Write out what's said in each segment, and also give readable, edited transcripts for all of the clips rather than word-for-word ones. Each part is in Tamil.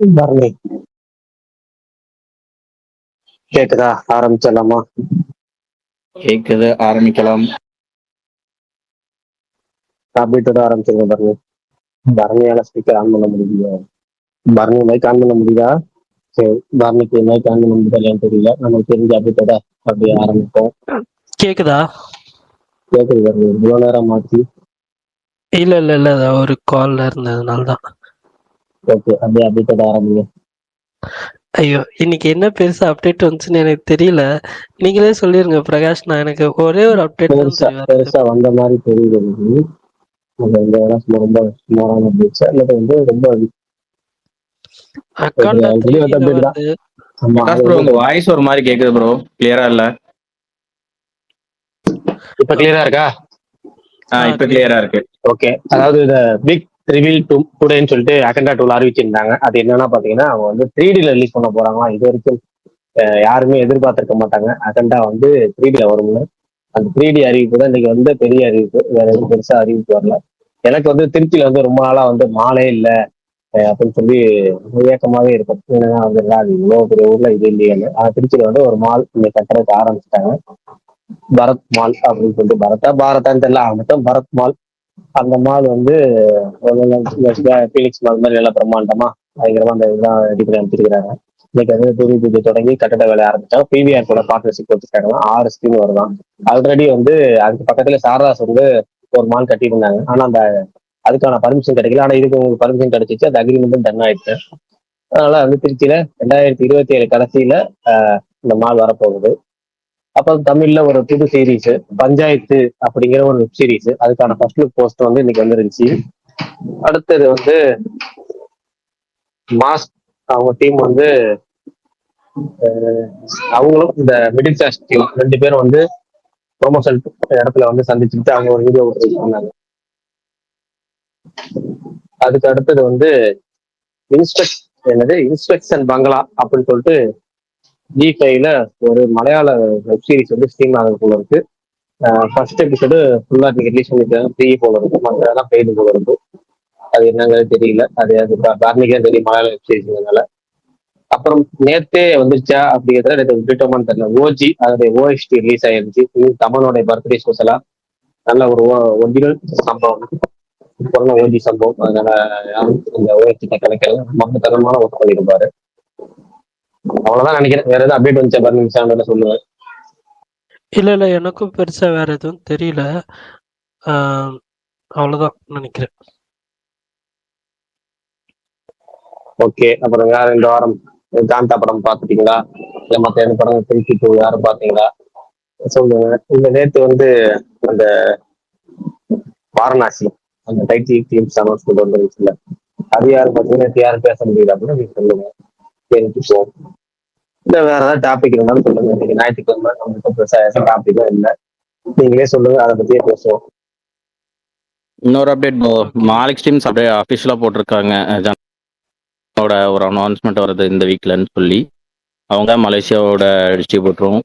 பரணி கேக்குதா? ஆரம்பிச்சிடலாமா? கேக்குது, ஆரம்பிக்கலாம். டாபிட்டோட ஆரம்பிச்சிருங்க பரணி. பரணியால ஸ்பீக்கர் ஆன் பண்ண முடியல. பரணி மைக் ஆன் பண்ண முடியுதா? சரி, பரணிக்கு மைக் ஆன் பண்ண முடியலையான்னு தெரியல. நமக்கு தெரிஞ்ச அப்டேட்டோட அப்படியே ஆரம்பிப்போம். கேக்குதா? கேக்குது பரணி, இவ்வளவு நேரம் ஆச்சு. இல்ல ஒரு கால்ல இருந்ததுனாலதான். ஓகே, அப்படியே அப்டேட்டோட ஆரம்பிங்க. ஐயோ, இன்னைக்கு என்ன பெருசா அப்டேட் வந்துச்சுன்னு எனக்கு தெரியல. நீங்களே சொல்லிருங்க பிரகாஷ். நான் எனக்கு ஒரே ஒரு அப்டேட் தான் பெருசா தெரியும். பெருசா வந்த மாதிரி தெரியுது எனக்கு. இந்த இடம் ரொம்ப சுமாரான அப்டேட்ஸ் அல்லது வந்து ரொம்ப அக்காண்டா வெளியே வந்த 3D அப்டேட் தான். வருது. ஆமா, பிரகாஷ் ப்ரோ, உங்க வாய்ஸ் ஒரு மாதிரி கேக்குது ப்ரோ, கிளியரா இல்ல. இப்ப கிளியரா இருக்கா? இப்ப கிளியரா இருக்கு. ஓகே, அதாவது இந்த பிக் ரிவீல் டுடேன்னு சொல்லிட்டு அகண்டா டூல் அறிவிச்சிருந்தாங்க. அது என்னன்னா பாத்தீங்கன்னா, அவங்க வந்து 3Dல ரிலீஸ் பண்ண போறாங்களா. இது வரைக்கும் யாருமே எதிர்பார்த்திருக்க மாட்டாங்க அகண்டா வந்து 3Dல வரும்னு. அந்த 3D அறிவிப்பு தான் இன்னைக்கு வந்து பெரிய அறிவிப்பு. வேற எதுவும் பெருசா அறிவிப்பு வரல. எனக்கு வந்து திருச்சியில வந்து ரொம்ப நாளா வந்து மாலே இல்ல அப்படின்னு சொல்லி ஏக்கமாவே இருக்கும். ஏன்னா வந்து அது இவ்வளவு பெரிய ஊர்ல இது இல்லையான்னு. ஆனா திருச்சியில வந்து ஒரு மால் இன்னைக்கு கட்டுறதுக்கு ஆரம்பிச்சிட்டாங்க. பரத் மால் அப்படின்னு சொல்லிட்டு, பாரதான்னு தெரியல, மட்டும் பரத் மால். அந்த மால் வந்து பீனிக்ஸ் மால் மாதிரி நல்லா பிரம்மாண்டமா பயங்கரமா அந்த இதெல்லாம் ரெடி பண்ணி அமைச்சிருக்கிறாங்க. இன்னைக்கு வந்து பூமி பூஜை தொடங்கி கட்டட வேலை ஆரம்பிச்சாங்க. பிவிஆர் கூட பார்ட்னர்ஷிப் வச்சிருக்காங்க. 6 ஸ்கிரீன் வருதான். ஆல்ரெடி வந்து அதுக்கு பக்கத்துல சாரதாஸ் வந்து ஒரு மால் கட்டியிருந்தாங்க. ஆனா அந்த அதுக்கான பர்மிஷன் கிடைக்கல. ஆனா இதுக்கு உங்களுக்கு பர்மிஷன் கிடைச்சிச்சு. அந்த அக்ரிமெண்ட்டும் டன் ஆயிடுச்சு. அதனால வந்து திருச்சியில 2027 கடைசியில இந்த மால் வரப்போகுது. அப்ப தமிழ்ல ஒரு புது சீரீஸ் பஞ்சாயத்து அப்படிங்கிற ஒரு வெப் சீரிஸ், அதுக்கான ஃபர்ஸ்ட் லுக் போஸ்ட் வந்து இன்னைக்கு வந்துருந்துச்சு. அடுத்தது வந்து மாஸ், அவங்க டீம் வந்து அவங்களும் இந்த மிடில் கிளாஸ் டீம் 2 பேரும் வந்து ப்ரொமோஷன் இடத்துல வந்து சந்திச்சுட்டு அவங்க ஒரு வீடியோ பண்ணாங்க. அதுக்கு அடுத்தது வந்து இன்ஸ்பெக்ஷன் பங்களா அப்படின்னு சொல்லிட்டு ஜி5ல ஒரு மலையாள வெப் சீரிஸ் வந்து ஸ்ட்ரீம் ஆகுது போல இருக்கு. ஃபர்ஸ்ட் எபிசோடு ஃபுல்லா நீங்க ரிலீஸ் பண்ணிருக்காங்க. ஃப்ரீ போல இருக்கு, மற்றதெல்லாம் பெய்டு போல இருக்கு. அது என்னங்கிறது தெரியல. அது கார்னிக்கே தெரியும் மலையாள வெப் சீரிஸ்னால. அப்புறம் நேத்தே வந்துச்சா அப்படிங்கிறத எனக்கு விட்டோமான்னு தெரியல. ஓஜி அதோடைய ஓஎஸ்டி ரிலீஸ் ஆயிருந்துச்சு. தமிழோடைய பர்த்டே ஸ்பெஷலா நல்ல ஒரு ஒரிஜினல் சம்பவம், இப்ப ஓஜி சம்பவம். அதனால யாரும் இந்த ஓஎஸ்டி கிடைக்கல, மொத்தத்தனமான ஒர்க் பண்ணிருப்பாரு. அவ்வளவுதான் நினைக்கிறேன். வேற ஏதாவது அப்டேட் வந்துச்சா பாருங்க, சொல்லுவேன். இல்ல எனக்கும் பெருசா வேற எதுவும் தெரியல. அவ்வளவுதான் நினைக்கிறேன். ஓகே, அப்புறம் வேற இந்த வாரம் காந்தா படம் பாத்துட்டீங்களா? இல்ல மத்த எந்த படம் திருச்சி டூ யாரும் பாத்தீங்களா சொல்லுங்க. இந்த நேத்து வந்து அந்த வாரணாசி அந்த டைட்டில் டீம்ஸ் அனௌன்ஸ்மெண்ட் வந்துருச்சுல, அது யாரும் பார்த்தீங்கன்னா யாரும் பேச முடியல அப்படின்னு நீங்க சொல்லுங்க, தெரிஞ்சுப்போம். இல்ல வேற ஏதாவது டாபிக் இருந்தாலும் சொல்லுங்க. இன்னைக்கு ஞாயிற்றுக்கிழமை நம்மகிட்ட பெருசா டாபிக்கும் இல்லை, நீங்களே சொல்லுங்க, அதை பத்தியே பேசுவோம். இன்னொரு அப்டேட் மாலிக் ஸ்ட்ரீம்ஸ் அப்படியே அஃபிஷியலா போட்டிருக்காங்க. ஒரு அனௌன்ஸ்மெண்ட் வருது இந்த வீக்லன்னு சொல்லி. அவங்க மலேசியாவோட டிஸ்ட்ரிபியூட்டரும்.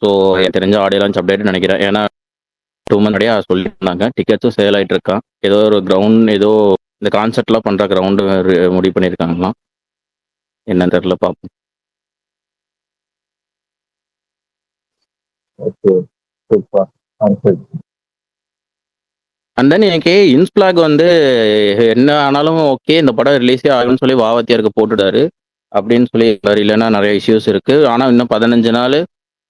ஸோ எனக்கு தெரிஞ்ச ஆடியோ லான்ச் அப்டேட் நினைக்கிறேன். ஏன்னா 2 months முன்னாடியே சொல்லியிருந்தாங்க. டிக்கெட்ஸும் சேல் ஆயிட்டு இருக்கான். ஏதோ ஒரு கிரவுண்ட், ஏதோ இந்த கான்செப்ட்லாம் பண்ற கிரவுண்டு முடிவு பண்ணியிருக்காங்களாம். என்னன்னு தெரியல, பார்ப்போம். Okay, super. அண்ட் தென் எனக்கு இன்ஸ்பிளாக் வந்து என்ன ஆனாலும் ஓகே, இந்த படம் ரிலீஸே ஆகும்னு சொல்லி வாவத்தியாருக்கு போட்டுட்டாரு அப்படின்னு சொல்லி இல்லைன்னா நிறைய இஷ்யூஸ் இருக்கு. ஆனா இன்னும் 15 நாள்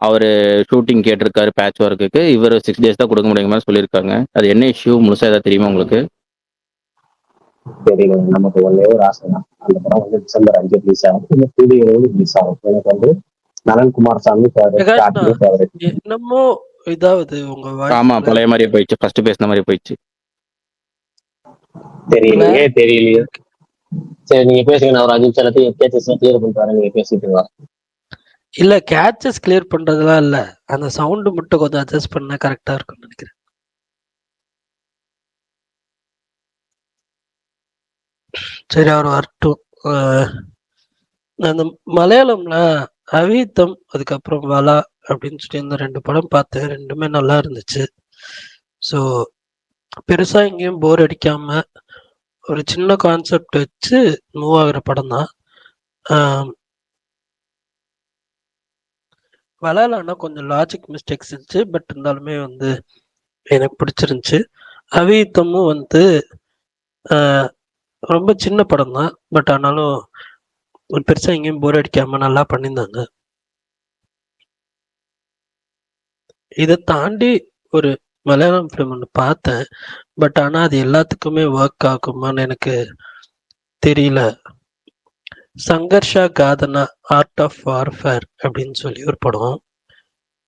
அவர் ஷூட்டிங் கேட்டிருக்காரு பேட்ச் ஒர்க்குக்கு. இவர் 6 days தான் கொடுக்க முடியுமா சொல்லியிருக்காங்க. அது என்ன இஷ்யூ முழுசா ஏதாவது தெரியுமா உங்களுக்கு? தெரியல, நமக்கு ஒரே ஒரு ஆசை தான், அந்த படம் வந்து December 5 ரிலீஸ் ஆகும், இல்லை ஸ்டூடியோவில் ரிலீஸ் ஆகும். எனக்கு வந்து நலன் சாமி என்னமோ இதாவது உங்க ஆமா, பழைய மாதிரியே போயிடுச்சு, ஃபர்ஸ்ட் பேசின மாதிரி போயிடுச்சு. தெரியலையே. சரி, நீங்க பேசுங்க, நான் ஒரு 5 நிமிஷம் கேச்சஸ் கிளியர் பண்ணிட்டு வரேன், நீங்க பேசிட்டு வா. இல்ல கேச்சஸ் கிளியர் பண்றதுலாம் இல்ல, அந்த சவுண்ட் மட்டும் கொஞ்சம் அட்ஜஸ்ட் பண்ணா கரெக்டா இருக்கும்னு நினைக்கிறேன். சரி, அவர் வரட்டும். அந்த மலையாளம்ல அவீத்தம், அதுக்கப்புறம் வலா அப்படின்னு சொல்லி இந்த 2 படம் பார்த்தேன். 2மே நல்லா இருந்துச்சு. ஸோ பெருசா எங்கேயும் போர் அடிக்காம ஒரு சின்ன கான்செப்ட் வச்சு மூவ் ஆகுற படம் தான். வளாலானா கொஞ்சம் லாஜிக் மிஸ்டேக்ஸ் இருந்துச்சு. பட் இருந்தாலுமே வந்து எனக்கு பிடிச்சிருந்துச்சு. அவியுத்தமும் வந்து ரொம்ப சின்ன படம் தான். பட் ஆனாலும் பெருசா எங்கேயும் போர் அடிக்காம நல்லா பண்ணியிருந்தாங்க. இதை தாண்டி ஒரு மலையாளம் ஃபிலிம் ஒன்று பார்த்தேன். பட் ஆனால் அது எல்லாத்துக்குமே ஒர்க் ஆகுமான்னு எனக்கு தெரியல. சங்கர்ஷா காதனா ஆர்ட் ஆஃப் வார்ஃபேர் அப்படின்னு சொல்லி ஒரு படம்.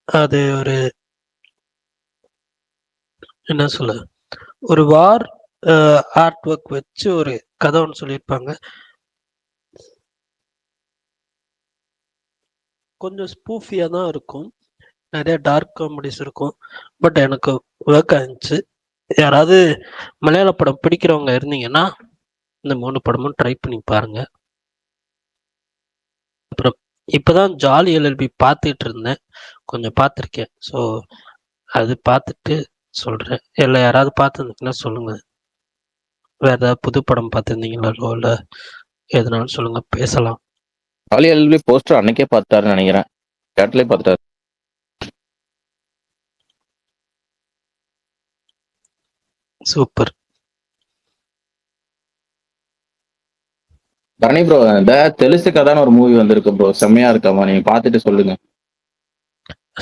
அது ஒரு என்ன சொல்ல, ஒரு வார் ஆர்ட் ஒர்க் வச்சு ஒரு கதை ஒன்று சொல்லியிருப்பாங்க. கொஞ்சம் ஸ்பூஃபியாக தான் இருக்கும், நிறைய டார்க் காமெடிஸ் இருக்கும். பட் எனக்கு ஒர்க் ஆயிருந்துச்சு. யாராவது மலையாள படம் பிடிக்கிறவங்க இருந்தீங்கன்னா இந்த 3 படமும் ட்ரை பண்ணி பாருங்க. அப்புறம் இப்போதான் ஜாலி எல்எல்பி பார்த்துட்டு இருந்தேன், கொஞ்சம் பார்த்துருக்கேன். ஸோ அது பார்த்துட்டு சொல்கிறேன். இல்லை யாராவது பார்த்துருந்தீங்கன்னா சொல்லுங்கள். வேறு ஏதாவது புது படம் பார்த்துருந்தீங்களோ இல்லை எதுனாலும் சொல்லுங்கள், பேசலாம். ஜாலி எல்எல்பி போஸ்டர் அன்னைக்கே பார்த்தாருன்னு நினைக்கிறேன், தேட்டர்லேயே பார்த்தாரு. சூப்பர். தரணி ப்ரோ, இந்த தெலுசு கதான்னு ஒரு மூவி வந்திருக்கு ப்ரோ, செம்மையா இருக்காமா, நீங்க பார்த்துட்டு சொல்லுங்க.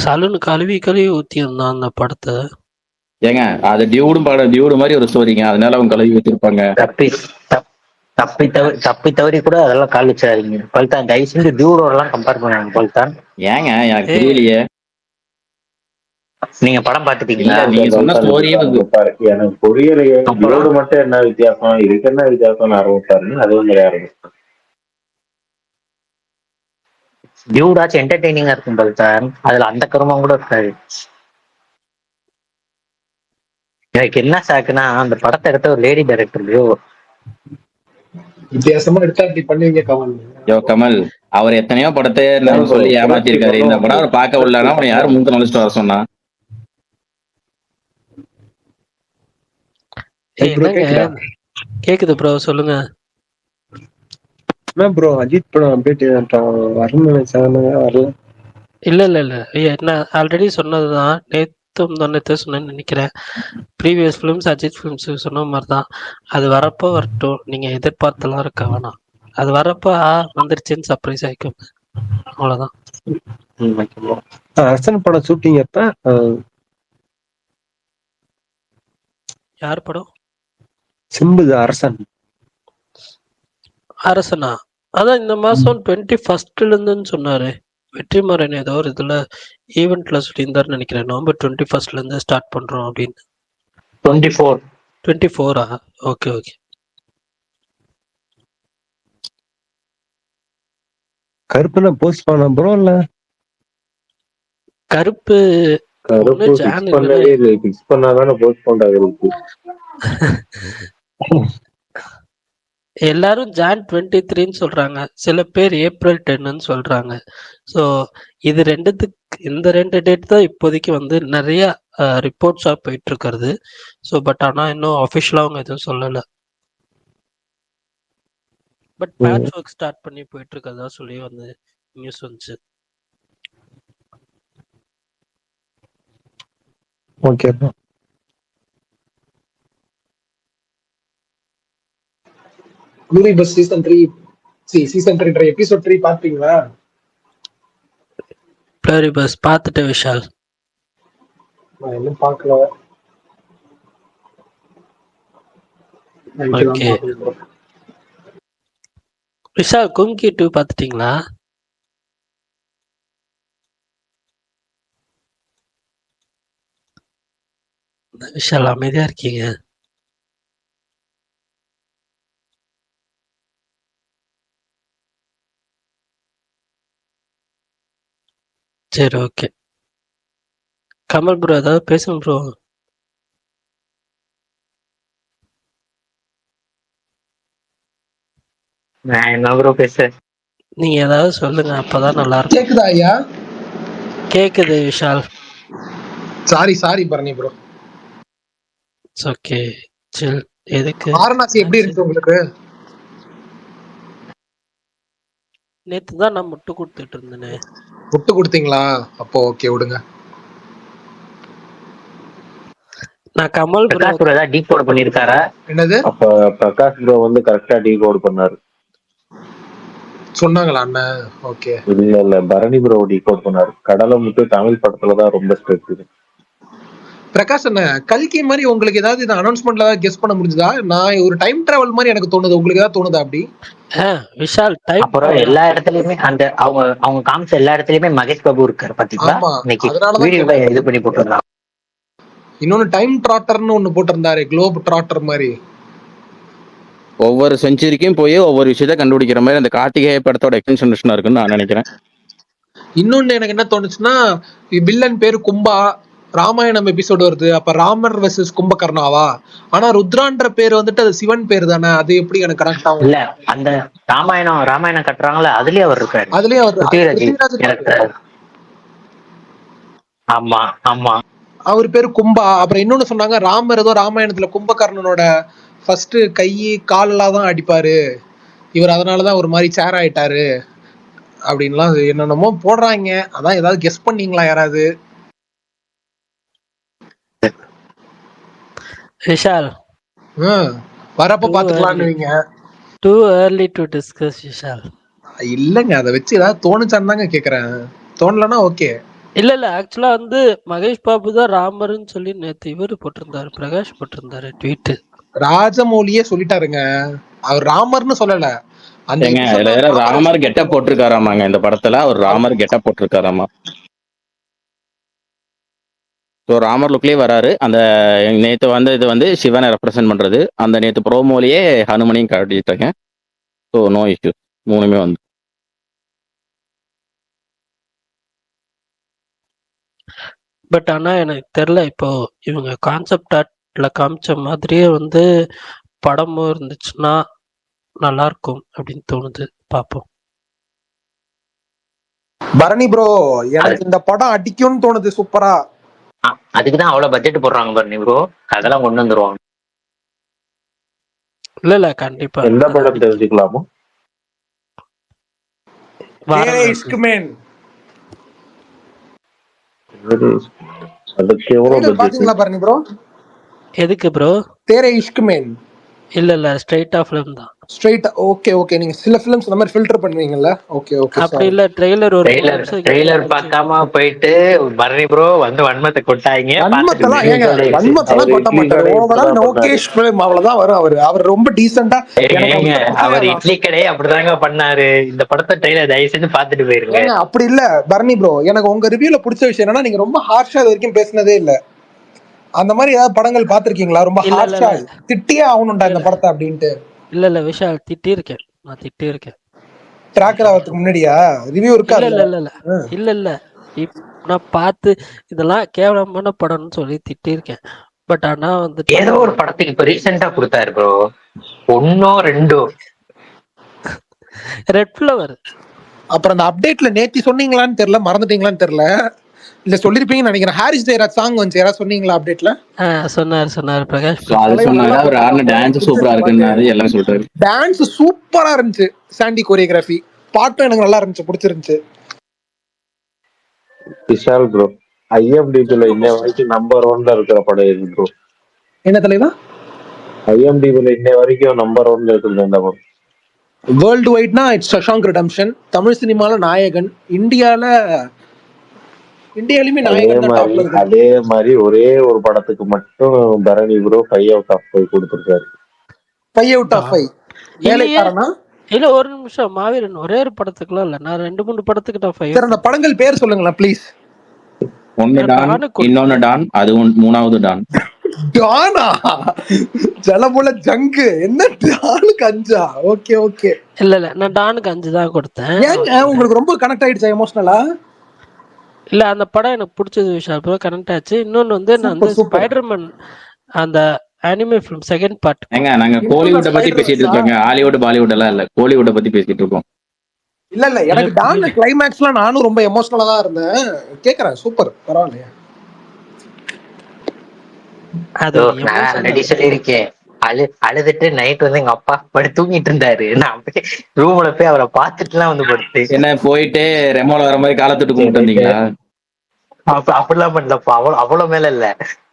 சலூன் கழுவி கழுவி ஊற்றியிருந்தான் அந்த படத்தை. ஏங்க அது டியூடு மாதிரி ஒரு ஸ்டோரிங்க, அதனால அவங்க கழுவி வச்சிருப்பாங்க. தப்பி தவறி கூட அதெல்லாம் காலிச்சாதீங்க பல்தான். தயவு செஞ்சு டியூடோட எல்லாம் கம்பேர் பண்ணாங்க பல்தான். ஏங்க எனக்கு புரியலையே, நீங்க படம் பாத்துட்டீங்களா? நீங்க சொன்ன ஸ்டோரியே எனக்கு புரியலையே. டியூடு மட்டும் என்ன வித்தியாசம், இதுக்கு என்ன வித்தியாசம் ஆரம்பிச்சாருன்னு அதுவும் கிடையாது. டியூடாச்சும் என்டர்டெய்னிங்கா இருக்கும் பல்தான், அதுல அந்த கருமம் கூட இருக்காது. எனக்கு என்ன சாக்குன்னா, அந்த படத்தை எடுத்த ஒரு லேடி டைரக்டர் வித்தியாசமா எடுத்தா இப்படி பண்ணுவீங்க கமல். கமல் அவர் எத்தனையோ படத்தை சொல்லி ஏமாத்திருக்காரு. இந்த படம் அவர் பார்க்க உள்ளனா அவனை யாரும் மூக்க நுழைச்சிட்டு வர சொன்னா? கேக்குது ப்ரோ, சொல்லுங்க. ப்ரோ அஜித் படம் அப்டேட் வரல. இல்ல நான் ஆல்ரெடி சொன்னதுதான், நேத்து சொன்னேன்னு நினைக்கிறேன். ப்ரீவியஸ் ஃபிலிம்ஸ் அஜித் ஃபிலிம்ஸ் சொன்ன மாதிரி தான். அது வரப்போ வரட்டும், நீங்க எதிர்பார்த்தெல்லாம் இருக்க வேணாம். அது வரப்போ வந்துருச்சுன்னு சர்ப்ரைஸ் ஆயிக்கும், அவ்வளவுதான். அரசன் படம் ஷூட்டிங் எப்ப? யார் படம்? சிம்புது அரசனா? அதான் இந்த மாசம் 21 இருந்துன்னு சொன்னாரு வெற்றிமாறன். ஏதோ ஒரு இதுல ஈவெண்ட்ல சொல்லியிருந்தாருன்னு நினைக்கிறேன். நவம்பர் 21 இருந்து ஸ்டார்ட் பண்றோம் அப்படின்னு. 24 ஓகே. கருப்புனா போஸ்ட் பண்ண ப்ரோ இல்ல? கருப்பு ஃபிக்ஸ் பண்ணாதானே போஸ்ட் பண்றாங்க. எல்லாரும் ஜான் 23ன்னு சொல்றாங்க, சில பேர் ஏப்ரல் 10ன்னு சொல்றாங்க. ஸோ இது இந்த 2 டேட் தான் இப்போதைக்கு வந்து நிறைய ரிப்போர்ட்ஸா போயிட்டு இருக்கிறது. ஸோ பட் ஆனா இன்னும் அஃபிஷியலா அவங்க எதுவும் சொல்லல. பட் பேட்ச் ஒர்க் ஸ்டார்ட் பண்ணி போயிட்டு இருக்கிறதா சொல்லி வந்து நியூஸ் வந்துச்சு. Okay bro. Bus season 3 episode 3 பாத்தீங்களா? ப்ளூரிபஸ் பார்த்துட்டு விஷால். நான் இன்னும் பார்க்கல. ஓகே விஷால், கும்கி 2 பார்த்துட்டீங்களா? விஷால் அமைதியா இருக்கீங்க. சரி ஓகே. கமல் ப்ரோ ஏதாவது பேசுங்க ப்ரோ. நான் என்ன ப்ரோ பேச? நீங்க ஏதாவது சொல்லுங்க, அப்பதான் நல்லா இருக்கும். கேக்குதா ஐயா? கேக்குது Vishal. Sorry Bharani bro. Okay chill. எதுக்கு வாரணாசி எப்படி இருந்துச்சு உங்களுக்கு? நேத்து தான் நான் முட்டு கொடுத்துட்டு இருந்தேனே. விட்டு கொடுத்தீங்களா? அப்போ ஓகே விடுங்க. நான் கமல் ப்ரோ பிரகாஷ் ப்ரோ ஏதாவது டீப் கோட் பண்ணிருக்காரா? என்னது அப்ப பிரகாஷ் ப்ரோ வந்து கரெக்டா டீகோட் பண்ணாரு. சொன்னாங்களா அண்ணன்? ஓகே. இல்ல பரணி ப்ரோ டீகோட் பண்ணாரு. கடலை முத்து தமிழ் படத்துலதான் ரொம்ப ஸ்ட்ரெச். பிரகாஷ் அண்ணா, கல்கி மாதிரி உங்களுக்கு ஏதாவது இந்த அனௌன்ஸ்மெண்ட்ல ஏதாவது கெஸ் பண்ண முடிஞ்சதா? நான் ஒரு டைம் டிராவல் மாதிரி எனக்கு தோணுது, உங்களுக்கு ஏதாவது தோணுதா அப்படி? விஷால் டைம் அப்புறம் எல்லா இடத்துலயுமே அந்த அவங்க காமிச்ச எல்லா இடத்துலயுமே மகேஷ் பாபு இருக்காரு பாத்தீங்களா? ஆமா, இன்னைக்கு அதனாலதான் வீடியோல இது பண்ணி போட்டுருந்தாங்க. இன்னொன்னு டைம் ட்ராட்டர்னு ஒண்ணு போட்டிருந்தாரு, குளோப் ட்ராட்டர் மாதிரி. ஒவ்வொரு செஞ்சுரிக்கும் போய் ஒவ்வொரு விஷயத்த கண்டுபிடிக்கிற மாதிரி அந்த கார்த்திகேய படத்தோட எக்ஸ்டென்ஷன் இருக்குன்னு நான் நினைக்கிறேன். இன்னொன்னு எனக்கு என்ன தோணுச்சுன்னா, வில்லன் பேரு கும்பா, ராமாயணம் எபிசோடு வருது, அப்ப ராமர் வெர்சஸ் கும்பகர்ணாவா? ஆனா ருத்ரான்ற பேர் வந்துட்டு அது சிவன் பேர் தானே, அது எப்படி எனக்கு கனெக்ட் ஆகும்? இல்ல அந்த ராமாயணம் கட்டுறாங்களா, அதுலயே அவர் இருக்காரு. அதுலயே அவர் பிருத்திவிராஜ் character. ஆமா ஆமா, அவர் பேரு கும்பா. அப்புறம் இன்னொன்னு சொன்னாங்க, ராமர் ஏதோ ராமாயணத்துல கும்பகர்ணனோட ஃபர்ஸ்ட் கை காலெல்லாம் தான் அடிப்பாரு, இவர் அதனாலதான் ஒரு மாதிரி சேர் ஆயிட்டாரு அப்படின்லாம் என்னென்னமோ போடுறாங்க. அதான் ஏதாவது கெஸ் பண்ணீங்களா யாராவது? விஷால் வரப்ப பாத்துக்கலாம்னுவீங்க. too early to discuss Vishal. இல்லங்க, அதை வச்சு ஏதாவது தோணுச்சான்னு தாங்க கேக்குறேன். தோணலன்னா ஓகே. இல்ல ஆக்சுவலா வந்து மகேஷ் பாபு தான் ராமர்னு சொல்லி நேத்து இவரு போட்டிருந்தாரு, பிரகாஷ் போட்டிருந்தாரு ட்வீட். ராஜமௌலியே சொல்லிட்டாருங்க, அவர் ராமர்னு சொல்லல. அந்த ஏங்க இதுல வேற ராமர் கெட்ட போட்டிருக்காராமாங்க இந்த படத்துல, அவர் ராமர் கெட்ட போட்டிருக்காராமா. ஸோ ராமர் லுக்லயே வராரு. அந்த நேத்து வந்து இது வந்து சிவனை ரெப்ரசென்ட் பண்றது. அந்த நேத்து ப்ரோமோலயே ஹனுமனையும் காட்டிட்டாங்க. ஸோ நோ இஷ்யூ, மூணுமே வந்து. பட் ஆனா எனக்கு தெரியல, இப்போ இவங்க கான்செப்ட் ஆர்ட்ல காமிச்ச மாதிரியே வந்து படமும் இருந்துச்சுன்னா நல்லா இருக்கும் அப்படின்னு தோணுது. பாப்போம். பரணி ப்ரோ, எனக்கு இந்த படம் அடிக்கும்னு தோணுது சூப்பரா. அதுக்குதான் அவ்வளவு பட்ஜெட் போடுறாங்க பாருங்க ப்ரோ, அதெல்லாம் கொண்டு வந்துருவாங்க. இல்ல கண்டிப்பா. எந்த படம் தெரிஞ்சுக்கலாமோ? அதுக்கு எவ்வளவு பாத்தீங்களா பரணி ப்ரோ? எதுக்கு ப்ரோ? தேரே இஷ்க் மேன். இல்ல ஸ்ட்ரைட்டா ஃபிலிம் தான். ஸ்ட்ரைட். ஓகே. நீங்க சில ஃபிலிம்ஸ் அந்த மாதிரி ஃபில்டர் பண்ணுவீங்கல்ல? ஓகே. அப்படி இல்ல, ட்ரெய்லர் பார்க்காம போயிட்டு பரணி ப்ரோ வந்து வன்மத்தை கொட்டாங்க. வன்மத்தெல்லாம் கொட்ட மாட்டாரு. ஓவரால் லோகேஷ் ஃபிலிம் அவ்வளவுதான் வரும். அவர் ரொம்ப டீசென்ட்டா. அவர் இட்லி கடையே அப்படிதாங்க பண்ணாரு. இந்த படத்தை ட்ரெய்லர் தயவு செஞ்சு பாத்துட்டு போயிருங்க. அப்படி இல்ல பரணி ப்ரோ, எனக்கு உங்க ரிவ்யூல பிடிச்ச விஷயம் என்னன்னா, நீங்க ரொம்ப ஹார்ஷா இது வரைக்கும் பேசினதே இல்ல. அந்த மாதிரி ஏதாவது படங்கள் பாத்திருக்கீங்களா ரொம்ப ஹார்ஷா திட்டியே ஆகணும்டா இந்த படத்தை அப்படின்ட்டு? இல்ல விஷால், நான் திட்டி இருக்கேன். ட்ராக்கர் ஆகிறதுக்கு முன்னாடியா ரிவ்யூ இருக்கா? இல்ல நான் பார்த்து இதெல்லாம் கேவலமான படம்னு சொல்லி திட்டி இருக்கேன். பட் ஆனா வந்து ஏதோ ஒரு படத்துக்கு இப்ப ரீசெண்டா கொடுத்தாரு ப்ரோ, 1 2 ரெட் ஃப்ளவர். அப்புறம் அந்த அப்டேட்ல நேத்தி சொன்னீங்களான்னு தெரியல, மறந்துட்டீங்களான்னு தெரியல, இல்ல சொல்லிருப்பீங்கன்னு நினைக்கிறேன். ஹாரிஸ் ஜெயராஜ் சாங் வந்து யாராவது சொன்னீங்களா அப்டேட்ல? சொன்னார் பிரகாஷ். அது சொன்னாரு, அவர் ஆடுன டான்ஸ் சூப்பரா இருக்குன்னாரு, எல்லாம் சொல்றாரு. டான்ஸ் சூப்பரா இருந்துச்சு, சாண்டி கோரியோகிராஃபி, பாட்டும் எனக்கு நல்லா இருந்துச்சு, பிடிச்சிருந்துச்சு. விஷால் ப்ரோ, IMDbல இன்ன வரைக்கும் நம்பர் 1ல இருக்கிற படம் எது ப்ரோ? என்ன தலைவா? IMDbல இன்ன வரைக்கும் நம்பர் 1ல இருக்கிற இந்த படம் வேர்ல்டு வைட்னா இட்ஸ் ஷஷாங்க் ரிடெம்ப்ஷன். தமிழ் சினிமால நாயகன், இந்தியாலயுமே நாயகன். அதே மாதிரி ஒரே ஒரு படத்துக்கு மட்டும் பரணி ப்ரோ 5 out of 5 கொடுத்திருக்காரு. 5 out of 5 வேலைக்காரனா? இல்ல ஒரு நிமிஷம், மாவீரன் ஒரே ஒரு படத்துக்குலாம் இல்ல, நான் 2-3 படத்துக்கு நான் 5. சார் அந்த படங்கள் பேர் சொல்லுங்களேன் ப்ளீஸ். ஒன்னு டான், இன்னொன்னு டான், அது மூணாவது டான். டானா? ஜலமுல ஜங்கு என்ன டானுக்கு 5? ஓகே. இல்ல நான் டானுக்கு 5 தான் கொடுத்தேன். ஏங்க உங்களுக்கு ரொம்ப கனெக்ட் ஆயிடுச்சா எமோஷனலா? இல்ல அந்த படம் எனக்கு பிடிச்சது விஷயம், இப்போ கனெக்ட் ஆச்சு. இன்னொன்னு வந்து நான் வந்து ஸ்பைடர்மேன் அந்த அனிமே ஃபிலிம் செகண்ட் பார்ட். ஏங்க நாங்க கோலிவுட் பத்தி பேசிட்டு இருக்கோங்க, ஹாலிவுட் பாலிவுட் எல்லாம் இல்ல, கோலிவுட் பத்தி பேசிட்டு இருக்கோம். இல்ல எனக்கு டான் கிளைமேக்ஸ்லாம் நானும் ரொம்ப எமோஷனலா தான் இருந்தேன். கேக்குறேன், சூப்பர், பரவாயில்லையா? அது நான் ஆல்ரெடி சொல்லியிருக்கேன், அழுதுட்டு நைட் வந்து எங்க அப்பா படுத்து தூங்கிட்டு இருந்தாரு. நான் போய் ரூம்ல போய் அவரை பார்த்துட்டுலாம் வந்து படுத்து என்ன போயிட்டு ரெமோல வர மாதிரி காலத்துட்டு சரி, கும்பிட்டு வந்தீங்களா? அப்படிலாம் பண்ணலப்பா. அவ்வளவு மேல இல்ல.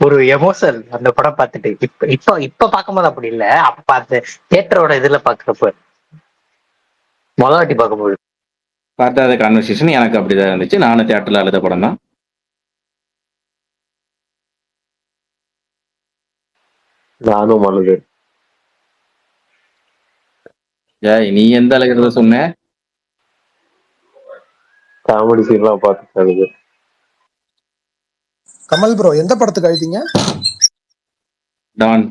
ஒரு எமோஷனல் அந்த படம் பார்த்துட்டு. இப்ப பார்க்கும்போது அப்படி இல்ல. அப்ப பார்த்து தியேட்டரோட இதுல பாக்குறப்ப மொத வாட்டி பார்க்கும்போது பார்த்தாத கான்வர்சேஷன் எனக்கு அப்படிதான் இருந்துச்சு. நானும் தியேட்டர்ல அழுத படம் தான். நானும் அழுது. ஏய், நீ எந்த அழுகிறத சொன்ன? காமெடி சீன்லாம் பார்த்து அழுது. கமல் ப்ரோ எந்த படத்துக்கு அழுதிங்க? டான்.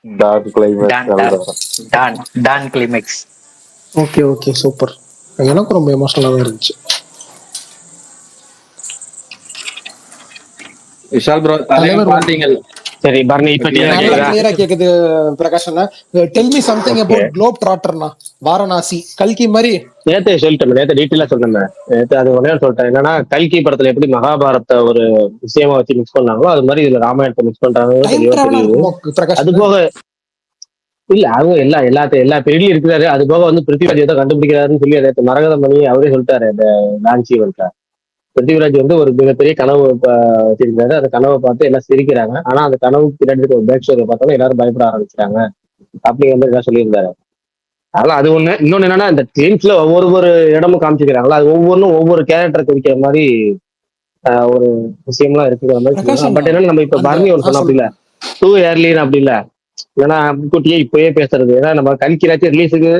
டார்க் கிளைமேக்ஸ் அழுதேன். Don climax. Okay okay super. எனக்கும் ரொம்ப எமோஷனலா தான் இருந்துச்சு. விஷால் ப்ரோ தலைவர் பார்த்தீங்க? சரி பரணி இப்ப clear ஆ நல்லா கேக்குதா? கிளியரா கேக்குது பிரகாஷ் அண்ணா. Tell me something about globe ட்ராட்டர்னா. வாரணாசி கல்கி மாதிரி. நேத்தே சொல்லிட்டேன், நேத்து டீட்டெயிலா சொல்லிட்டேன். நேத்து அது ஒரே சொல்லிட்டேன். என்னன்னா கல்கி படத்துல எப்படி மகாபாரத ஒரு விஷயமா வச்சு மிக்ஸ் பண்ணாங்களோ அது மாதிரி இதுல ராமாயணத்தை மிக்ஸ் பண்றாங்க டைம் தெளிவா டிராவலா தெரியுது. இருக்குமோ பிரகாஷ் அது அண்ணா? போக இல்ல அவங்க எல்லா பெரிய இருக்கிறாரு. அது போக வந்து பிருத்திவிராஜ் ஏதோ கண்டுபிடிக்கிறாருன்னு சொல்லி நேற்று மரகதமணி அவரே சொல்லிட்டாரு. அந்த லான்ச்சி வந்துட்டார். பிருத்திவிராஜ் வந்து ஒரு மிகப்பெரிய கனவு வச்சிருந்தாரு. அந்த கனவை பார்த்து எல்லாம் சிரிக்கிறாங்க. ஆனா அந்த கனவுக்கு பின்னாடி இருக்க ஒரு பேக் ஸ்டோரியை பார்த்தாலும் எல்லாரும் பயப்பட ஆரம்பிச்சிட்டாங்க அப்படிங்கிற மாதிரி எல்லாம் சொல்லியிருந்தாரு. அதனால அது ஒண்ணு. இன்னொன்னு என்னன்னா இந்த கிளீன்ஸ்ல ஒவ்வொரு இடமும் காமிச்சிக்கிறாங்களா, அது ஒவ்வொன்றும் ஒவ்வொரு கேரக்டர் குறிக்கிற மாதிரி ஒரு விஷயம்லாம் இருக்குங்கிற மாதிரி பிரகாஷ் சொல்லுவாங்க. அண்ணா பட் என்னன்னா நம்ம இப்ப அந்த பரணி ஒன்று சொன்னா அப்படி சொல்லுங்க. இல்ல, டூ ஏர்லின்னு அப்படி இல்ல. ஏன்னா முன்கூட்டியே இப்பயே பேசுறது. ஏன்னா நம்ம கல்கிராச்சும் ரிலீஸுக்கு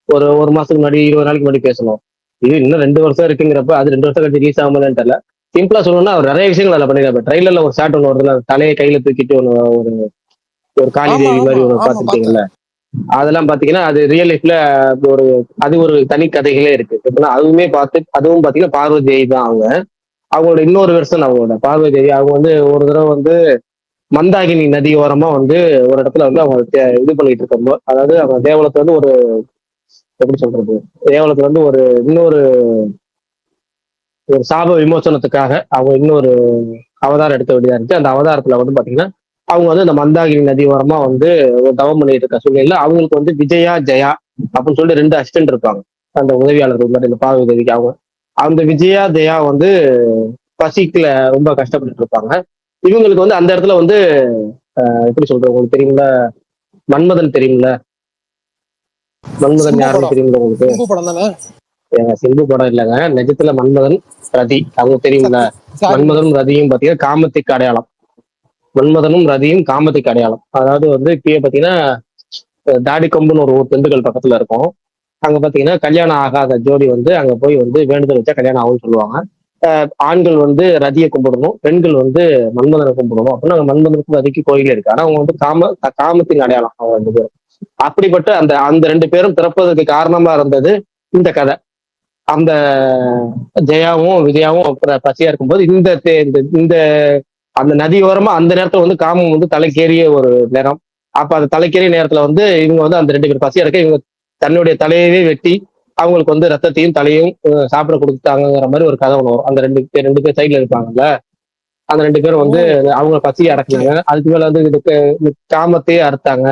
ஒரு மாசத்துக்கு முன்னாடி 20 நாளைக்கு முன்னாடி பேசணும். இது இன்னும் 2 வருஷம் இருக்குங்கிறப்ப அது 2 வருஷம் கழிச்சு ரிலீஸ் ஆகும்போதுன்னு தெரியல. சிம்பிளா சொல்லணும்னா அவர் நிறைய விஷயங்கள் அதில் பண்ணிருக்காரு. ட்ரைலர்ல ஒரு ஷாட் ஒன்று வருதுல, தலையை கையில தூக்கிட்டு ஒரு காளி ஆமா தேவி ஆமா மாதிரி ஒன்று ஆமா பார்த்தேன். பார்த்துருக்கீங்கல்ல. அதெல்லாம் பாத்தீங்கன்னா அது ரியல் லைஃப்ல அது ஒரு தனி கதைகளே இருக்கு. எப்படின்னா அதுவும் பாத்தீங்கன்னா பார்வதி தேவி தான் அவங்களோட இன்னொரு வெர்ஷன். அவங்களோட பார்வதி தேவி அவங்க வந்து ஒரு தடவை வந்து மந்தாகினி நதி ஓரமா வந்து ஒரு இடத்துல வந்து அவங்க இது பண்ணிட்டு இருக்கோம். அதாவது அவங்க தேவலத்துல வந்து எப்படி சொல்றது, தேவலத்துல வந்து இன்னொரு சாப விமோசனத்துக்காக அவங்க இன்னொரு அவதாரம் எடுக்க வேண்டியதா இருந்துச்சு. அந்த அவதாரத்துல வந்து பாத்தீங்கன்னா அவங்க வந்து அந்த மந்தாகினி நதி ஓரமா வந்து ஒரு தவம் பண்ணிட்டு இருக்க சூழ்நிலையில அவங்களுக்கு வந்து விஜயா ஜெயா அப்படின்னு சொல்லிட்டு 2 அசிஸ்டன்ட் இருப்பாங்க. அந்த உதவியாளர்கள் மாதிரி இந்த பார்வதி தேவிக்கு அந்த விஜயா ஜெயா வந்து பசிக்குல ரொம்ப கஷ்டப்பட்டு இருப்பாங்க. இவங்களுக்கு வந்து அந்த இடத்துல வந்து எப்படி சொல்றது உங்களுக்கு தெரியுங்களா, மன்மதன் தெரியுங்கள, மன்மதன் சிம்பு யாருன்னு படம். தெரியுங்களா உங்களுக்கு? சிம்பு படம் தானே? ஏங்க சிம்பு படம் இல்லைங்க, நிஜத்துல மன்மதன் ரதி அவங்க தெரியுங்களா? சாரி மன்மதனும் ரதியும் பாத்தீங்கன்னா காமத்துக்கு அடையாளம். மன்மதனும் ரதியும் காமத்துக்கு அடையாளம். அதாவது வந்து இப்பயே பாத்தீங்கன்னா தாடி கொம்புன்னு ஒரு ஊர் திண்டுக்கல் பக்கத்துல இருக்கும். அங்க பாத்தீங்கன்னா கல்யாணம் ஆகாத ஜோடி வந்து அங்க போய் வந்து வேண்டுதல் வச்சா கல்யாணம் ஆகும்னு சொல்லுவாங்க. ஆண்கள் வந்து ரதியை கும்பிடணும், பெண்கள் வந்து மன்மதனை கும்பிடணும் அப்படின்னு அங்க மன்மதனுக்கு ரதிக்கு கோயிலே இருக்கு. ஆனா அவங்க வந்து காமத்தின் அடையாளம் அவங்க 2 பேரும். அப்படிப்பட்ட அந்த 2 பேரும் பிறப்பதற்கு காரணமா இருந்தது இந்த கதை. அந்த ஜெயாவும் விஜயாவும் பசியா இருக்கும்போது இந்த அந்த நதி ஓரமா அந்த நேரத்துல வந்து காமம் வந்து தலைக்கேறிய ஒரு நேரம். அப்ப அந்த தலைக்கேறிய நேரத்துல வந்து இவங்க வந்து அந்த 2 பேர் பசியா இருக்க இவங்க தன்னுடைய தலையவே வெட்டி அவங்களுக்கு வந்து ரத்தத்தையும் தலையும் சாப்பிட கொடுத்தாங்கிற மாதிரி ஒரு கதை ஒன்று வரும். அந்த ரெண்டு பேர் சைட்ல இருப்பாங்கல்ல, அந்த 2 பேரும் வந்து அவங்க பசியை அடக்குனாங்க. அதுக்கு மேல வந்து இதுக்கு காமத்தையே அறுத்தாங்க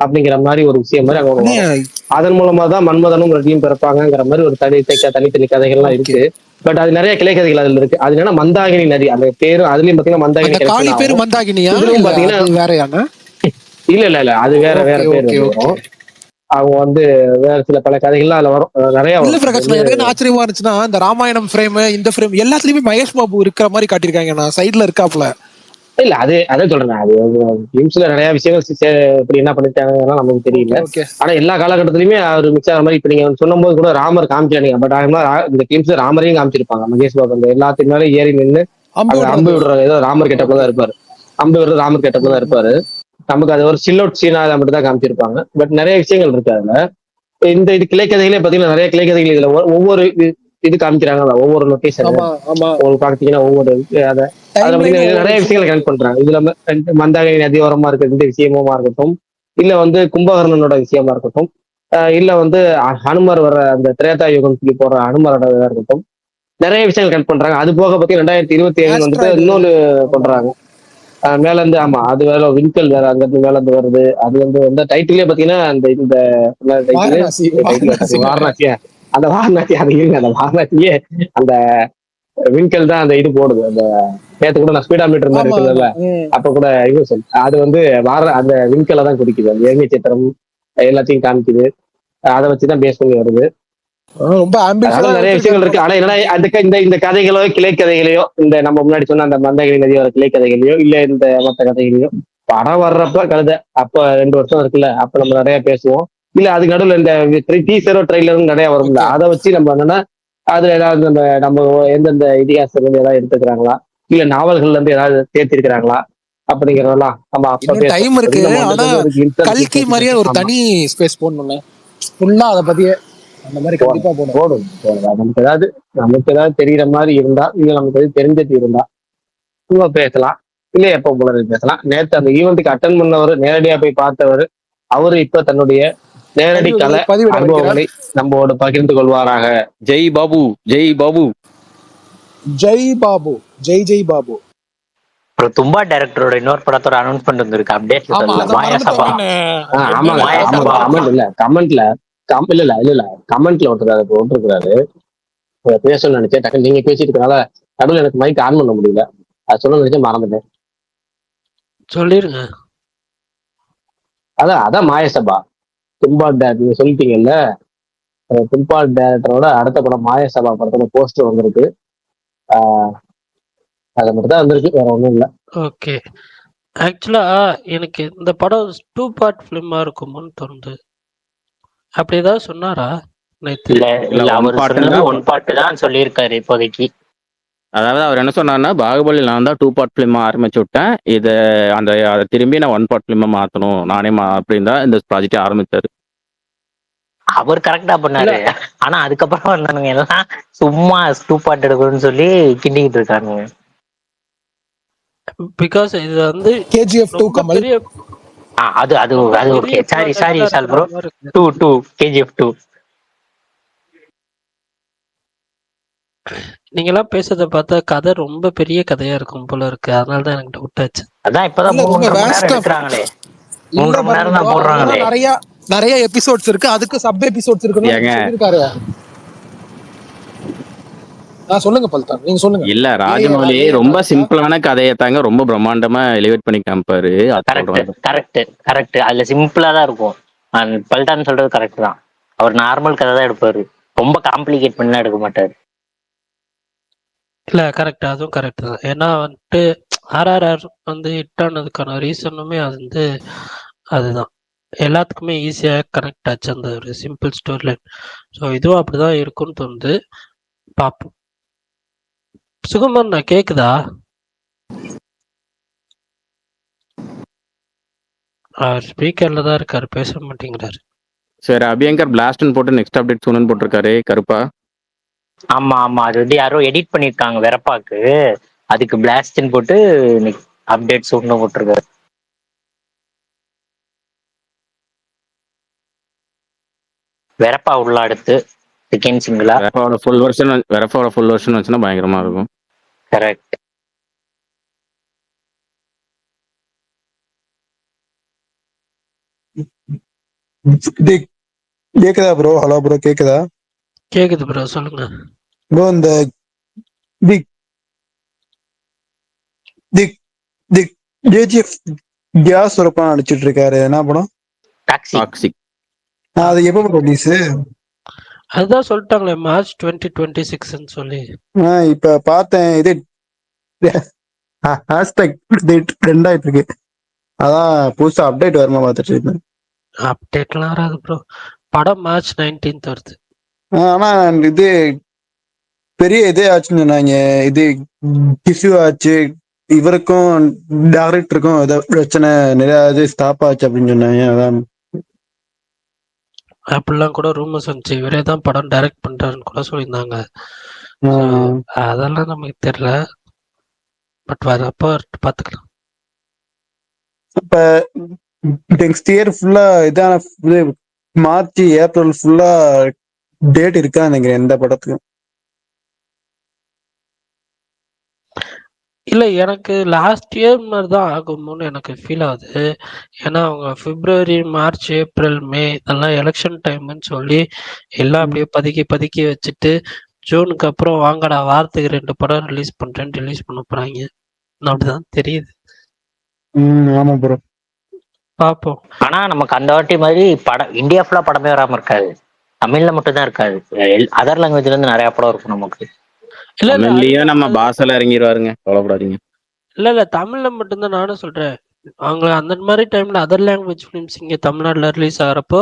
அப்படிங்கிற மாதிரி ஒரு விஷயம் மாதிரி அங்க ஒண்ணு வரும். அதன் மூலமா தான் மன்மதனும் ரதியும் பிறப்பாங்கிற மாதிரி ஒரு தனித்தனி கதைகள்லாம் இருக்கு. பட் அது நிறைய கிளை கதைகள் அதுல இருக்கு. அது என்னன்னா மந்தாகினி நதி அந்த பேரும் அதுலயும் பாத்தீங்கன்னா மந்தாகினி அந்த காளி பேரு மந்தாகினியா? இதுலயும் பாத்தீங்கன்னா வேறயாண்ணா? இல்ல அது வேற பேர் வரும். அவங்க வந்து வேற சில பல கதைகள்லாம் அதுல வரும். நிறைய இல்ல பிரகாஷ், எனக்கு என்ன ஆச்சரியமா இருந்துச்சுன்னா இந்த ராமாயணம் ஃப்ரேம் இந்த ஃப்ரேம் எல்லாத்துலயுமே மகேஷ் பாபு இருக்கிற மாதிரி காட்டியிருக்காங்க. நான் சைட்ல இருக்காப்ல. இல்ல அதான் சொல்றேன். அது ஃபிலிம்ஸ்ல நிறைய விஷயங்கள் இப்படி என்ன பண்ணிட்டாங்கன்னா நமக்கு தெரியல. ஆனா எல்லா காலகட்டத்திலயுமே அவர் மிக்ஸ் ஆகிற மாதிரி இப்ப நீங்க சொன்னும் போது கூட ராமர் காமிச்சாங்க. பட் இந்த ஃபிலிம்ஸ்ல ராமரையும் காமிச்சிருப்பாங்க. மகேஷ் பாபு அந்த எல்லாத்துக்கு மேலே ஏறி நின்று அம்பு விடுற ஏதோ ராமர் கெட்டப்ல தான் இருப்பாரு. அம்பு விடுற ராமர் கெட்டப்ல தான் இருப்பாரு. நமக்கு அது ஒரு சில் அவுட் சீனா அதை மட்டும் தான் காமிச்சிருப்பாங்க. பட் நிறைய விஷயங்கள் இருக்கு அதுல. இது கிளைக்கதைகளே பாத்தீங்கன்னா நிறைய கிளைக்கதைகள் இதுல ஒவ்வொரு இது காமிக்கிறாங்க. ஒவ்வொரு லொகேஷன் உங்களுக்கு பாத்தீங்கன்னா ஒவ்வொரு அதுல பாத்தீங்கன்னா நிறைய விஷயங்களை கனெக்ட் பண்றாங்க. இதுல மந்தாகினி நதி ஓரமா இருக்க இந்த விஷயமா இருக்கட்டும், இல்ல வந்து கும்பகர்ணனோட விஷயமா இருக்கட்டும், இல்ல வந்து ஹனுமர் வர அந்த திரேதா யுகம் சொல்லி போற ஹனுமரோட இதா இருக்கட்டும், நிறைய விஷயங்கள் கனெக்ட் பண்றாங்க. அது போக பத்தி 2027 வந்துட்டு இன்னொன்னு பண்றாங்க. மேல இருந்து ஆமா அது வேற விண்கல் வேற அங்க இருந்து மேல இருந்து வருது. அது வந்து டைட்டிலே பாத்தீங்கன்னா இந்த டைட்டில் வாரணாசி டைட்டில் வாரணாசி வாரணாசியா அந்த வாரணாசி அது இருங்க அந்த வாரணாசியே அந்த விண்கல் தான் அந்த இது போடுது. அந்த நேத்து கூட நான் ஸ்பீடா மீட்டர் மாதிரி ஆமா ஆமா இருக்குல்ல அப்ப கூட இது சொல்லு அது வந்து அந்த விண்கலை தான் குறிக்குது. அந்த ஏமிய சித்திரம் எல்லாத்தையும் காமிக்குது. அதை வச்சுதான் பேஸ் பண்ணி வருது. ரொம்ப அதனால ஆம்பிஷியஸா நிறைய விஷயங்கள் இருக்கு. ஆனா என்னன்னா இந்த கதைகளோ கிளை கதைகளையோ இந்த நம்ம முன்னாடி சொன்ன அந்த மந்தகிரி நதியோட கிளை கதைகளையோ இல்ல இந்த மற்ற கதைகளையோ படம் வர்றப்ப கழுத அப்ப 2 வருஷம் இருக்குல்ல அப்ப நம்ம நிறைய பேசுவோம். இல்ல அதுக்கு நடுவில் இந்த டீசரோ ட்ரெய்லரும் நிறைய வரும்ல ஓகே. அதை வச்சு நம்ம என்னன்னா அதுல ஏதாவது நம்ம எந்தெந்த இதிகாசங்கள் ஏதாவது எடுத்துக்கிறாங்களா இல்ல நாவல்கள்ல இருந்து ஏதாவது சேர்த்திருக்கிறாங்களா அப்படிங்கறதெல்லாம் நம்ம அப்ப இன்னும் பேசுவோம். டைம் இருக்கு. நம்ம ஆனா கல்கி மாதிரியே ஒரு ஆமா தனி ஸ்பேஸ் போடணும்ல, ஃபுல்லா அதை பத்தியே அந்த மாதிரி கண்டிப்பா போடும். போடும். நமக்கு ஏதாவது தெரியுற மாதிரி இருந்தா இல்ல நமக்கு எதாவது தெரிஞ்சது இருந்தா சும்மா பேசலாம். இல்ல எப்ப போல பேசலாம். நேத்து அந்த ஈவெண்ட்டுக்கு அட்டன் பண்ணவர் நேரடியா போய் பார்த்தவர் அவரு இப்ப தன்னுடைய நேரடி கலை பதிவிட வருகிறார். அனுபவங்களை நம்மோடு பகிர்ந்து கொள்வாராக. ஜெய் பாபு, ஜெய் பாபு. ஜெய் பாபு, ஜெய் ஜெய் பாபு. அப்புறம் தும்பா டைரக்டரோட இன்னொரு படத்தோட அனௌன்ஸ்மெண்ட் வந்திருக்கு. அப்டேட் ஆமா, சொல்லல. அதை மாயா சபா. ஆமாங்க மாயா ஆமாங்க சபா. கமெண்ட் இல்ல கமெண்ட்ல ஒருத்தருக்காரு பேசணும்னு நினைச்சேன். டக்குன்னு நீங்க பேசிட்டு இருக்கனால நடுவில் எனக்கு மைக் ஆன் பண்ண முடியல. அது சொல்ல நினைச்சு மறந்துட்டேன். சொல்லிருங்க. அதான் மாயசபா தும்பா நீங்க சொல்லிட்டீங்கல்ல. தும்பா டேரக்டரோட அடுத்த படம் மாயசபா படத்தோட போஸ்டர் வந்திருக்கு. ஆஹ் அது மட்டும் தான் வந்திருக்கு, வேற ஒண்ணும் இல்ல. ஓகே. ஆக்சுவலா எனக்கு இந்த படம் 2 பார்ட் ஃபிலிமா இருக்குமோன்னு தோணுது. அப்படி ஏதாவது சொன்னாரா நேத்து? இல்ல இல்ல, இல்ல one அவர் part சொன்னது தான். 1 பார்ட் தான் சொல்லியிருக்காரு இப்போதைக்கு. அதாவது அவர் என்ன சொன்னார்னா, பாகுபலி நான் தான் 2 பார்ட் ஃபிலிமா ஆரம்பிச்சு விட்டேன். அதை திரும்பி நான் 1 பார்ட் ஃபிலிமா மாத்தணும் நானே அப்படின்னு தான் இந்த ப்ராஜெக்டை ஆரம்பிச்சாரு. அவர் கரெக்டா பண்ணாரு. ஆனா அதுக்கப்புறம் வந்தானுங்க எல்லாம் சும்மா 2 பார்ட் எடுக்கணும்னு சொல்லி கிண்டிக்கிட்டு இருக்கானுங்க. பிகாஸ் இது வந்து KGF 2 ரொம்ப கமல். பெரிய அது அது அது okay. Sorry Vishal bro. 2 KGF 2 நீங்க எல்லாம் பேசுறத பார்த்தா கதை ரொம்ப பெரிய கதையா இருக்கும் போல இருக்கு. அதனாலதான் எனக்கு டவுட் ஆச்சு. அதான் இப்பதான் இல்ல, 3 ரொம்ப மணி நேரம் vast-ஆ எடுக்கிறாங்களே. இல்ல 3 மணி நேரம் தான் போடுறாங்களே. நிறைய எபிசோட்ஸ் இருக்கு, அதுக்கு சப் எபிசோட்ஸ் இருக்குன்னு ஏங்க. சொல்லிருக்காரு. சொல்லுங்க பல்தான், நீங்க சொல்லுங்க. இல்ல, ராஜமௌலி ரொம்ப சிம்பிளான கதையை தாங்க ரொம்ப பிரம்மாண்டமா எலிவேட் பண்ணி காமிப்பாரு. கரெக்ட். அதுல சிம்பிளா தான் இருக்கும். பல்டான் சொல்றது கரெக்ட் தான். அவர் நார்மல் கதை தான் எடுப்பாரு. ரொம்ப காம்ப்ளிகேட் பண்ணி எடுக்க மாட்டாரு. இல்ல கரெக்ட், அதுவும் கரெக்ட் தான். ஏன்னா வந்துட்டு RRR வந்து ஹிட் ஆனதுக்கான ரீசனுமே அது வந்து அதுதான். எல்லாத்துக்குமே ஈஸியா கனெக்ட் ஆச்சு அந்த ஒரு சிம்பிள் ஸ்டோரி லைன். ஸோ இதுவும் அப்படிதான் இருக்கும்னு தோணுது. பார்ப்போம். சுகுமார், நான் கேக்குதா? அவர் ஸ்பீக்கர்ல தான் இருக்காரு, பேச மாட்டேங்கிறாரு. சரி, அபியங்கர் பிளாஸ்ட்னு போட்டு நெக்ஸ்ட் அப்டேட் சொன்னு போட்டிருக்காரு கருப்பா. ஆமா அது வந்து யாரோ எடிட் பண்ணிருக்காங்க வெறப்பாக்கு. அதுக்கு பிளாஸ்ட்னு போட்டு அப்டேட்ஸ் ஒண்ணு போட்டிருக்காரு. வெறப்பா உள்ள அடுத்து செகண்ட் சிங்கிளா. வெரப்பாவோட ஃபுல் வெர்ஷன் வச்சுன்னா பயங்கரமா இருக்கும். கரெக்ட். கேக்குதா ப்ரோ? ஹலோ ப்ரோ, கேக்குதா? கேக்குது ப்ரோ, சொல்லுங்க ப்ரோ. இந்த KGF கேஸ் ஒரு படம் நடிச்சிட்டு இருக்காரு, என்ன படம்? டாக்ஸிக். அது எப்போ ரிலீஸ்? அதுதான் சொல்லிட்டாங்களே மார்ச் 2026 சொல்லி. இப்ப பார்த்தேன், இது ஹேஷ்டாக் ட்ரெண்ட் ஆயிட்டு இருக்கு. அதான் புதுசா அப்டேட் வருமா பார்த்துட்டு இருக்கேன். அப்டேட்லாம் வராது ப்ரோ. படம் மார்ச் 19 வருது. ஆனா இது பெரிய இதே ஆச்சுன்னு சொன்னாங்க. இது இஷ்யூ ஆச்சு, இவருக்கும் டைரக்டருக்கும் ஏதோ பிரச்சனை, நிறைய இது ஸ்டாப் ஆச்சு அப்படின்னு சொன்னாங்க. அதான் அப்படிலாம் கூட ரூமர்ஸ் வந்துச்சு. இவரே தான் படம் டைரக்ட் பண்றாருன்னு கூட சொல்லியிருந்தாங்க. அதெல்லாம் நமக்கு தெரியல. பட் வரப்போ பாத்துக்கலாம். இப்ப நெக்ஸ்ட் இயர் ஃபுல்லா இதான இது மார்ச் ஏப்ரல் ஃபுல்லா டேட் இருக்கா நினைக்கிறேன் எந்த படத்துக்கும். இல்ல எனக்கு லாஸ்ட் இயர் மாதிரி தான் ஆகுமோன்னு எனக்கு ஃபீல் ஆகுது. ஏன்னா அவங்க பிப்ரவரி, மார்ச், ஏப்ரல், மே இதெல்லாம் எலெக்ஷன் டைம்னு சொல்லி எல்லாம் அப்படியே பதுக்கி பதுக்கி வச்சுட்டு ஜூனுக்கு அப்புறம் வாங்கடா வாரத்துக்கு 2 படம் ரிலீஸ் பண்றேன்னு ரிலீஸ் பண்ண போறாங்க. அப்படிதான் தெரியுது. ஆமா ப்ரோ. பார்ப்போம். ஆனா நமக்கு அந்த வாட்டி மாதிரி படம் இந்தியா ஃபுல்லா படமே வராம இருக்காது, தமிழ்ல மட்டும் தான் இருக்காது. அதர் லாங்குவேஜ்ல இருந்து நிறைய படம் இருக்கும் நமக்கு. இல்ல இல்ல தமிழ்லயே அதுதான் நம்ம பாசல இறங்கிடுவாருங்க, கவலைப்படாதீங்க. இல்ல தமிழ்ல மட்டும்தான் நானும் சொல்றேன். அவங்க அந்த மாதிரி டைம்ல அதர் லாங்குவேஜ் ஃபிலிம்ஸ் இங்க தமிழ்நாட்டுல ரிலீஸ் ஆகிறப்போ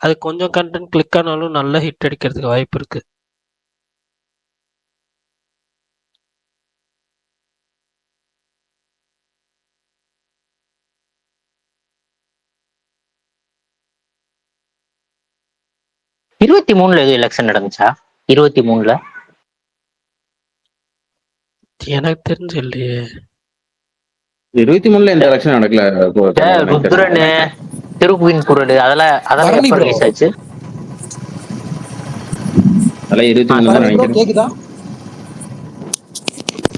அது கொஞ்சம் கண்டென்ட் கிளிக் ஆனாலும் நல்ல ஹிட் அடிக்கிறதுக்கு வாய்ப்பு இருக்கு. இருபத்தி மூணுல எதுவும் எலெக்ஷன் நடந்துச்சா? 23 எனக்கு தெரிஞ்சு இல்லையே. 23 எந்த எலெக்ஷன் நடக்கல. ருத்ரனு, திருப்புவின் குரல் அதெல்லாம் பரணி எப்ப bro. ரிலீஸ் ஆச்சு? அதெல்லாம் 23 தான் பரணி ப்ரோ நினைக்கிறேன். கேக்குதா?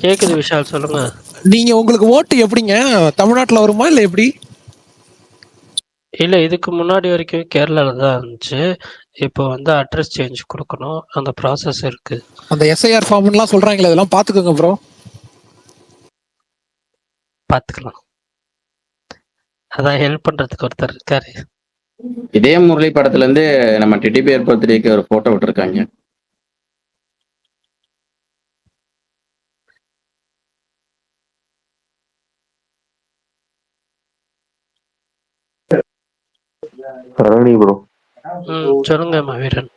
கேக்குது விஷால், சொல்லுங்க. நீங்க உங்களுக்கு ஓட்டு எப்படிங்க, தமிழ்நாட்டுல வருமா இல்ல எப்படி? இல்ல இதுக்கு முன்னாடி வரைக்கும் கேரளால தான் இருந்துச்சு. இப்போ வந்து அட்ரஸ் சேஞ்ச் கொடுக்கணும், அந்த ப்ராசஸ் இருக்கு. அந்த எஸ்ஐஆர் ஃபார்ம்லாம் சொல்றாங்களே, அதெல்லாம் பாத்துக்கோங்க ப்ரோ. பாத்துக்கலாம். அதான் ஹெல்ப் பண்றதுக்கு ஒருத்தர் இருக்காரு. இதே முரளி படத்துல இருந்து நம்ம டெடி பேர் பர்த்டேக்கு ஒரு போட்டோ விட்டுருக்காங்க. பரணி ப்ரோ, சொல்லுங்க மவீரன்.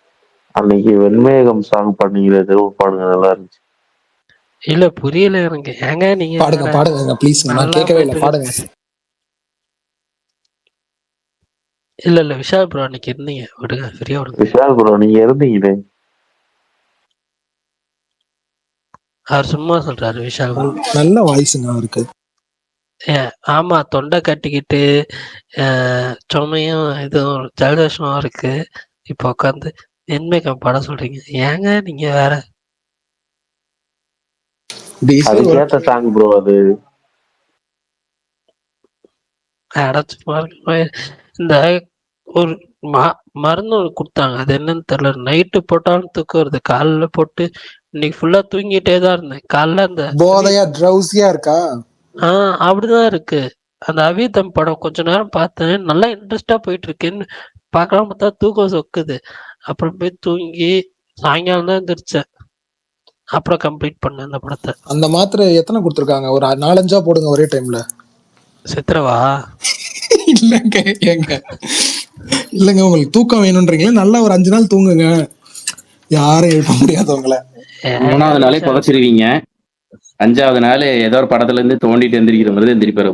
அன்னைக்கு வெண்மேகம் சாங் பண்ணீங்களே, பாடுங்க, நல்லா இருந்துச்சு. இல்ல புரியல எனக்கு. ஏங்க நீங்க பாடுங்க வேற பாடுங்க ப்ளீஸ், நான் நல்லா கேட்கவே இல்லை, போயிட்டு பாடுங்க. இல்ல விஷால் ப்ரோ அன்னைக்கு இருந்தீங்க, விடுங்க ஃப்ரீயா விடுங்க. விஷால் ப்ரோ நீங்க இருந்தீங்களே. அவர் சும்மா சொல்றாரு விஷால். நல்ல வாய்ஸுங்க அவருக்கு. ஆமா, தொண்டை கட்டிக்கிட்டு சுமையும் இதுவும் ஜலதோஷமும் இருக்கு. இப்போ உட்காந்து வெண்மேகம் படம் சொல்றீங்க, ஏங்க நீங்க வேற. அதுக்கேத்த சாங் ப்ரோ அது. அடைச்சு பாருங்க. இந்த ஒரு மருந்து ஒன்று கொடுத்தாங்க, அது என்னன்னு தெரியல. நைட்டு போட்டாலும் தூக்கம் வருது, காலைல போட்டு இன்னைக்கு ஃபுல்லா தூங்கிட்டே தான் இருந்தேன். காலைல அந்த போதையா ட்ரௌசியா இருக்கா? அப்படிதான் இருக்கு. அந்த அவிதம் படம் கொஞ்ச நேரம் பார்த்தேன், நல்லா இன்ட்ரெஸ்டா போயிட்டு இருக்கேன்னு பார்க்கலாம் பார்த்தா தூக்கம் சொக்குது. அப்புறம் போய் தூங்கி சாயங்காலம் தான் எந்திரிச்சேன். அப்புறம் கம்ப்ளீட் பண்ணேன் அந்த படத்தை. அந்த மாத்திரை எத்தனை கொடுத்துருக்காங்க? ஒரு 4-5 போடுங்க ஒரே டைம்ல. சித்திரவா? இல்லங்க ஏங்க, இல்லங்க உங்களுக்கு தூக்கம் வேணும்ன்றீங்களே, நல்லா ஒரு 5 நாள் தூங்குங்க, யாரும் எழுப்ப முடியாதவங்கள. 3வது நாளே புதைச்சிருவீங்க, 5வது நாள் ஏதோ ஒரு படத்துல இருந்து தோண்டிட்டு எந்திரிக்கிற மாதிரி எந்திரிப்பாரு.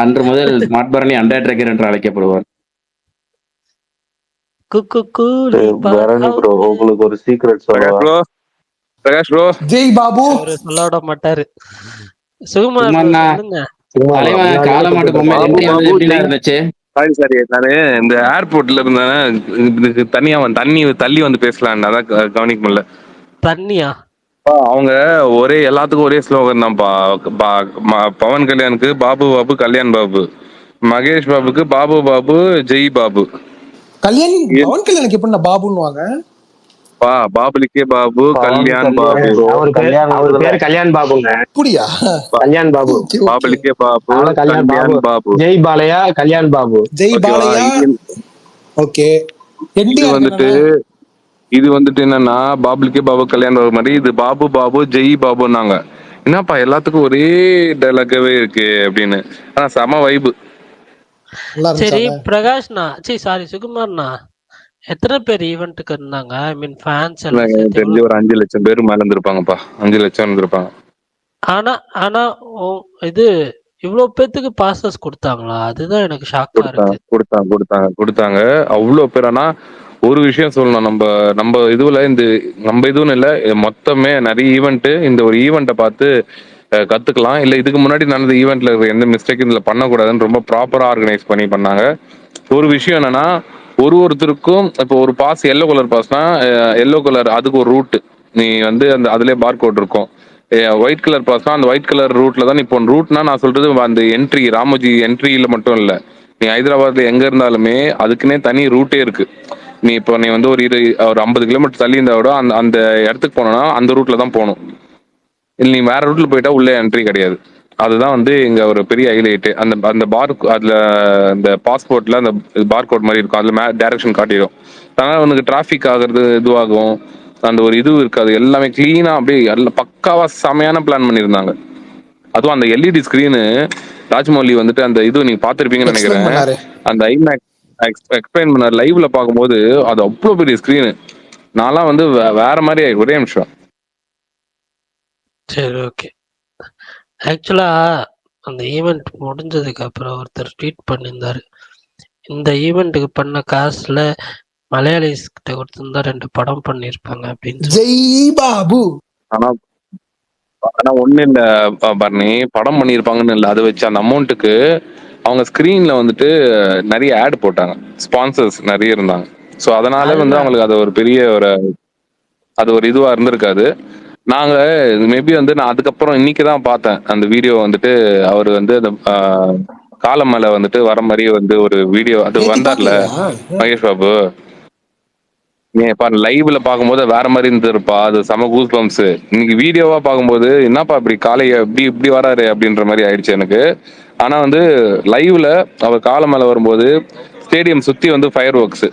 அன்று முதல் ஸ்மார்ட் பரணி அண்டர் ட்ரெக்கர் என்று அழைக்கப்படுவார். பரணி ப்ரோ உங்களுக்கு ஒரு சீக்ரெட் சொல்லவா? பிரகாஷ் ப்ரோ, ஜெய் பாபு. சொல்ல விட மாட்டாரு. சுகுமார் சொல்லுங்க. காலமாட்டு பொம்மை எப்படிலாம் இருந்துச்சு? சாரி நானு இந்த ஏர்போர்ட்ல இருந்தேன், இதுக்கு தனியா தள்ளி வந்து பேசலாம், அதான் கவனிக்க முடியல. தண்ணியா? அவங்க எல்லாத்துக்கும் ஒரே ஸ்லோகன் தான்ப்பா. பவன் கல்யாணுக்கு பாபு பாபு கல்யாண் பாபு, மகேஷ் பாபுக்கு பாபு பாபு ஜெய் பாபு. பவன் கல்யாணுக்கு எப்படி பாபுன்னு வாங்க? பாபுலிக்கே பாபு கல்யாண் பாபு. அவர் பேர் கல்யாண் பாபுங்க. அப்படியா? கல்யாண் பாபு. பாபுலிக்கே பாபு கல்யாண் பாபு. ஜெய் பாலையா கல்யாண் பாபு. ஜெய் பாலையா. ஓகே. இது வந்துட்டு என்னன்னா, பாபுலிக்கே பாபு கல்யாண் பாபு மாதிரி இது பாபு பாபு ஜெய் பாபுன்னாங்க. என்னப்பா எல்லாத்துக்கும் ஒரே டைலாகவே இருக்கு அப்படின்னு. ஆனா செம வைபு. சரி பிரகாஷ்ண்ணா, சாரி சுகுமார்ண்ணா, எத்தனை பேர் ஈவென்ட்டுக்கு இருந்தாங்க? ஐ மீன் ஃபேன்ஸ் எல்லாம் எனக்கு தெரிஞ்சு ஒரு 5 லட்சம் பேர் மேல இருந்திருப்பாங்கப்பா. 5 லட்சம் இருந்திருப்பாங்க. ஆனா இது இவ்வளவு பேத்துக்கு பாசஸ் கொடுத்தாங்களா? அதுதான் எனக்கு ஷாக்கா இருக்கு. கொடுத்தாங்க அவ்வளவு பேர். ஆனா ஒரு விஷயம் சொல்லணும், நம்ம இதுன்னு இல்ல, மொத்தமே நிறைய ஈவெண்ட். இந்த ஒரு ஈவெண்ட்டை பார்த்து கத்துக்கலாம். இல்ல இதுக்கு முன்னாடி நடந்த ஈவெண்ட்ல இருக்கிற எந்த மிஸ்டேக் இதுல பண்ணக்கூடாதுன்னு ரொம்ப ப்ராப்பரா ஆர்கனைஸ் பண்ணாங்க. ஒரு விஷயம் என்னன்னா, ஒருத்தருக்கும் இப்போ ஒரு பாஸ் எல்லோ கலர் பாஸ்னா எல்லோ கலர் அதுக்கு ஒரு ரூட், நீ வந்து அந்த அதுலயே பார்கோட் இருக்கும். ஒயிட் கலர் பாஸ்னா அந்த ஒயிட் கலர் ரூட்ல தான் இப்போ ரூட்னா நான் சொல்றது அந்த என்ட்ரி ராமோஜி என்ட்ரியில மட்டும் இல்ல, நீ ஹைதராபாத்ல எங்க இருந்தாலுமே அதுக்குன்னே தனி ரூட்டே இருக்கு. நீ வந்து ஒரு 50 கிலோமீட்டர் தள்ளி இருந்தா கூட அந்த அந்த இடத்துக்கு போனோம்னா அந்த ரூட்ல தான் போகணும். இல்ல நீ வேற ரூட்ல போயிட்டா உள்ளே என்ட்ரி கிடையாது. அதுதான் வந்து இங்க ஒரு பெரிய ஹைலைட். அந்த அந்த அதுல அந்த பாஸ்போர்ட்ல அந்த பார்கோட் மாதிரி இருக்கும், அதுல டைரக்ஷன் காட்டிடும். அதனால உனக்கு டிராஃபிக் ஆகுறது இதுவாகும், அந்த ஒரு இது இருக்காது. எல்லாமே கிளீனா அப்படியே எல்லாம் பக்காவா செமையான பிளான் பண்ணியிருந்தாங்க. அதுவும் அந்த எல்இடி ஸ்கிரீனு ராஜ்மௌலி வந்துட்டு அந்த இது நீங்க பாத்திருப்பீங்கன்னு எக்ஸ்பிளைன் நினைக்கிறேன். பண்ணாரு. அந்த ஐமேக்ஸ் எக்ஸ்பிளைன் பண்ண லைவ்ல பார்க்கும்போது அது அவ்வளோ பெரிய ஸ்கிரீனு. நான்லாம் வந்து வேற மாதிரி ஒரே நிமிஷம். சரி, ஓகே. ஆக்சுவலா அந்த ஈவெண்ட் முடிஞ்சதுக்கு அப்புறம் ஒருத்தர் ட்வீட் பண்ணியிருந்தாரு, இந்த ஈவெண்ட்டுக்கு பண்ண காசுல மலையாளிஸ் கிட்ட கொடுத்திருந்தா 2 படம் பண்ணியிருப்பாங்க அப்படின்னு சொல்லி. ஜெய் பாபு. ஆனா ஆனா ஒண்ணு இல்ல பரணி, படம் பண்ணியிருப்பாங்கன்னு இல்ல, அதை வச்சு அந்த அமௌண்ட்டுக்கு அவங்க ஸ்கிரீன்ல வந்துட்டு நிறைய ஆட் போட்டாங்க, ஸ்பான்சர்ஸ் நிறைய இருந்தாங்க. ஸோ அதனால வந்து அதுதான் அவங்களுக்கு அது ஒரு பெரிய அது ஒரு இதுவா இருந்திருக்காது. நாங்க மேபி வந்து நான் அதுக்கப்புறம் இன்னைக்கு தான் பார்த்தேன் அந்த வீடியோ வந்துட்டு. அவர் வந்து அந்த காலமலை வந்துட்டு வர மாதிரி வந்து ஒரு வீடியோ அது நேத்து வந்தார்ல பாக்கலையா? மகேஷ் பாபு. ஏன்ப்பா லைவ்ல பார்க்கும்போது வேற மாதிரி இருந்திருப்பா, அது செம கூஸ் பம்ப்ஸ். இன்னைக்கு வீடியோவா பார்க்கும்போது என்னப்பா இப்படி காலைய இப்படி இப்படி வராரு அப்படின்ற மாதிரி ஆயிடுச்சு எனக்கு. ஆனா வந்து லைவ்ல அவர் காலமலை வரும்போது ஸ்டேடியம் சுத்தி வந்து ஃபயர் ஒர்க்ஸ்,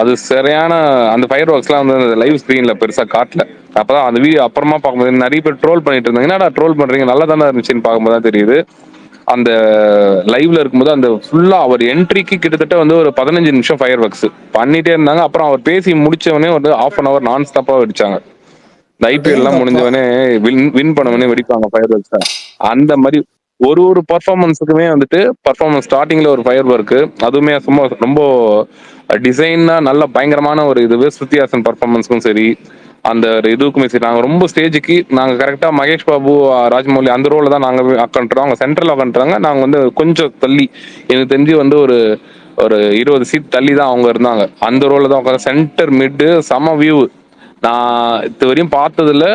அது சரியான அந்த ஃபயர் ஒர்க்ஸ்லாம் வந்து லைவ் ஸ்க்ரீன்ல பெருசா காட்டல. அப்பதான் அந்த வீடியோ அப்புறமா பார்க்கும்போது நிறைய பேர் ட்ரோல் பண்ணிட்டு இருந்தாங்க, என்னடா ட்ரோல் பண்றீங்க, நல்லா தானே இருந்துச்சுன்னு பார்க்கும்போது தான் தெரியுது. அந்த லைவ்ல இருக்கும்போது அந்த ஃபுல்லா அவர் என்ட்ரிக்கு கிட்டத்தட்ட வந்து ஒரு 15 நிமிஷம் ஃபயர் ஒர்க்ஸ் பண்ணிட்டே இருந்தாங்க. அப்புறம் அவர் பேசி முடிச்சவனே ஒரு ½ நான் ஸ்டாப்பா வெடிச்சாங்க. இந்த ஐபிஎல் எல்லாம் அடேங்கப்பா. முடிஞ்சவனே வின் பண்ணவனே வெடிப்பாங்க ஃபயர் ஒர்க்ஸ். அந்த மாதிரி ஒரு பர்ஃபார்மன்ஸுக்குமே வந்துட்டு பர்ஃபார்மன்ஸ் ஸ்டார்டிங்ல ஒரு ஃபயர் ஒர்க், அதுவுமே சும்மா ரொம்ப டிசைனா நல்ல பயங்கரமான ஒரு இதுவே ஸ்ருதிஹாசன் பர்ஃபார்மன்ஸ்க்கும் சரி, அந்த இதுக்குமே சரி. நாங்க ரொம்ப ஸ்டேஜுக்கு நாங்க கரெக்டா மகேஷ் பாபு ராஜமௌலி அந்த ரோல தான் நாங்க உட்காந்துறோம். அவங்க சென்ட்ரல் உட்காந்துறாங்க, நாங்க வந்து கொஞ்சம் தள்ளி, எனக்கு தெரிஞ்சு வந்து ஒரு ஒரு 20 சீட் தள்ளி தான் அவங்க இருந்தாங்க. அந்த ரோல தான் உட்காந்து சென்டர் மிட்டு செம வியூ. நான் இது வரையும் பார்த்ததில்ல,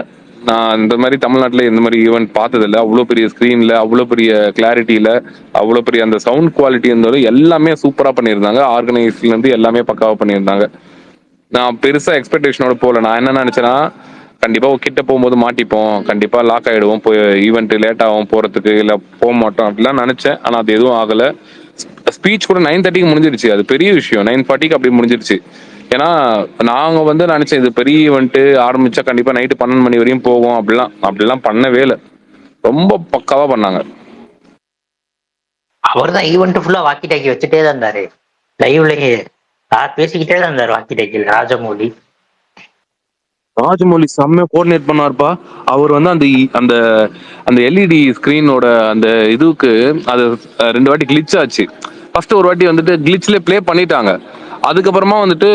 நான் இந்த மாதிரி தமிழ்நாட்டில் இந்த மாதிரி ஈவெண்ட் பார்த்ததில்ல. அவ்வளோ பெரிய ஸ்க்ரீனில், அவ்வளோ பெரிய கிளாரிட்டியில், அவ்வளோ பெரிய அந்த சவுண்ட் குவாலிட்டி இருந்தாலும் எல்லாமே சூப்பராக பண்ணியிருந்தாங்க. ஆர்கனைஸ்லேருந்து எல்லாமே பக்காவாக பண்ணியிருந்தாங்க. நான் பெருசாக எக்ஸ்பெக்டேஷனோட போகல. நான் என்ன நினச்சேன்னா, கண்டிப்பாக கிட்ட போகும்போது மாட்டிப்போம், கண்டிப்பாக லாக் ஆகிடுவோம், போய் ஈவெண்ட் லேட் ஆகும் போகிறதுக்கு, இல்லை போக மாட்டோம் அப்படிலாம் நினச்சேன். ஆனால் அது எதுவும் ஆகலை. ஸ்பீச் கூட 9:30க்கு முடிஞ்சிருச்சு, அது பெரிய விஷயம். 9:40க்கு அப்படி முடிஞ்சிருச்சு. ஏன்னா நாங்க வந்து நினைச்சேன் இது பெரிய ஈவெண்ட் ஆரம்பிச்சா கண்டிப்பா நைட்டு 12 மணி வரையும் போவோம், அப்படிலாம் பண்ணவே இல்லை. ரொம்ப பக்காவா பண்ணாங்க. அவர் தான் ஈவெண்ட் ஃபுல்லா வாக்கி டாக்கி வச்சுட்டே தான் இருந்தாரு, லைவ்லயே பேசிக்கிட்டே தான் இருந்தாரு வாக்கி டாக்கியில் ராஜமௌலி. ராஜமௌலி செம்மையா கோஆர்டினேட் பண்ணார்ப்பா. அவர் வந்து அந்த அந்த அந்த எல்இடி ஸ்கிரீனோட அந்த இதுக்கு அது 2 வாட்டி கிளிச் ஆச்சு. ஃபர்ஸ்ட் ஒரு வாட்டி வந்துட்டு கிளிச்ல ப்ளே பண்ணிட்டாங்க, அதுக்கப்புறமா வந்துட்டு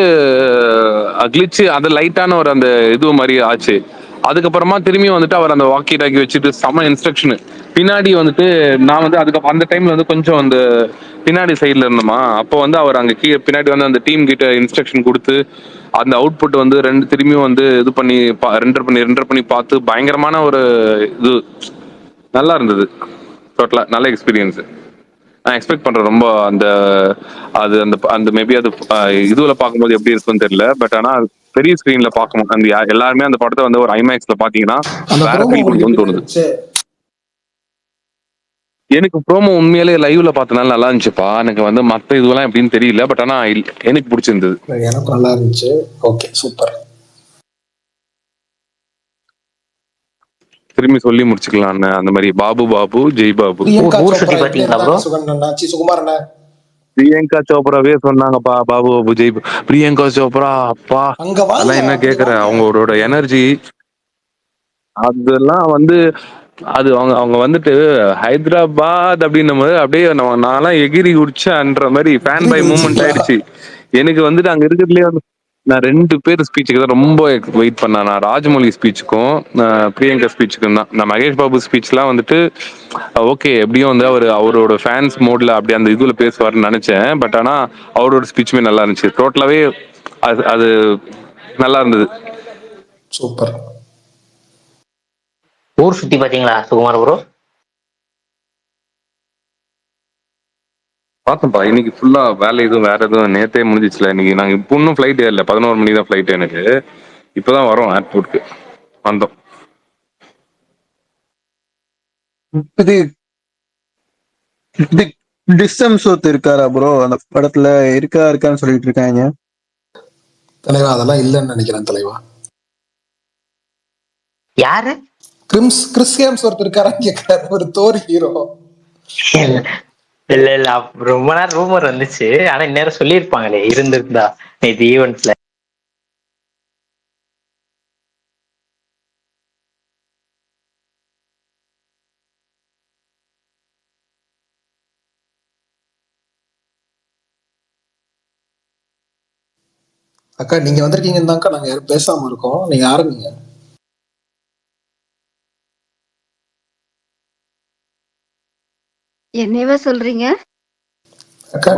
கிளிச் அது லைட்டான ஒரு அந்த இது மாதிரி ஆச்சு. அதுக்கப்புறமா திரும்பியும் வந்துட்டு அவர் அந்த வாக்கி டாக்கி வச்சுட்டு செம இன்ஸ்ட்ரக்ஷன் பின்னாடி வந்துட்டு. நான் வந்து அதுக்கு அந்த டைம்ல வந்து கொஞ்சம் அந்த பின்னாடி சைட்ல இருந்தோமா, அப்போ வந்து அவர் அங்க கீழே பின்னாடி வந்து அந்த டீம் கிட்ட இன்ஸ்ட்ரக்ஷன் கொடுத்து அந்த அவுட்புட் வந்து திரும்பியும் வந்து இது பண்ணி ரெண்டர் பண்ணி பார்த்து பயங்கரமான ஒரு இது நல்லா இருந்தது. டோட்டலா நல்ல எக்ஸ்பீரியன்ஸ். நான் எக்ஸ்பெக்ட் பண்றேன் ரொம்ப அந்த அது அந்த அந்த மேபி அது இதுல பார்க்கும்போது எப்படி இருக்குன்னு தெரியல. பட் ஆனா பெரிய ஸ்கிரீன்ல பார்க்கணும். அந்த எல்லாருமே அந்த படத்தை வந்து ஒரு ஐமேக்ஸ்ல பாத்தீங்கன்னா வேற ஃபீல் கொடுக்கும்னு தோணுது. எனக்கு ப்ரோமோ உண்மையிலே லைவ்ல பார்த்தனால நல்லா இருந்துச்சுப்பா. எனக்கு வந்து மற்ற இதுவெல்லாம் எப்படின்னு தெரியல, பட் ஆனா எனக்கு பிடிச்சிருந்தது. எனக்கு நல்லா இருந்துச்சு. Okay, super. திரும்பி சொல்லி முடிச்சுக்கலாம் அந்த மாதிரி. பாபு ஜெய் பாபு. பிரியங்கா சோப்ராவே சொன்னாங்கப்பா, பாபு ஜெய் பிரியங்கா சோப்ரா. அப்பா அதெல்லாம் என்ன கேக்குற, அவங்களோட எனர்ஜி அதெல்லாம் வந்து அது அவங்க வந்துட்டு ஹைதராபாத் அப்படின்னும் போது அப்படியே நான்லாம் எகிரி குடிச்சன்ற மாதிரி ஃபேன் பை மூமெண்ட் ஆயிடுச்சு. எனக்கு வந்துட்டு அங்க இருக்கிறதுலயே வந்து நான் 2 பேர் ஸ்பீச்சுக்கு தான் ரொம்ப வெயிட் பண்ணேன். நான் ராஜமௌலி ஸ்பீச்சுக்கும் பிரியங்கா ஸ்பீச்சுக்கும் தான். நான் மகேஷ் பாபு ஸ்பீச்லாம் வந்துட்டு ஓகே எப்படியும் வந்து அவரோட ஃபேன்ஸ் மோட்ல அப்படி அந்த இதுல பேசுவாருன்னு நினைச்சேன். பட் ஆனா அவரோட ஸ்பீச்சுமே நல்லா இருந்துச்சு. டோட்டலாவே அது நல்லா இருந்தது. சூப்பர். ஊர் சுத்தி பாத்தீங்களா சுகுமார் ப்ரோ? பார்த்தோம்ப்பா. இன்னைக்கு ஃபுல்லா வேலை எதுவும் வேற எதுவும் நேத்தே முடிஞ்சிச்சுல. இன்னைக்கு நாங்க இப்போ இன்னும் ஃபிளைட் ஏறல. 11 மணிக்கு தான் ஃபிளைட் எனக்கு. இப்பதான் வரோம் ஏர்போர்ட்க்கு. வந்தோம். இது இது டிஸ்டம் சோத் இருக்காரா ப்ரோ அந்த படத்துல? இருக்கான்னு சொல்லிட்டு இருக்காங்க. தலைவா அதெல்லாம் இல்லைன்னு நினைக்கிறேன் தலைவா. யாரு? கிறிஸ் ஹேம்ஸ்வொர்த் இருக்காரான்னு கேட்கிறாரு, ஒரு தோர் ஹீரோ. இல்ல இல்ல ரொம்ப நேரம் ரூமர் வந்துச்சு. ஆனா இந்நேரம் சொல்லியிருப்பாங்களே இருந்திருந்தா நேற்று ஈவெண்ட்ஸ்ல. அக்கா நீங்க வந்திருக்கீங்கன்னு தான்க்கா நாங்க யாரும் பேசாம இருக்கோம். நீங்க ஆரம்பிங்க. என்னையவா சொல்றீங்க? அக்கா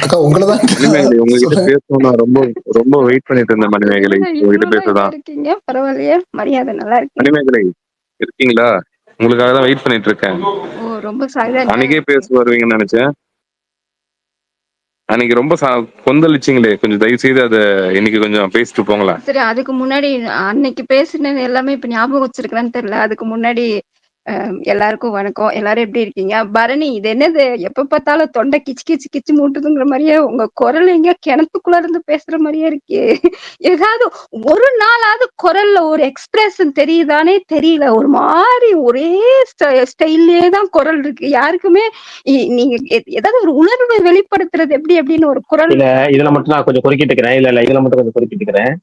அக்கா உங்களதான் மணிமேகலை உங்ககிட்ட பேசணும்னா ரொம்ப ரொம்ப வெயிட் பண்ணிட்டு இருந்தேன் மணிமேகலை. உங்ககிட்ட பேசதான். இருக்கீங்க, பரவாயில்லையே, மரியாதை நல்லா இருக்கு. மணிமேகலை இருக்கீங்களா? உங்களுக்காக தான் வெயிட் பண்ணிட்டு இருக்கேன். ஓ ரொம்ப சைலண்ட். அன்னைக்கே பேச வருவீங்கன்னு நினைச்சேன். அன்னைக்கு ரொம்ப கொந்தளிச்சிங்களே, கொஞ்சம் தயவு செய்து அதை இன்னைக்கு கொஞ்சம் பேசிட்டு போங்களா. சரி, அதுக்கு முன்னாடி அன்னைக்கு பேசினது எல்லாமே இப்ப ஞாபகம் வச்சிருக்கிறேன்னு தெரியல. அதுக்கு முன்னாடி எல்லாருக்கும் வணக்கம். எல்லாரும் எப்படி இருக்கீங்க? பரணி, இது என்னது எப்ப பார்த்தாலும் தொண்டை கிச்சு கிச்சு கிச்சு மூட்டுதுங்கிற மாதிரியே உங்க குரல் எங்க கிணத்துக்குள்ள இருந்து பேசுற மாதிரியே இருக்கு. ஏதாவது ஒரு நாளாவது குரல்ல ஒரு எக்ஸ்பிரஷன் தெரியுதானே தெரியல. ஒரு மாதிரி ஒரே ஸ்டைல்லே தான் குரல் இருக்கு. யாருக்குமே நீங்க ஏதாவது ஒரு உணர்வை வெளிப்படுத்துறது எப்படி அப்படின்னு ஒரு குரல். இல்ல இதுல மட்டும் நான் கொஞ்சம் குறுக்கிட்டுக்கிறேன். இல்ல இதுல மட்டும் கொஞ்சம் குறுக்கிட்டுக்கிறேன்.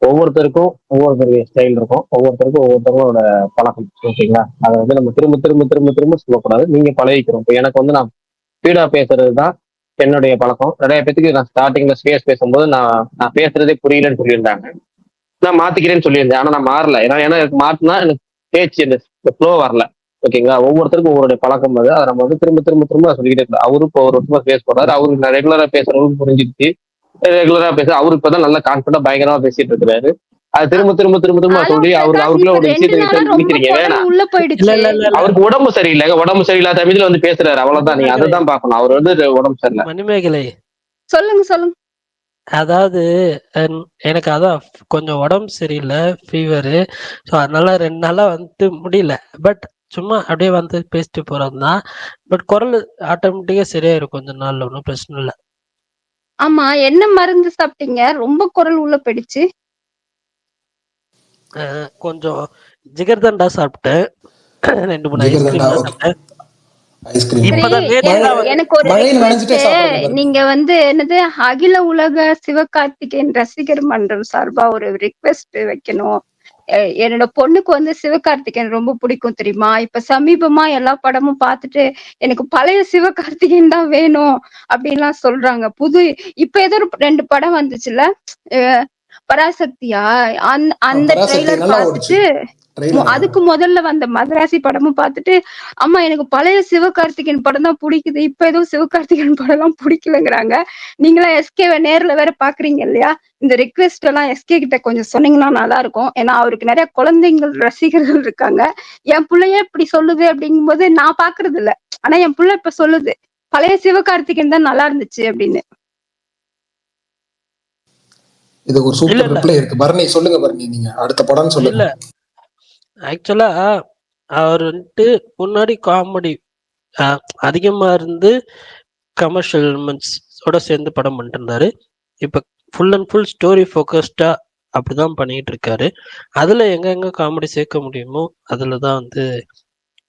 ஒவ்வொருத்தருக்கும் ஒவ்வொருத்தருடைய ஸ்டைல் இருக்கும். ஒவ்வொருத்தருக்கும் ஒவ்வொருத்தவங்களோட பழக்கம். ஓகேங்களா? அதை வந்து நம்ம திரும்ப திரும்ப திரும்ப திரும்ப சொல்லக்கூடாது. நீங்க பழகிக்கிறோம். இப்போ எனக்கு வந்து நான் ஸ்பீடா பேசுறது தான் என்னுடைய பழக்கம். நிறைய பேத்துக்கு நான் ஸ்டார்டிங்ல ஸ்பேஸ் பேசும்போது நான் பேசுறதே புரியலன்னு சொல்லியிருந்தாங்க. நான் மாத்திக்கிறேன்னு சொல்லியிருந்தேன். ஆனா நான் மாறல. ஏன்னா எனக்கு மாத்தினா எனக்கு பேச்சு இந்த ஃப்ளோ வரல. ஓகேங்களா? ஒவ்வொருத்தருக்கும் ஒவ்வொருடைய பழக்கம் அது. அதை நம்ம வந்து திரும்ப திரும்ப திரும்ப சொல்லிக்கிட்டே இருக்கலாம். அவரு இப்போ ஒரு வருஷமா பேச போறாரு. அவருக்கு நான் ரெகுலரா பேசுறவங்களுக்கு புரிஞ்சிருச்சு. ரெகுலரா பேச அவரு இப்பதான் நல்லா கான்பிடண்டா பயங்கரமா பேசிட்டு இருக்கிறாரு. அது திரும்ப திரும்ப திரும்ப திரும்ப சொல்லி அவருக்குள்ள ஒரு விஷயத்தை நினைக்கிறீங்க. வேணாம், உள்ள போயிடுச்சு. அவருக்கு உடம்பு சரியில்லை. உடம்பு சரியில்லாத தமிழ்ல வந்து பேசுறாரு. அவ்வளவுதான். நீங்க அதுதான் பார்க்கணும். அவர் வந்து உடம்பு சரியில்லை. மணிமேகலை, சொல்லுங்க. அதாவது எனக்கு அதான் கொஞ்சம் உடம்பு சரியில்லை, ஃபீவரு. ஸோ அதனால 2 நாளா வந்து முடியல. பட் சும்மா அப்படியே வந்து பேசிட்டு போறது தான். பட் குரல் ஆட்டோமேட்டிக்கா சரியாயிரும் கொஞ்ச நாள்ல, ஒன்றும் பிரச்சனை இல்லை. ஆமா, என்ன மருந்து சாப்பிட்டீங்க? ரொம்ப குரல் உள்ள போயிடுச்சு. கொஞ்சம் ஜிகர்தண்டா சாப்பிட்டேன். 2-3 ஐஸ்கிரீம் சாப்பிட்டேன். எனக்கு ஒரு நீங்க வந்து என்னது அகில உலக சிவகார்த்திகேயன் ரசிகர் மன்றம் சார்பா ஒரு ரிக்வெஸ்ட் வைக்கணும். என்னோட பொண்ணுக்கு வந்து சிவகார்த்திகேயன் ரொம்ப பிடிக்கும் தெரியுமா? இப்ப சமீபமா எல்லா படமும் பார்த்துட்டு எனக்கு பழைய சிவகார்த்திகேயன் தான் வேணும் அப்படின்லாம் சொல்றாங்க. இப்ப ஏதோ 2 படம் வந்துச்சுல்ல, பராசக்தியா, அந்த ட்ரெய்லர் பார்த்துட்டு அதுக்கு முதல்ல வந்த மதராசி படமும் பார்த்துட்டு அம்மா எனக்கு பழைய சிவகார்த்திகேயன் படம் தான் பிடிக்குது, இப்ப ஏதோ சிவகார்த்திகேயன் படம் எல்லாம் பிடிக்கலங்கிறாங்க. நீங்களா எஸ்கேவை நேர்ல வேற பாக்குறீங்க இல்லையா? இந்த ரிக்வெஸ்ட் எல்லாம் எஸ்கே கிட்ட கொஞ்சம் சொன்னீங்கன்னா நல்லா இருக்கும். ஏன்னா அவருக்கு நிறைய குழந்தைங்கள் ரசிகர்கள் இருக்காங்க. என் பிள்ளைய இப்படி சொல்லுது அப்படிங்கும் போது நான் பாக்குறது இல்ல. ஆனா என் பிள்ளை இப்ப சொல்லுது பழைய சிவகார்த்திகேயன் தான் நல்லா இருந்துச்சு அப்படின்னு. இது ஒரு சூப்பர் ரிப்ளை இருக்கு. பரணி சொல்லுங்க. பரணி நீங்க அடுத்த படம் சொல்லுங்க. ஆக்சுவலா அவர் வந்துட்டு முன்னாடி காமெடி அதிகமா இருந்து கமர்ஷியல் எலிமெண்ட்ஸோட சேர்ந்து படம் பண்ணிட்டு இருந்தாரு. இப்ப ஃபுல் அண்ட் ஃபுல் ஸ்டோரி ஃபோக்கஸ்டா அப்படிதான் பண்ணிட்டு இருக்காரு. அதுல எங்க காமெடி சேர்க்க முடியுமோ அதுலதான் வந்து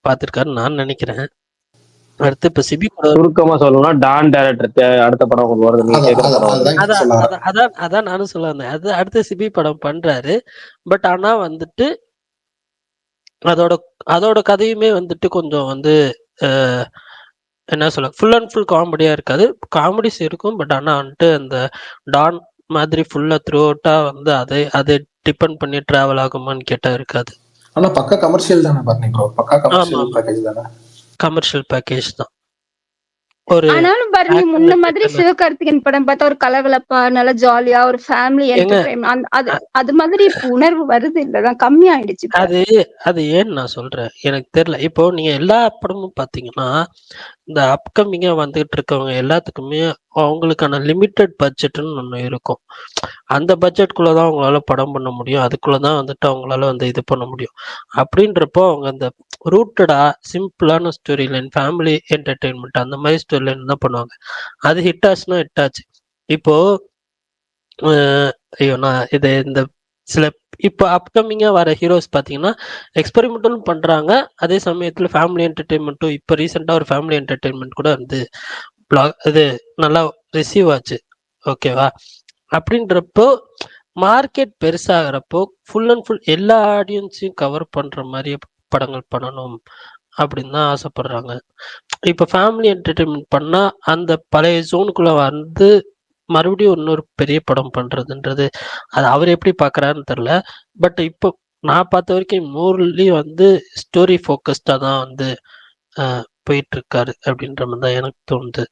பார்த்திருக்காருன்னு நான் நினைக்கிறேன். அடுத்து இப்ப சிபி படம் சுருக்கமா சொல்லணும்னா டான் டைரக்டர் அடுத்த படம் கொண்டு வருது. அதான் நானும் சொல்ல வந்தேன். அது அடுத்த சிபி படம் பண்றாரு. பட் ஆனா வந்துட்டு அதோட கதையுமே வந்துட்டு கொஞ்சம் வந்து என்ன சொல்ல, ஃபுல் அண்ட் ஃபுல் காமெடியா இருக்காது. காமெடிஸ் இருக்கும். பட் ஆனா வந்துட்டு அந்த டான் மாதிரி ஃபுல்லா த்ரூ அவுட்டா வந்து அதை டிபெண்ட் பண்ணி டிராவல் ஆகுமான்னு கேட்டா இருக்காது. ஆனா பக்கா கமர்ஷியல் தானே பரணி ப்ரோ? பக்கா கமர்ஷியல் பேக்கேஜ் தானே? கமர்ஷியல் பேக்கேஜ் தான். ஒரு ஆனாலும் பாருங்க action முன்ன மாதிரி இருக்குல்ல. சிவகார்த்திகேயன் படம் பார்த்தா ஒரு கலகலப்பா நல்லா ஜாலியா ஒரு ஃபேமிலி ஏங்க என்டர்டைன்மெண்ட் அது மாதிரி இப்ப உணர்வு வருது இல்லதான் கம்மி ஆயிடுச்சு இப்ப. அது அது ஏன்னு நான் சொல்றேன், எனக்கு தெரியல. இப்போ நீங்க எல்லா படமும் பாத்தீங்கன்னா, இந்த அப்கமிங்கா வந்துகிட்டு இருக்கவங்க எல்லாத்துக்குமே அவங்களுக்கான லிமிட்டட் பட்ஜெட்னு ஒண்ணு இருக்கும். அந்த பட்ஜெட்குள்ளதான் அவங்களால படம் பண்ண முடியும். அதுக்குள்ளதான் வந்துட்டு அவங்களால வந்து இது பண்ண முடியும். அப்படின்றப்போ அவங்க அந்த ரூட்டடா சிம்பிளான ஸ்டோரி லைன், ஃபேமிலி என்டர்டெயின்மெண்ட் அந்த மாதிரி ஸ்டோரி லைன் தான் பண்ணுவாங்க. அது ஹிட் ஆச்சுன்னா ஹிட் ஆச்சு. இப்போ ஐயோ நான் இது இந்த சில இப்போ அப்கமிங்கா வர ஹீரோஸ் பாத்தீங்கன்னா எக்ஸ்பெரிமெண்டலும் பண்றாங்க, அதே சமயத்துல ஃபேமிலி என்டர்டெயின்மெண்ட்டும். இப்போ ரீசெண்டா ஒரு ஃபேமிலி என்டர்டெயின்மெண்ட் கூட வந்து இது நல்லா ரிசீவ் ஆச்சு. ஓகேவா? அப்படின்றப்போ மார்க்கெட் பெருசாகிறப்போ ஃபுல் அண்ட் ஃபுல் எல்லா ஆடியன்ஸையும் கவர் பண்ற மாதிரி படங்கள் பண்ணணும் அப்படின்னு தான் ஆசைப்படுறாங்க. இப்போ ஃபேமிலி என்டர்டெயின்மெண்ட் பண்ணா அந்த பழைய ஜோனுக்குள்ள வந்து மறுபடியும் இன்னொரு பெரிய படம் பண்றதுன்றது அது அவர் எப்படி பாக்குறாருன்னு தெரியல. பட் இப்போ நான் பார்த்த வரைக்கும் மோர்லி வந்து ஸ்டோரி ஃபோக்கஸ்டா தான் வந்து போயிட்டு இருக்காரு அப்படின்ற மாதிரி தான் எனக்கு தோணுது.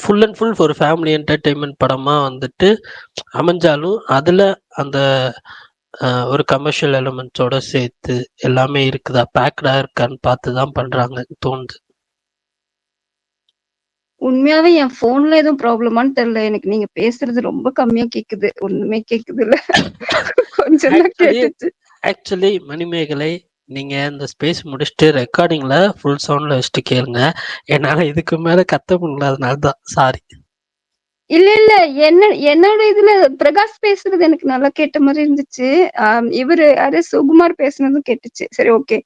ஃபுல் அண்ட் ஃபுல் ஒரு ஃபேமிலி என்டர்டெயின்மெண்ட் படமா வந்துட்டு அமைஞ்சாலும் அதுல அந்த ஒரு கமர்ஷியல் எலிமெண்ட்ஸோட சேர்த்து எல்லாமே இருக்குதா, பேக்டா இருக்கான்னு பார்த்து தான் பண்றாங்கன்னு தோணுது. உண்மையாவே என் போன்ல எதுவும் ப்ராப்ளமான்னு தெரியல, எனக்கு நீங்க பேசுறது ரொம்ப கம்மியா கேக்குது, ஒண்ணுமே கேக்குது இல்ல. கொஞ்சம் தான் கேட்டுச்சு. ஆக்சுவலி மணிமேகலை, நீங்க இந்த ஸ்பேஸ் முடிச்சுட்டு ரெக்கார்டிங்ல ஃபுல் சவுண்ட்ல வச்சுட்டு கேளுங்க. என்னால இதுக்கு மேல கத்த முடியல, அதனால தான் சாரி. இல்ல என்னோட இதுல பிரகாஷ் பேசுறது எனக்கு நல்லா கேட்ட மாதிரி இருந்துச்சு. இவரு யாரு சுகுமார் பேசுனதும் கேட்டுச்சு. சரி, ஓகே.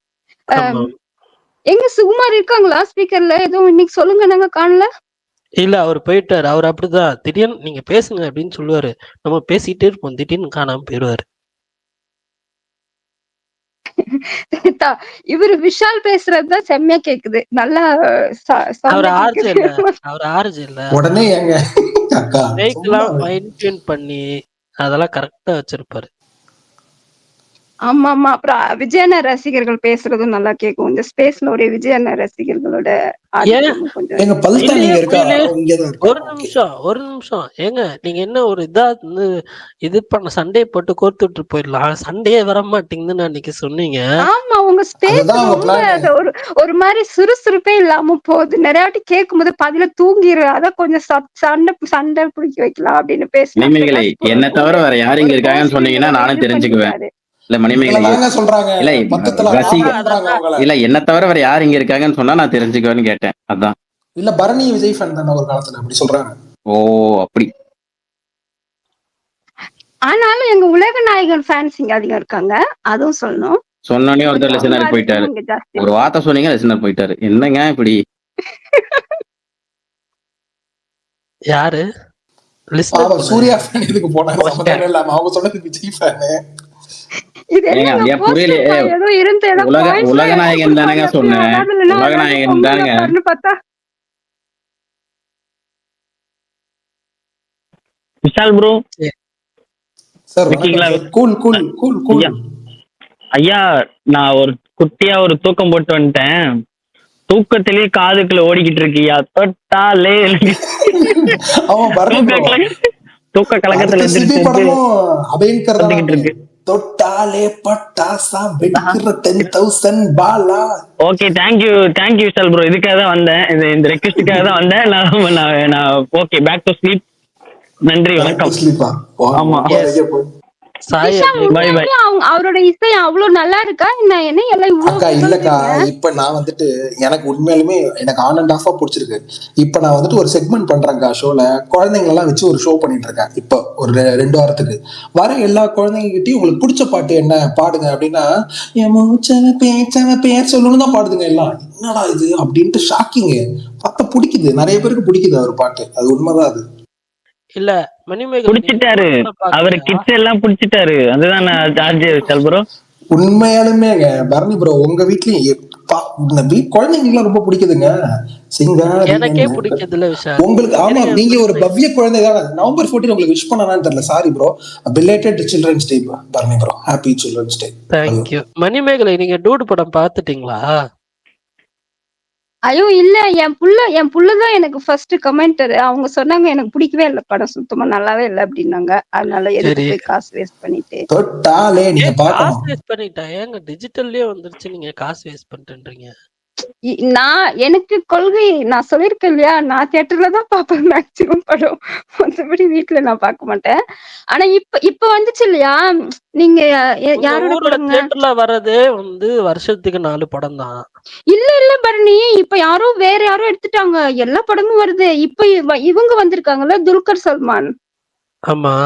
எங்க சுகுமார் இருக்காங்களா ஸ்பீக்கர்ல? எதுவும் இன்னைக்கு சொல்லுங்க, நாங்க காணல. இல்ல, அவர் போயிட்டாரு. அவர் அப்படிதான் திடீர்னு நீங்க பேசுங்க அப்படின்னு சொல்லுவாரு, நம்ம பேசிட்டே இருப்போம், திடீர்னு காணாம போயிடுவாரு. இவரு விஷால் பேசுறதுதான் செம்மையா கேக்குது, நல்லா. அவர் ஆர்ஜே இல்ல, அவர் ஆர்ஜே இல்ல. உடனே ஏங்க அக்கா மைக்லாம் ஃபைன் டியூன் பண்ணி அதெல்லாம் கரெக்டா வச்சிருப்பாரு. ஆமா ஆமா. அப்புறம் விஜயண்ணா ரசிகர்கள் பேசுறதும் நல்லா கேக்கும். இந்த ஸ்பேஸ்ல ஒரே விஜயண்ணா ரசிகர்களோட ஒரு நிமிஷம் ஏங்க, நீங்க என்ன ஒரு இதா இது பண்ண சண்டே போட்டு கோர்த்துட்டு போயிடலாம், சண்டே வர மாட்டீங்கன்னு அன்னைக்கு சொன்னீங்க. ஆமா, உங்க ஸ்பேஸ் ஒரு மாதிரி சுறுசுறுப்பே இல்லாம போகுது. நிறைய வாட்டி கேட்கும் போது பதில தூங்கிடு, அத கொஞ்சம் சண்டை பிடிக்க வைக்கலாம் அப்படின்னு பேசுறேன். என்ன தவிர வேற யாரு இங்க இருக்காங்கன்னு சொன்னீங்கன்னா நானும் தெரிஞ்சுக்குவேன். இல்ல மணிமேகலை சொல்றாங்க, இல்ல என்ன தவிர வேற யாரு இங்க இருக்காங்கன்னு சொன்னா நான் தெரிஞ்சுக்குவேன்னு கேட்டேன். அதான். இல்ல பரணி விஜய் ஃபேன் தான ஒரு காலத்துல, அப்படி சொல்றாங்க. ஓ அப்படி. ஆனாலும் எங்க உலக நாயகன் ஃபேன்ஸ் இங்க அதிகம் இருக்காங்க, அதுவும் சொல்லணும். சொன்னோடனே ஒருத்தர் லிசனர் போயிட்டாரு, ஒரு வார்த்தை சொன்னீங்க லிசனர் போயிட்டாரு. என்னங்க இப்படி? யாரு சூர்யா ஃபேன் இதுக்கு போனாங்க, சம்பந்தமே இல்லாம அவங்க சொன்னது விஜய் ஃபேன். உலகநாயகன் தானங்க சொன்னேன், உலகநாயகன் தானங்க. விஷால் ப்ரோ ஐயா, நான் ஒரு குட்டியா ஒரு தூக்கம் போட்டு வந்துட்டேன். தூக்கத்திலேயே காதுக்குள்ள ஓடிக்கிட்டு இருக்கியா தொட்டாலே தூக்க கலக்கத்துல இருக்கு. தொட்டாலே பட்டாசா வெடிக்கிற 10,000 Bala. Okay, thank you Vishal bro. இதுக்காக தான் வந்தேன், இந்த ரெக்வெஸ்டுக்காக தான் வந்தேன். நான் ஓகே, பேக் டு ஸ்லீப். நன்றி, வணக்கம். ஆமா, அவரோட இசை அவ்வளவு நல்லா இருக்கா என்ன? இல்லக்கா, இப்ப நான் வந்துட்டு எனக்கு உண்மையாலுமே எனக்கு ஆன் அண்ட் ஆஃபா பிடிச்சிருக்கு. இப்ப நான் வந்துட்டு ஒரு செக்மெண்ட் பண்றேன்க்கா ஷோல, குழந்தைங்க எல்லாம் வச்சு ஒரு ஷோ பண்ணிட்டு இருக்கேன். இப்ப ஒரு 2 வாரத்துக்கு வர எல்லா குழந்தைங்க கிட்டயும் உங்களுக்கு பிடிச்ச பாட்டு என்ன பாடுங்க அப்படின்னா, என் மூச்சவ பேச்சவ பேர் சொல்லணும்னு தான் பாடுதுங்க எல்லாம். என்னடா இது அப்படின்ட்டு ஷாக்கிங். பார்த்தா பிடிக்குது, நிறைய பேருக்கு பிடிக்குது அவர் பாட்டு, அது உண்மைதான். அது இல்ல மணிமேகலை புடிச்சிட்டாரு, அவரு கிட்ஸ் எல்லாம் புடிச்சிட்டாரு. அதுதான் விஷால் ப்ரோ. உண்மையாலுமேங்க பரணி ப்ரோ, உங்க வீட்லயும் குழந்தைங்க ரொம்ப பிடிக்குதுங்க. எனக்கே பிடிக்குதுல விஷால் உங்களுக்கு. ஆமா, நீங்க ஒரு பவ்ய குழந்தை தானே. நவம்பர் 14 உங்களுக்கு விஷ் பண்ணானு தெரியல, sorry bro. Belated children's day Bharani bro, happy children's day. Thank you. Manimegalai, நீங்க டூடு படம் பாத்துட்டீங்களா? ஐயோ இல்ல, என் புள்ளதான் எனக்கு ஃபர்ஸ்ட் கமெண்டர். அவங்க சொன்னாங்க எனக்கு பிடிக்கவே இல்ல படம், சுத்தமா நல்லாவே இல்ல அப்படின்னாங்க. அதனால எதுக்கு சரி. போய் காசு வேஸ்ட் பண்ணிட்டு. தொட்டாலே நீங்க ஏன் காசு பாக்கணும். வேஸ்ட் பண்ணிட்டா ஏங்க டிஜிட்டல்லயே வந்துருச்சு, நீங்க காசு வேஸ்ட் பண்ணிட்டுன்றீங்க? எனக்கு கொள்கை நான் சொல்லியிருக்கேன் இல்லையா, நான் தியேட்டர்ல தான் பாப்பேன் மேக்சிமம் படம். மற்றபடி வீட்டுல நான் பார்க்க மாட்டேன். ஆனா இப்ப வந்துச்சு இல்லையா, நீங்க உங்க யாரோட ஊர்ல படங்க? தியேட்டர்ல வர்றதே வந்து வருஷத்துக்கு 4 படம் தான். இல்ல பரணி, இப்ப வேற யாரோ எடுத்துட்டாங்க, எல்லா படமும் வருது. இப்ப இவங்க வந்திருக்காங்கல்ல, துல்கர் சல்மான். ஆமா.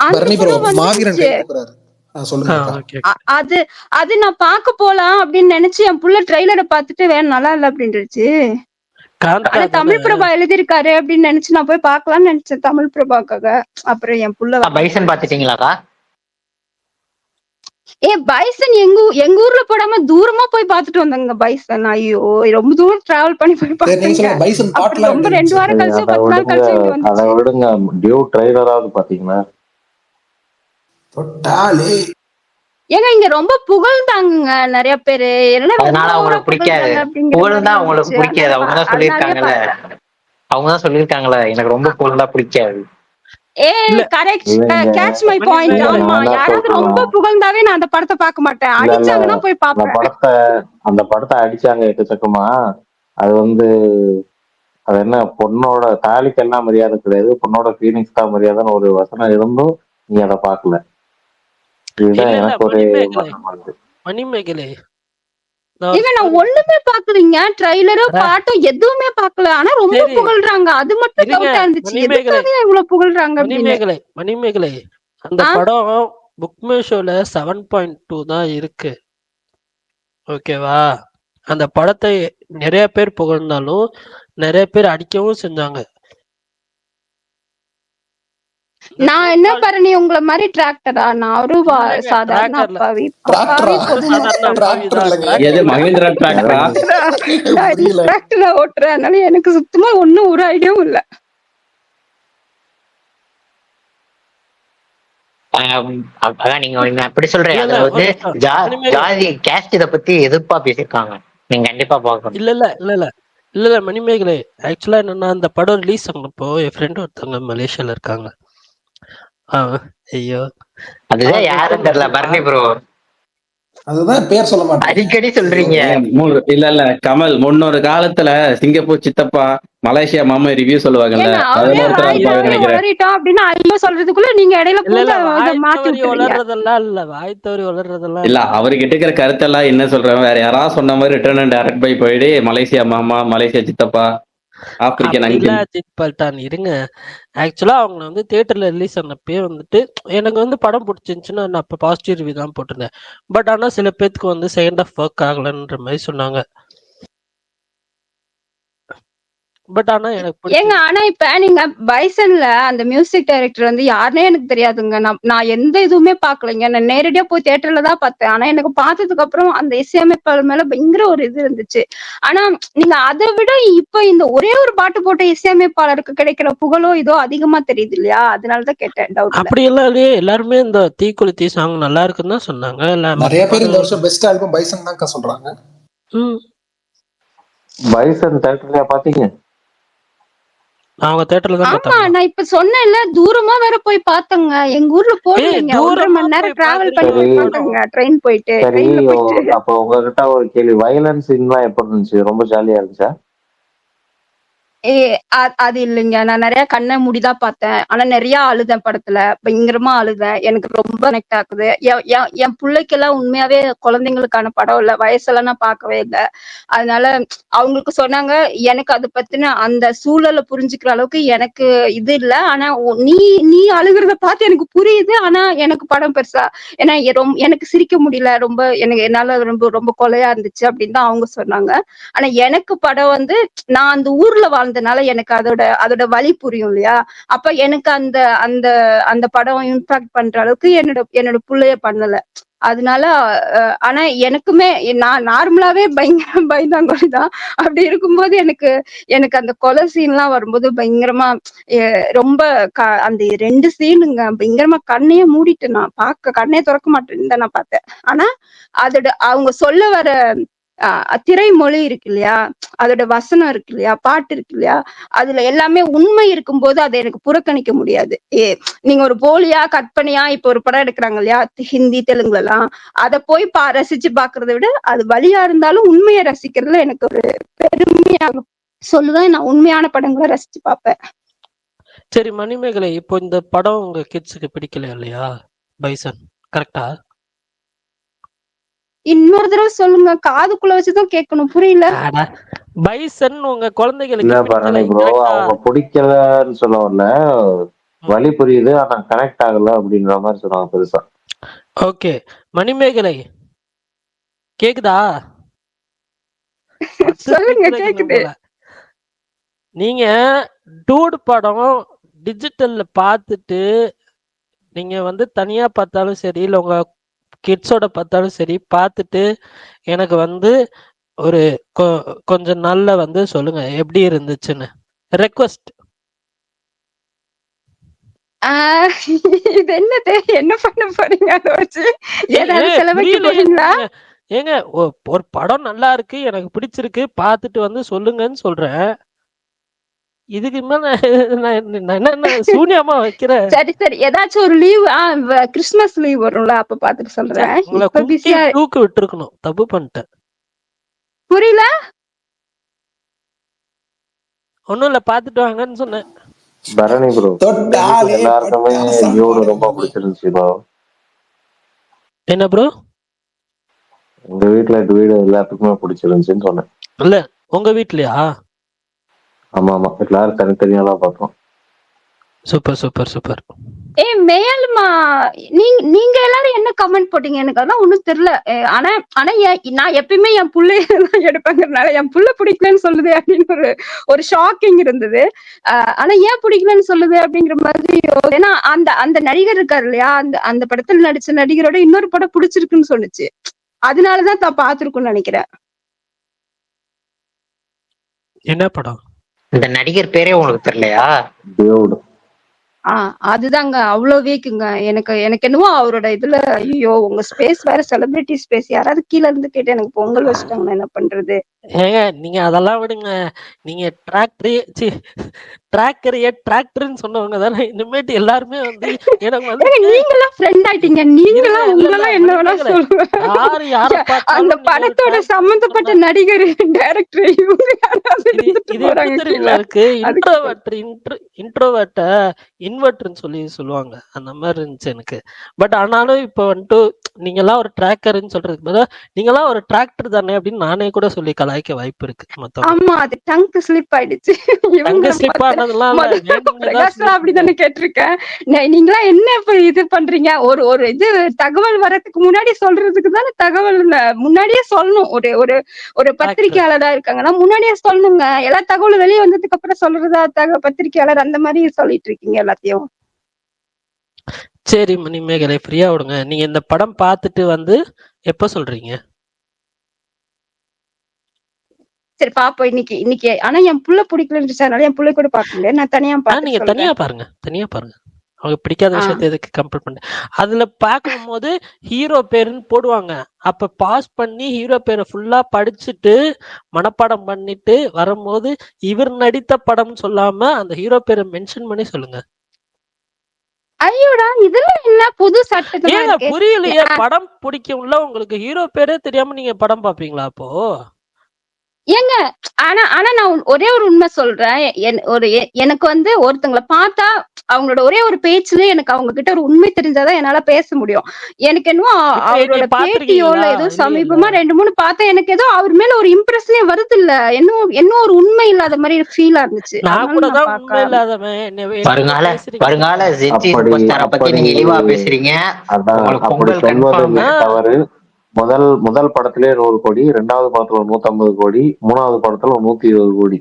அந்த பரணி ப்ரோ படம் மாவீரன் வந்துருச்சு. கைப்பறாரு. சொல்லுங்க அக்கா. ஓகே. அது நான் பார்க்க போலாம் அப்படின்னு நினைச்சு என் புள்ள ட்ரெய்லரை பார்த்துட்டு வேற நல்லா இல்ல அப்படின்னுச்சு. ஆனா தமிழ் பிரபா எழுதியிருக்காரு அப்படின்னு நினைச்சு நான் போய் பார்க்கலாம்னு நினைச்சேன் தமிழ் பிரபாக்காக. அப்புறம் என் புள்ள பைசன் பாத்துட்டீங்களாக்கா? பைசன் எங்க ஊர்ல போடாம தூரமா போய் பார்த்துட்டு வந்தாங்க பைசன். ஐயோ ரொம்ப தூரம் டிராவல் பண்ணி போய் பார்த்தேன். ரொம்ப 2 வாரம் கழிச்சு 10 நாள் கழிச்சு இங்க அதை வந்துச்சு. விடுங்க, டியூ ட்ரைலராவது பாத்தீங்கன்னா தொட்டாலே ஏங்க இங்க ரொம்ப புகழ்ந்தாங்க நிறைய பேரு. அதனால அவங்களுக்கு பிடிக்காது. புகழ்தான் அவங்களுக்கு பிடிக்காது. அவங்கதான் சொல்லியிருக்காங்கல்ல, அவங்கதான் சொல்லியிருக்காங்களே எனக்கு ரொம்ப புகழ்ந்தா பிடிக்காது. Catch my point. ஆமா, யாராவது ரொம்ப புகழ்ந்தாவே நான் அந்த படத்தை பார்க்க மாட்டேன். அடிச்சாங்கன்னா போய் பார்ப்பேன். அந்த படத்தை அடிச்சாங்க எக்கச்சக்கமா. அது அது என்ன, பொண்ணோட தாலிக்கு எல்லாம் மரியாதை கிடையாது, பொண்ணோட ஃபீலிங்ஸ் தான் மரியாதைன்னு ஒரு வசனம் இருந்தும் நீ அதை பார்க்கல. இதுதான் எனக்கு ஒரு மணிமேகலை. நான் ஒண்ணுமே பாக்கலீங்க, ட்ரைலரோ பாட்டும் எதுவுமே பாக்கல. ஆனா ரொம்ப புகழ்றாங்க, அது மட்டும் டவுட்டா இருந்துச்சு. எதுக்காக இவ்வளவு புகழ்றாங்க? மணிமேகலை அந்த படம் புக் மை ஷோல 7.2 தான் இருக்கு. ஓகேவா? அந்த படத்தை நிறைய பேர் புகழ்ந்தாலும் நிறைய பேர் அடிக்கவும் செஞ்சாங்க. நான் என்ன பரணி உங்களை மாதிரி டிராக்டரா? நான் ஒரு சாதாரண அப்பாவி. மஹிந்திரா டிராக்டரா ஓட்டுறேன். அதனால எனக்கு சுத்தமா ஒன்னும் ஒரு ஐடியாவும் இல்ல. நீங்க அப்படி சொல்றீங்க. அதுல வந்து ஜாதி கேஸ்ட் இத பத்தி எதிர்ப்பா பேசிருக்காங்க. நீங்க கண்டிப்பா பாக்கணும். இல்ல மணிமேகலை, ஆக்சுவலா என்னன்னா அந்த படம் ரிலீஸ் ஆனப்போ என் ஃப்ரெண்ட் ஒருத்தவங்க மலேசியால இருக்காங்க. ஐயோ அதுதான் யாரும் தெரியல பரணி ப்ரோ. அதுதான் பேர் சொல்ல மாட்டேன், அடிக்கடி சொல்றீங்க. இல்ல கமல் முன்னொரு காலத்துல சிங்கப்பூர் சித்தப்பா மலேசியா மாமா ரிவ்யூ சொல்லுவாங்கல்ல, அப்படின்னு ஐயோ சொல்றதுக்குள்ள நீங்க இடையில வளர்றதெல்லாம் இல்ல. அவர்கிட்ட இருக்கிற கருத்தெல்லாம் என்ன சொல்றேன், வேற யாராவது சொன்ன மாதிரி ரிட்டர்ன் அண்ட் டைரக்ட் பை போயிடு மலேசியா மாமா மலேசியா சித்தப்பா ஆப்பிரிக்கன் பல்டான் இருங்க. ஆக்சுவலா அவங்க வந்து தியேட்டர்ல ரிலீஸ் ஆனப்பே வந்துட்டு எனக்கு வந்து படம் பிடிச்சிருந்துச்சுன்னா நான் அப்ப பாசிட்டிவ் ரிவ்யூ தான் போட்டிருந்தேன். பட் ஆனா சில பேருக்கு வந்து செகண்ட் ஆஃப் ஒர்க் ஆகலன்ற மாதிரி சொன்னாங்க. பட் ஆனா எனக்கு ஆனா இப்ப நீங்க பைசன்ல அந்த மியூசிக் டைரக்டர் வந்து யாருன்னே எனக்கு தெரியாதுங்க. நான் எந்த இதுவுமே பாக்கலைங்க. நான் நேரடியா போய் தியேட்டர்ல தான் பார்த்தேன். ஆனா எனக்கு பார்த்ததுக்கு அப்புறம் அந்த இசையமைப்பாளர் மேல பயங்கர ஒரு இது இருந்துச்சு. ஆனா நீங்க அதை விட இப்ப இந்த ஒரே ஒரு பாட்டு போட்ட இசையமைப்பாளருக்கு கிடைக்கிற புகழோ இதோ அதிகமா தெரியுது இல்லையா? அதனாலதான் கேட்டேன். டவுட் அப்படி எல்லாம் எல்லாருமே இந்த தீக்குளித்தி சாங் நல்லா இருக்குன்னு தான் சொன்னாங்க. நிறைய பேர் இந்த வருஷம் பெஸ்ட் ஆல்பம் பைசன் தான் சொல்றாங்க. பைசன் தியேட்டர்லயா பாத்தீங்க? அவங்க தியேட்டர்ல தான் ஆமா, நான் இப்ப சொன்னேன்ல, தூரமா வேற போய் பார்த்தங்க. எங்க ஊர்ல போடுவீங்க 1.5 மணி நேரம் டிராவல் பண்ணி பார்த்தங்க, ட்ரெயின் போயிட்டு. அப்ப உங்ககிட்ட ஒரு கேள்வி, வயலன்ஸ் எல்லாம் எப்படி இருந்துச்சு? ரொம்ப ஜாலியா இருந்துச்சா? அது இல்லைங்க, நான் நிறைய கண்ணை மூடிதான் பார்த்தேன். ஆனா நிறைய அழுதேன் படத்துல, பயங்கரமா அழுதேன். எனக்கு ரொம்ப கனெக்ட் ஆகுது. என் பிள்ளைக்கெல்லாம் உண்மையாவே குழந்தைங்களுக்கான படம் இல்ல, வயசெல்லாம் நான் பார்க்கவே இல்லை. அதனால அவங்களுக்கு சொன்னாங்க, எனக்கு அதை பத்தின அந்த சூழலை புரிஞ்சுக்கிற அளவுக்கு எனக்கு இது இல்ல. ஆனா நீ அழுகிறத பார்த்து எனக்கு புரியுது. ஆனா எனக்கு படம் பெருசா, ஏன்னா எனக்கு சிரிக்க முடியல, ரொம்ப என்னால ரொம்ப ரொம்ப கொலையா இருந்துச்சு அப்படின்னு தான் அவங்க சொன்னாங்க. ஆனா எனக்கு படம் வந்து நான் அந்த ஊர்ல வாழ்ந்தனால எனக்கு அதோட வலி புரியும் இல்லையா? அப்ப எனக்கு அந்த அந்த அந்த படம் இம்பாக்ட் பண்ற அளவுக்கு என்னோட புள்ளைய பண்ணல. அதனால ஆனா எனக்குமே நான் நார்மலாவே பயந்தாங்கொழிதான். அப்படி இருக்கும்போது எனக்கு அந்த கொலை சீன் எல்லாம் வரும்போது பயங்கரமா ரொம்ப அந்த 2 சீனுங்க பயங்கரமா கண்ணையே மூடிட்டு நான் கண்ணே திறக்க மாட்டேன்னு நான் பார்த்தேன். ஆனா அதோட அவங்க சொல்ல வர திரைமொழி இருக்கு இல்லையா, அதோட வசனம் இருக்கு இல்லையா, பாட்டு இருக்கு இல்லையா, அதுல எல்லாமே உண்மை இருக்கும்போது அதை எனக்கு புறக்கணிக்க முடியாது. நீங்க ஒரு போலியா கற்பனையா இப்ப ஒரு படம் எடுக்கிறாங்க இல்லையா, ஹிந்தி தெலுங்குல எல்லாம், அதை போய் ரசிச்சு பாக்குறதை விட அது வழியா இருந்தாலும் உண்மையை ரசிக்கிறதுல எனக்கு ஒரு பெருமையா சொல்லுவேன். நான் உண்மையான படங்களை ரசிச்சு பார்ப்பேன். சரி மணிமேகலை, இப்போ இந்த படம் உங்க கிட்ஸுக்கு பிடிக்கல இல்லையா, பைசன், கரெக்டா? இன்னொரு தடவை சொல்லுங்க, காதுக்குள்ள வச்சுதான் கேட்கணும், புரியல. பைசன் உங்க இல்ல குழந்தைகளுக்கு பரணி பிடிக்கல, ப்ரோ, கரெக்டா? அவங்க பிடிக்கலன்னு சொல்ல வரல, வழி புரியுது ஆனா கனெக்ட் ஆகல அப்படின்ற மாதிரி சொன்னாங்க பெருசா. ஓகே மணிமேகலை கேக்குதா? சொல்லுங்க, கேக்குது. நீங்க டூட் படம் டிஜிட்டல்ல பார்த்துட்டு நீங்க வந்து தனியா பார்த்தாலும் சரி, இல்ல உங்க கிட்ஸோட பார்த்தாலும் சரி, பார்த்துட்டு எனக்கு வந்து ஒரு கொஞ்சம் நாள்ல வந்து சொல்லுங்க எப்படி இருந்துச்சுன்னு. ரெக்வஸ்ட். இது என்னது, என்ன பண்ண போறீங்க அதை வச்சு? ஏதாவது செலவைக்க போறீங்களா? ஏங்க ஒரு படம் நல்லா இருக்கு, எனக்கு பிடிச்சிருக்கு, பார்த்துட்டு வந்து சொல்லுங்கன்னு சொல்றேன். இதுக்கு மேல நான் என்ன சூன்யமா வைக்கிறேன்? சரி சரி, ஏதாச்சும் ஒரு லீவ், கிறிஸ்துமஸ் லீவ் வரும்ல, அப்ப பாத்துட்டு சொல்றேன். இப்ப பிஸியா விட்டுருக்கணும், தப்பு பண்ணிட்டேன். புரியல. ஒண்ணும் இல்ல, பாத்துட்டு வாங்கன்னு சொன்னேன். பரணி ப்ரோ, எல்லாருக்குமே டியூடு ரொம்ப பிடிச்சிருந்துச்சு ப்ரோ. என்ன ப்ரோ? எங்க வீட்டுல டியூடு எல்லாத்துக்குமே பிடிச்சிருந்துச்சுன்னு சொன்னேன். இல்ல உங்க வீட்லயா? ஆமா ஆமா, எல்லாரும் தனித்தனியா தான் பார்த்தோம். Super super super. மேலுமா, நீங்க எல்லாரும் என்ன கமெண்ட் போட்டீங்க எனக்கு அதான் ஒண்ணும் தெரியல. ஆனா நான் எப்பயுமே என் பிள்ளைதான் எடுப்பேங்கிறதுனால என் புள்ள பிடிக்கலன்னு சொல்லுது அப்படின்னு ஒரு ஷாக்கிங் இருந்தது. ஆனா ஏன் பிடிக்கலன்னு சொல்லுது அப்படிங்கிற மாதிரி. ஏன்னா அந்த நடிகர் இருக்காரு இல்லையா, அந்த படத்துல நடிச்ச நடிகரோட இன்னொரு படம் பிடிச்சிருக்குன்னு சொன்னுச்சு. அதனாலதான் தான் பாத்துருக்குன்னு நினைக்கிறேன். என்ன படம்? இந்த நடிகர் பேரே உங்களுக்கு தெரியலையா? டியூடு. அதுதாங்க, அவ்வளவு வீக்குங்க. எனக்கு என்னவோ அவரோட இதுல, ஐயோ உங்க ஸ்பேஸ் வேற செலிபிரிட்டி ஸ்பேஸ், யாராவது கீழே இருந்து கேட்டு எனக்கு பொங்கல் வச்சுட்டாங்கன்னா என்ன பண்றது? ஏங்க நீங்க அதெல்லாம் விடுங்க. நீங்க டிராக்டர்னு சொன்னவங்க தானே. இனிமேட்டு எல்லாருமே வந்து எனக்கு வந்து நீங்களாம் ஃப்ரெண்ட் ஆயிட்டீங்க. நீங்களாம் உங்களெல்லாம் என்ன வேணா சொல்லுவேன். யாரை அந்த படத்தோட சம்பந்தப்பட்ட நடிகர், டைரக்டர், இவங்க யாராவது தெரியுமா இருக்கு? இன்ட்ரோவர்ட்ட இன்வெர்டர்னு சொல்லுவாங்க. அந்த மாதிரி இருந்துச்சு எனக்கு. பட் ஆனாலும் இப்ப வந்துட்டு நீங்க எல்லாம் ஒரு டிராக்கர்னு சொல்றதுக்கு பதிலா நீங்க எல்லாம் ஒரு டிராக்டர் தானே அப்படின்னு நானே கூட சொல்லி கலாய்க்க வாய்ப்பு இருக்கு. ஆமா, அது டங்க் ஸ்லிப் ஆயிடுச்சு. அப்படிதானே கேட்டிருக்கேன். நீங்களா என்ன இப்ப இது பண்றீங்க? ஒரு இது தகவல் வரதுக்கு முன்னாடி சொல்றதுக்கு தானே தகவல் முன்னாடியே சொல்லணும். ஒரு பத்திரிகையாளரா இருக்காங்கன்னா முன்னாடியே சொல்லணுங்க. எல்லா தகவலும் வெளியே வந்ததுக்கு அப்புறம் சொல்றதா பத்திரிகையாளர் அந்த மாதிரி சொல்லிட்டு இருக்கீங்க எல்லாத்தையும். சரி மணிமேகலை, ஃப்ரீயா விடுங்க. நீங்க இந்த படம் பார்த்துட்டு வந்து எப்ப சொல்றீங்க? சரி பாப்போம் இன்னைக்கு. ஆனா என் புள்ள பிடிக்கலன்றதுனால என் புள்ளை கூட பார்க்க முடியாது. நான் தனியா பார்த்து நீங்க தனியா பாருங்க. அவங்க பிடிக்காத விஷயத்தை எதுக்கு கம்பேர் பண்ண? அதுல பார்க்கும் போது ஹீரோ பேருன்னு போடுவாங்க. அப்ப பாஸ் பண்ணி ஹீரோ பேரை ஃபுல்லா படிச்சுட்டு மனப்பாடம் பண்ணிட்டு வரும்போது இவர் நடித்த படம் சொல்லாம அந்த ஹீரோ பேரை மென்ஷன் பண்ணி சொல்லுங்க. ஐயோடா, இதெல்லாம் என்ன புது சட்டத்துல புரியலையே. படம் பிடிக்கும்ல உங்களுக்கு, ஹீரோ பேரே தெரியாம நீங்க படம் பாப்பீங்களா அப்போ? ஏங்க ஆனா நான் ஒரே ஒரு உண்மை சொல்றேன். எனக்கு வந்து ஒருத்தங்களை பார்த்தா அவங்களோட ஒரே ஒரு பேச்சுல எனக்கு அவங்க கிட்ட ஒரு உண்மை தெரிஞ்சாதான் என்னால பேச முடியும். எனக்கு என்னவோ அவரோட பேட்டியோ இல்ல ஏதோ சமீபமா 2-3 பார்த்தா எனக்கு ஏதோ அவர் மேல ஒரு இம்ப்ரெஸ்ஸே வருது இல்ல. என்ன ஒரு உண்மை இல்லாத மாதிரி ஃபீலா இருந்துச்சு. வருங்கால ஜென்சி சூப்பர் ஸ்டாரை பத்தி நீங்க இழிவா பேசுறீங்க. தவறு. முதல் படத்திலே 100 கோடி, 2வது படத்துல 150 கோடி, 3வது படத்துல 120 கோடி.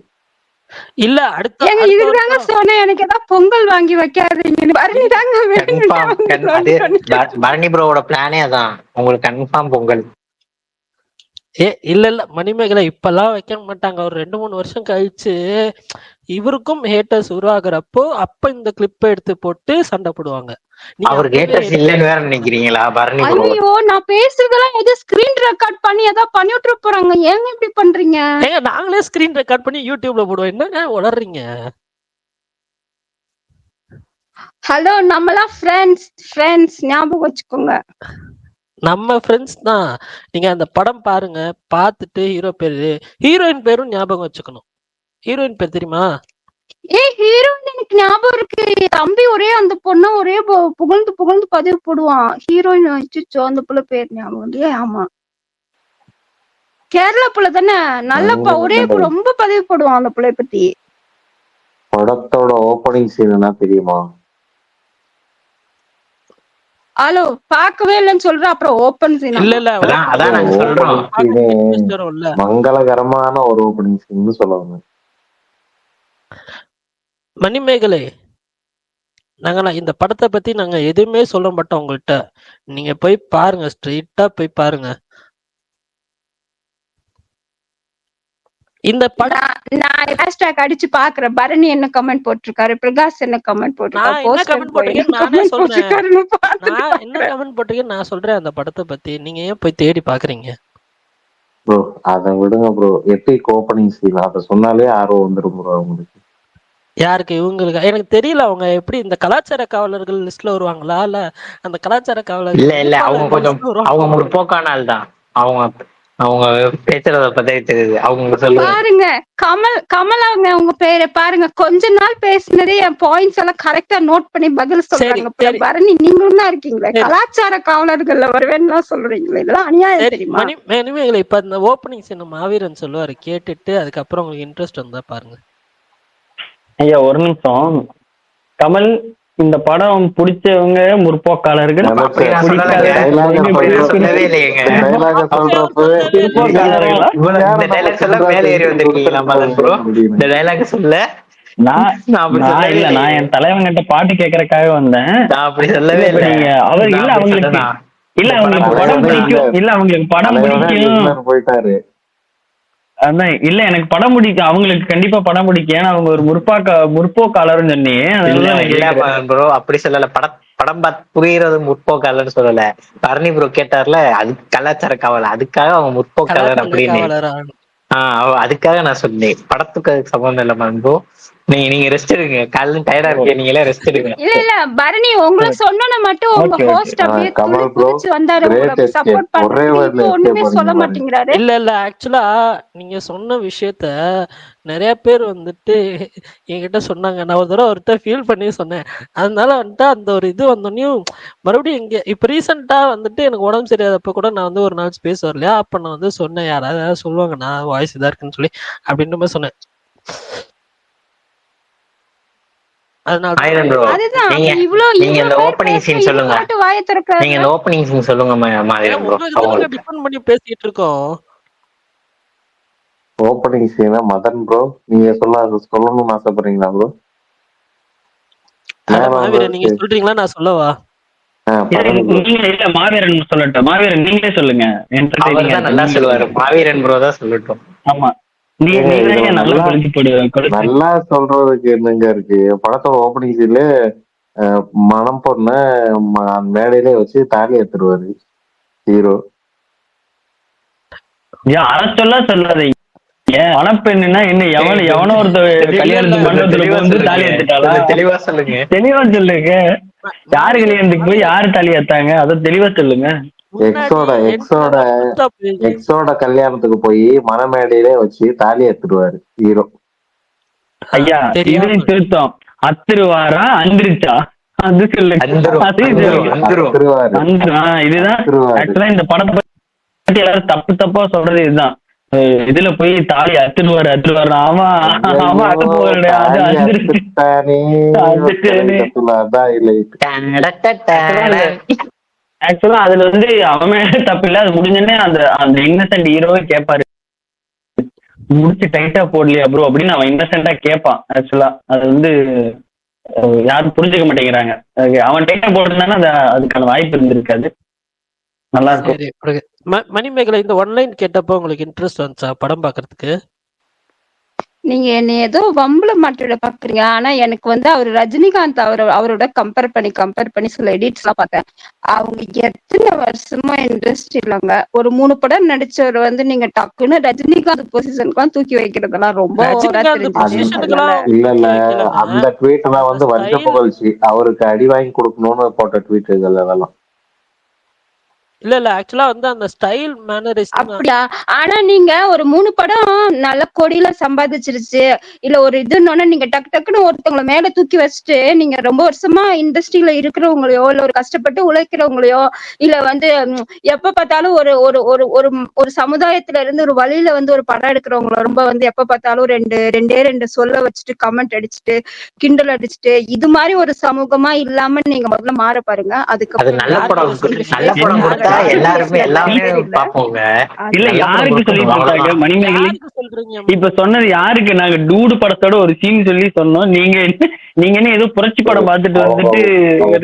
இல்ல இதுதாங்க சொன்னேன், எனக்கு ஏதாவது பொங்கல் வாங்கி வைக்காதீங்க. பரணி ப்ரோவோட பிளானே அதான், உங்களுக்கு கன்ஃபார்ம் பொங்கல். இல்ல மணிமேகலை இப்பெல்லாம் வைக்க மாட்டாங்க. ஒரு 2-3 வருஷம் கழிச்சு இவருக்கும் ஹேட்டர்ஸ் உருவாகிறப்போ அப்ப இந்த கிளிப்பை எடுத்து போட்டு சண்டை போடுவாங்க. நீங்க அவருக்கு அப்பவே ஹேட்டர்ஸ் இல்லைன்னு வேற நினைக்கிறீங்களா பரணி ப்ரோ? ஐயோ நான் பேசுறதெல்லாம் ஏதோ ஸ்கிரீன் ரெக்கார்ட் பண்ணி ஏதாவது பண்ணி விட்டுற போறாங்க. ஏங்க இப்படி பண்றீங்க? ஏங்க நாங்களே ஸ்கிரீன் ரெக்கார்ட் பண்ணி யூடியூப்ல போடுவோம். என்னங்க உளறீங்க? ஹலோ நம்மளாம் ஃப்ரெண்ட்ஸ் ஞாபகம் வச்சுக்கோங்க. நம்ம ஃப்ரெண்ட்ஸ் தான். நீங்க அந்த படம் பாருங்க, பார்த்துட்டு ஹீரோ பேரு ஹீரோயின் பேரும் ஞாபகம் வச்சுக்கணும். ஹீரோயின் பேர் தெரியுமா? ஹீரோயின் எனக்கு ஞாபகம் இருக்கு. தம்பி ஒரே அந்த பொண்ணு ஒரே புகழ்ந்து பதிவு போடுவான். ஹீரோயின் வச்சுச்சோ அந்த புள்ள பேர் ஞாபகம் இல்லையே. ஆமா கேரளா புள்ள தானே. நல்ல ஒரே ரொம்ப பதிவு போடுவான் அந்த புள்ளைய பத்தி. படத்தோட ஓப்பனிங் சீன் என்ன தெரியுமா? ஹலோ பார்க்கவே இல்லைன்னு சொல்ற, அப்புறம் ஓப்பன் சீன். இல்ல அதான் நாங்க சொல்றோம். மங்களகரமான ஒரு ஓப்பனிங் சீன் சொல்லுவாங்க. மணிமேகலை, நாங்க இந்த படத்தை பத்தி நாங்க எதுவுமே சொல்ல மாட்டோம் உங்கள்கிட்ட. நீங்க போய் பாருங்க, ஸ்ட்ரெயிட்டா போய் பாருங்க இந்த படம். நான் ஹேஷ்டாக் அடிச்சு பாக்குறேன். பரணி என்ன கமெண்ட் போட்டிருக்காரு, பிரகாஷ் என்ன கமெண்ட் போட்டிருக்காரு, என்ன கமெண்ட் போட்டிருக்கேன் நானே சொல்றேன். நான் என்ன கமெண்ட் போட்டிருக்கேன் நான் சொல்றேன். அந்த படத்தை பத்தி நீங்க ஏன் போய் தேடி பாக்குறீங்க ப்ரோ? அதை விடுங்க ப்ரோ. எப்பிக் ஓப்பனிங் சீன் அதை சொன்னாலே ஆர்வம் வந்துடும் ப்ரோ உங்களுக்கு. யாருக்கு? இவங்களுக்கு எனக்கு தெரியல. அவங்க எப்படி இந்த கலாச்சார காவலர்கள் லிஸ்ட்ல வருவாங்களா, இல்ல அந்த கலாச்சார காவலர்கள்? இல்ல அவங்க கொஞ்சம் அவங்க முற்போக்கான ஆள் தான். அவங்க பேசுறத பத்தி தெரியுது. அவங்க சொல்லுங்க பாருங்க. கமல் அவங்க பேரை பாருங்க. கொஞ்ச நாள் பேசினதே என் பாயிண்ட்ஸ் எல்லாம் கரெக்டா நோட் பண்ணி பதில் சொல்றாங்க. பரணி நீங்களும் தான் இருக்கீங்களே கலாச்சார காவலர்கள்ல வருவேன்னு சொல்றீங்களே. இதெல்லாம் அநியாயம் தெரியுமா? மணிமேகலை, இப்ப இந்த ஓப்பனிங் சீன் மாவீரன் சொல்லுவாரு, கேட்டுட்டு அதுக்கப்புறம் உங்களுக்கு இன்ட்ரெஸ்ட் வந்தா பாருங்க. ஐயா ஒரு நிமிஷம். கமல், இந்த படம் பிடிச்சவங்க முற்போக்காளர்கள், நான் என் தலைவன்கிட்ட பாட்டு கேட்கறதுக்காக வந்தேன். அப்படி சொல்லவே இல்லைங்க. அவர் இல்ல அவங்களுக்கு படம் பிடிக்கும். இல்ல அவங்களுக்கு படம் பிடிக்கும் போயிட்டாரு. அதான் இல்ல எனக்கு படம் பிடிக்கும். அவங்களுக்கு கண்டிப்பா படம் பிடிக்கும். ஏன்னா அவங்க ஒரு முற்போக்காளர்னு சொன்னீங்க. ப்ரோ அப்படி சொல்லல. படம் பார்த்து புரியுறது முற்போக்காளர்னு சொல்லல. பரணி ப்ரோ கேட்டார்ல, அது கலாச்சார காவலர், அதுக்காக அவங்க முற்போக்காளர் அப்படின்னு. அதுக்காக நான் சொன்னேன். படத்துக்கு அதுக்கு சம்பந்தம் இல்ல ப்ரோ. நீங்க ரெஸ்ட் எடுங்க. காலையில டயர்டா இருக்கீங்க, நீங்களே ரெஸ்ட் எடுங்க. இல்ல பரணி உங்களுக்கு சொன்னோன்னு மட்டும் உங்க ஹோஸ்ட் அப்படியே துடிச்சு வந்தாரு, சப்போர்ட் பண்றீங்க. ஒண்ணுமே சொல்ல மாட்டேங்கிறாரு. இல்ல ஆக்சுவலா நீங்க சொன்ன விஷயத்த நிறைய பேர் வந்துட்டு என்கிட்ட சொன்னாங்க. நான் ஒரு தடவை ஒருத்தர் ஃபீல் பண்ணி சொன்னேன். அதனால வந்துட்டு அந்த ஒரு இது வந்தோடனையும் மறுபடியும் இங்க இப்ப ரீசெண்டா வந்துட்டு எனக்கு உடம்பு சரியாதப்ப கூட நான் வந்து ஒரு நாள் ஸ்பேஸ் வரலையா, அப்ப நான் வந்து சொன்னேன், யாராவது சொல்லுவாங்க நான் வாய்ஸ் இதா இருக்குன்னு சொல்லி அப்படின்ற மாதிரி சொன்னேன். பேசிட்டு இருக்கோம். ஓப்பனிங் சீனா மதன் ப்ரோ நீங்க சொல்லணும்னு ஆசைப்படுறீங்களா ப்ரோ? நீங்க சொல்றீங்களா நான் சொல்லவா? மாவீரன் சொல்லட்டும். மாவீரன் நீங்களே சொல்லுங்க. நல்லா சொல்லுவாரு. மாவீரன் ப்ரோ தான் சொல்லட்டும். ஆமா நல்லா சொல்றதுக்கு என்னங்க இருக்கு? படத்தோட ஓப்பனிங் சீன்ல மனம் பொண்ண மேடையிலே வச்சு தாலி ஏத்துருவாரு ஹீரோ. சொல்லாதீங்க. மணப்பெண்ணுன்னா என்ன? எவனோ ஒருத்தர் கல்யாணத்து மண்டபத்துல வந்து தாலி ஏத்துட்டாளா? தெளிவா சொல்லுங்க. தெளிவா சொல்லுங்க. யாரு கல்யாணத்துக்கு போய் யாரு தாலி ஏத்தாங்க அதை தெளிவா சொல்லுங்க. எக்ஸோட கல்யாணத்துக்கு போய் மணமேடையிலே வச்சு தாலி ஏத்துடுவாரு ஹீரோ. ஐயா இதையும் திருத்தம். அத்திருவாரா அந்திரிச்சா அது சொல்லுங்க. இதுதான் ஆக்சுவலா இந்த படத்தை பத்தி எல்லாரும் தப்பா சொல்றது இதுதான். இதுல போய் தாலி அத்துருவாரு. ஆமா அது போறது ஆக்சுவலா அதுல வந்து அவன் தப்பு இல்ல. அது முடிஞ்சோடனே அந்த இன்னசென்ட் ஹீரோவே கேட்பாரு, முடிச்சு டைட்டா போடலையா ப்ரோ அப்படின்னு அவன் இன்னசென்டா கேட்பான். ஆக்சுவலா அது வந்து யாரும் புரிஞ்சுக்க மாட்டேங்கிறாங்க. அவன் டைட்டா போட்டிருந்தானா அதுக்கான வாய்ப்பு இருந்திருக்காது. நல்லா இருக்கும். மணிமேகலை, இந்த ஒன்லைன் கேட்டப்போ உங்களுக்கு இன்ட்ரெஸ்ட் வந்துச்சா படம் பாக்குறதுக்கு? நீங்க என்ன ஏதோ வம்புல மாட்டிட பாக்குறீங்க. ஆனா எனக்கு வந்து அவர் ரஜினிகாந்த் அவரோட கம்பேர் பண்ணி சில எடிட்ஸ் எல்லாம் பார்த்தேன். அவங்க எத்தனை வருஷமா இண்டஸ்ட்ரியிலங்க ஒரு 3 படம் நடிச்சவர் வந்து நீங்க டக்குன்னு ரஜினிகாந்த் பொசிஷனுக்குலாம் தூக்கி வைக்கிறதெல்லாம் ரொம்ப ஓவரா ரஜினிகாந்த் தெரிஞ்சிச்சு. பொசிஷனுக்குலாம் இல்ல வைக்கலங்க. அந்த ட்வீட் எல்லாம் வந்து வஞ்ச ஸ்டைல் புகழ்ச்சி, அவருக்கு அடி வாங்கி கொடுக்கணும்னு போட்ட ட்வீட்டுகள் அதெல்லாம். இல்ல ஆக்சுவலா வந்து அந்த ஸ்டைல் மேனரிசம் அப்படியா? ஆனா நீங்க ஒரு 3 படம் நல்ல கோடியில சம்பாதிச்சிருச்சு இல்ல ஒரு இதுன்னு நீங்க டக்குன்னு ஒருத்தவங்களை மேல தூக்கி வச்சுட்டு நீங்க ரொம்ப வருஷமா இண்டஸ்ட்ரியில இருக்கிறவங்களையோ இல்ல ஒரு கஷ்டப்பட்டு உழைக்கிறவங்களையோ இல்ல வந்து எப்ப பார்த்தாலும் ஒரு ஒரு ஒரு ஒரு ஒரு சமுதாயத்துல இருந்து ஒரு வழியில வந்து ஒரு படம் எடுக்கிறவங்கள ரொம்ப வந்து எப்ப பார்த்தாலும் ரெண்டே சொல்ல வச்சுட்டு கமெண்ட் அடிச்சுட்டு கிண்டல் அடிச்சுட்டு இது மாதிரி ஒரு சமூகமா இல்லாம நீங்க முதல்ல மாற பாருங்க. அது அதுக்கப்புறம் நல்ல படம் நல்ல படம் கொடுத்தா எல்லாருமே எல்லாமே பாப்போங்க. இல்ல யாருக்கு சொல்லி கொடுத்தாங்க மணிமேகலை? யாருக்கு சொல்றீங்க? இப்ப சொன்னது யாருக்கு? நாங்க டூடு படத்தோட ஒரு சீன் சொல்லி சொன்னோம். நீங்க என்ன ஏதோ புரட்சி படம் பார்த்துட்டு வந்துட்டு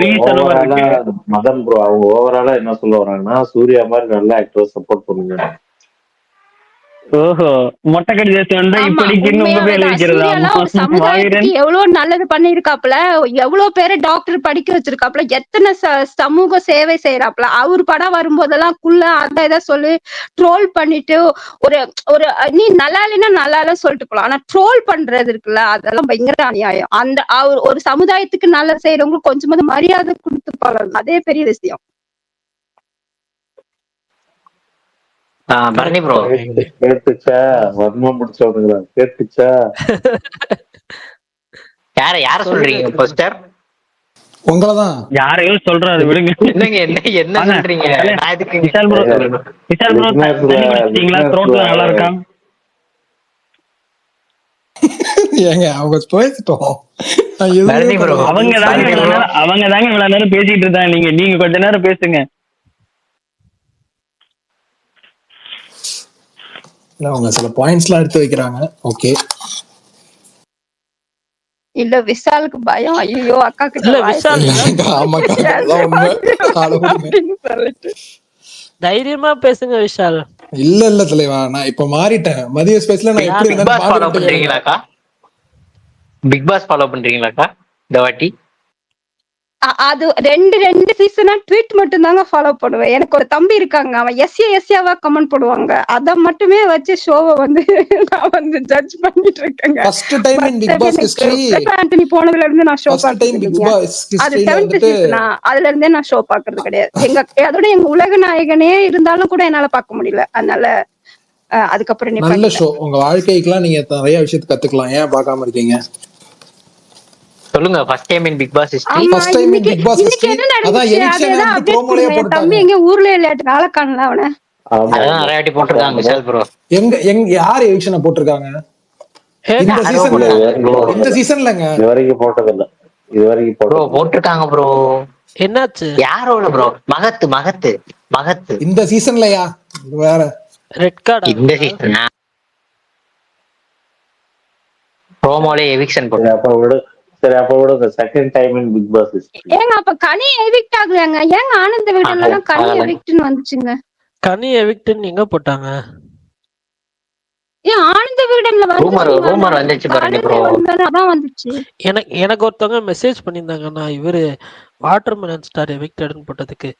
ரீல்ஸ் அந்த மாதிரி இருக்கு. மதன் ப்ரோ அவங்க ஓவராலா என்ன சொல்ல வராங்கன்னா, சூர்யா மாதிரி நல்ல ஆக்டர் சப்போர்ட் பண்ணுங்க. ஓஹோ, மொட்டை கடிதத்தை வந்தா ஆமா, இப்படிக்குன்னு உங்க பேர்ல உண்மையாவேதான். வைக்கிறதா? சூர்யாலாம் ஒரு சமுதாயத்துக்கு எவ்வளவு நல்லது பண்ணிருக்காப்புல, எவ்வளவு பேரை டாக்டர் படிக்க வச்சிருக்காப்புல, எத்தனை சமூக சேவை செய்யறாப்புல. அவர் படம் வரும்போதெல்லாம் அந்த இதை சொல்லி ட்ரோல் பண்ணிட்டு ஒரு ஒரு நீ நல்லா இல்லைன்னா நல்லா இல்லைன்னு சொல்லிட்டு போலாம். ஆனா ட்ரோல் பண்றது இருக்குல்ல, அதெல்லாம் பயங்கர அநியாயம். அந்த அவர் ஒரு சமுதாயத்துக்கு நல்லது செய்யறவங்களுக்கு கொஞ்சமாவது மரியாதை கொடுத்து பழகும், அதே பெரிய விஷயம். பரணி ப்ரோ கேட்டுச்சா? வர்மம் முடிச்சவனுங்களா கேட்டுச்சா? யார சொல்றீங்க போஸ்டர்? உங்களதான் யாரையோ சொல்றாரு, விடுங்க. என்னங்க என்ன சொல்றீங்க? நான் எதுக்கு விஷால் ப்ரோ தண்ணி குடிச்சிட்டீங்களா? த்ரோட்ல நல்லா இருக்கா? ஏங்க அவங்க பேசிட்டோம். பரணி ப்ரோ அவங்க தாங்க இவ்வளவு நேரம் பேசிட்டு இருந்தாங்க. நீங்க கொஞ்ச நேரம் பேசுங்க. அவங்க சில பாயிண்ட்ஸ் எல்லாம் எடுத்து வைக்கிறாங்க. ஓகே, இல்ல விஷாலுக்கு பயம், ஐயோ அக்கா கிட்ட இல்ல விஷால் ஆமாக்கா அதான் உண்மை. அப்படின்னு சொல்லிட்டு தைரியமா பேசுங்க விஷால். இல்ல தலைவா, நான் இப்ப மாறிட்டேன். மதிய ஸ்பேஸ்ல நான் எப்படி பிக் பாஸ் ஃபாலோ பண்றீங்களாக்கா? பிக் பாஸ் ஃபாலோ பண்றீங்களாக்கா இந்த வாட்டி? அது ரெண்டு சீசனா ட்வீட் மட்டும் தாங்க ஃபாலோ பண்ணுவேன். எனக்கு ஒரு தம்பி இருக்காங்க, அவன் எஸ்ஏவா கமெண்ட் போடுவாங்க. அத மட்டுமே வச்சு ஷோவை வந்து நான் வந்து ஜட்ஜ் பண்ணிட்டு இருக்கேங்க. First time in Bigg Boss history Antony போனதுல இருந்து நான் ஷோ ஃபர்ஸ்ட் டைம் பிக் பாக்குறேன். பாஸ் அது ஹிஸ்டரியில 7th வந்துட்டு சீசனா, அதுல இருந்தே நான் ஷோ பாக்குறது கிடையாது. அதோட எங்க உலக நாயகனே இருந்தாலும் கூட என்னால பார்க்க முடியல. அதனால அதுக்கப்புறம் நீ நல்ல ஷோ. உங்க வாழ்க்கைக்குலாம் நீங்க நிறைய விஷயத்தை கத்துக்கலாம். ஏன் பார்க்காம இருக்கீங்க? சொல்லுங்க. First time in Bigg Boss history. First time in Bigg Boss history. அதான் எவிக்ஷன் வந்து ப்ரோமோலயே போட்டாங்க. தம்பி எங்க ஊர்ல இல்ல நாள காணல அவன. அதான் நிறைய வாட்டி போட்டுருக்காங்க விஷால் ப்ரோ. எங்க யார் எவிக்ஷனை போட்டிருக்காங்க இந்த சீசன்லங்க? இதுவரைக்கும் போட்டதில்ல. ப்ரோ போட்டுருக்காங்க ப்ரோ. என்னாச்சு? யாரோட ப்ரோ? மகத்து இந்த சீசன்லயா? வேற ரெட் கார்டு இந்த சீசன் ப்ரோமோல எவிக்ஷன் போட்டு. அப்ப விடு. சரி அப்ப விடுங்க. Second time in Bigg Boss history. ஏங்க அப்ப கனி எவிக்ட் ஆகலையாங்க? ஏங்க ஆனந்த வீடுல கனி எவிக்ட்னு வந்துச்சுங்க? கனி எவிக்ட்னு எங்க போட்டாங்க? ஏன் ஆனந்த வீடுல ரூமர் வந்துச்சு பாருங்க ப்ரோ. அதான் வந்துச்சு. எனக்கு ஒருத்தவங்க மெசேஜ் பண்ணியிருந்தாங்க, நான் இவரு வாட்டர்மெலன் ஸ்டார் எவிக்டட்னு போட்டதுக்கு.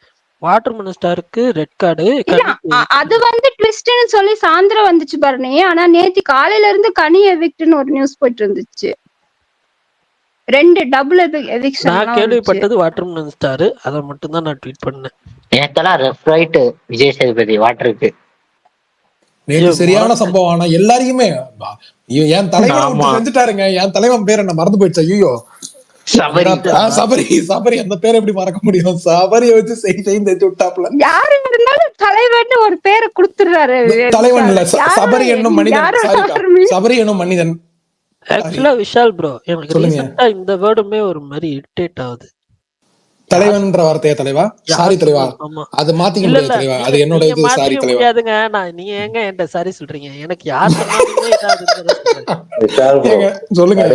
வாட்டர்மெலன் ஸ்டாருக்கு ரெட் கார்டு. அது வந்து ட்விஸ்ட்னு சொல்லி சாயந்தரம் வந்துச்சு பாருங்க. ஆனா நேத்து காலையில இருந்து கனி எவிக்ட்னு ஒரு நியூஸ் போயிட்டு இருந்துச்சு. 2 டபுள் எவிக்ஷன் நான் கேள்விப்பட்டது வாட்டர்மெலன் ஸ்டார். அத மட்டும் தான் நான் ட்வீட் பண்ணேன். நேத்தெல்லாம் ரெஃப்ரைட் விஜய் சேதுபதி வாட்டருக்கு. நேத்து சரியான சம்பவம். ஆனா எல்லாரையுமே என் தலைவன் செஞ்சுட்டாருங்க. என் தலைவன் பேர் என்ன மறந்து போயிடுச்சு. ஐயோ, சபரி. அந்த பேரை எப்படி மறக்க முடியும்? சபரியை வச்சு செய்து விட்டாப்ல. யாரு இருந்தாலும் தலைவன் ஒரு பேரை கொடுத்துறாரு. தலைவன் இல்ல, சபரி என்னும் மனிதன். சபரி என்னும் மனிதன். ஆக்சுவலா விஷால் ப்ரோ, எனக்கு ரீசெண்டா இந்த வேர்டுமே ஒரு மாதிரி இரிட்டேட் ஆகுது. தலைவன்ன்ற வார்த்தையா தலைவா? சாரி தலைவா, அது மாத்திக்க முடியாது தலைவா. அது என்னோட இது. சாரி தலைவா. முடியாதுங்க. நீங்க ஏங்க என்கிட்ட சாரி சொல்றீங்க? எனக்கு யார் சொன்னாலுமே சொல்லுங்க.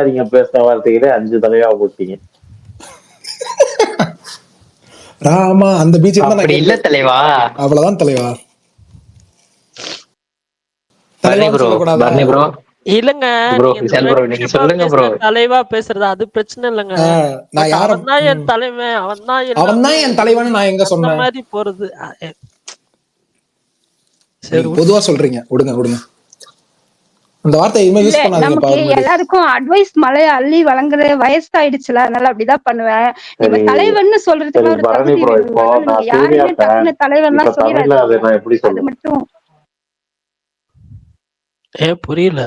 நீங்க பேசுற வார்த்தைகளே 5 தலைவா போட்டீங்க. ராமா அந்த பீச் இல்ல தலைவா. அவ்வளவுதான் தலைவா. பரணி ப்ரோ இல்லங்க ப்ரோ நீங்க இந்த விஷால் ப்ரோ நீங்க ஃப்ரெண்ட்ஷிப்பா சொல்லுங்க ப்ரோ. பேசுற தலைவா பேசுறது அது பிரச்சனை இல்லைங்க. நான் யார அவன் தான் என் தலைவன், அவன் தான் அவன் தான் என் தலைவன் நான் எங்க அந்த சொன்னேன்? மாதிரி போறது. நீங்க பொதுவா சொல்றீங்க. விடுங்க அந்த வார்த்தை இனிமே யூஸ் பண்ணாதீங்க. நமக்கு எல்லாருக்கும் அட்வைஸ் மழைய அள்ளி வழங்குற வயசாயிடுச்சுல, அதனால அப்படிதான் பண்ணுவேன். நீங்க தலைவன்னு சொல்றதுக்கு ஒரு தகுதி வேணும். யாருமே டக்குனு தலைவன்லாம் சொல்லிடாதீங்க. அது மட்டும் புரியல.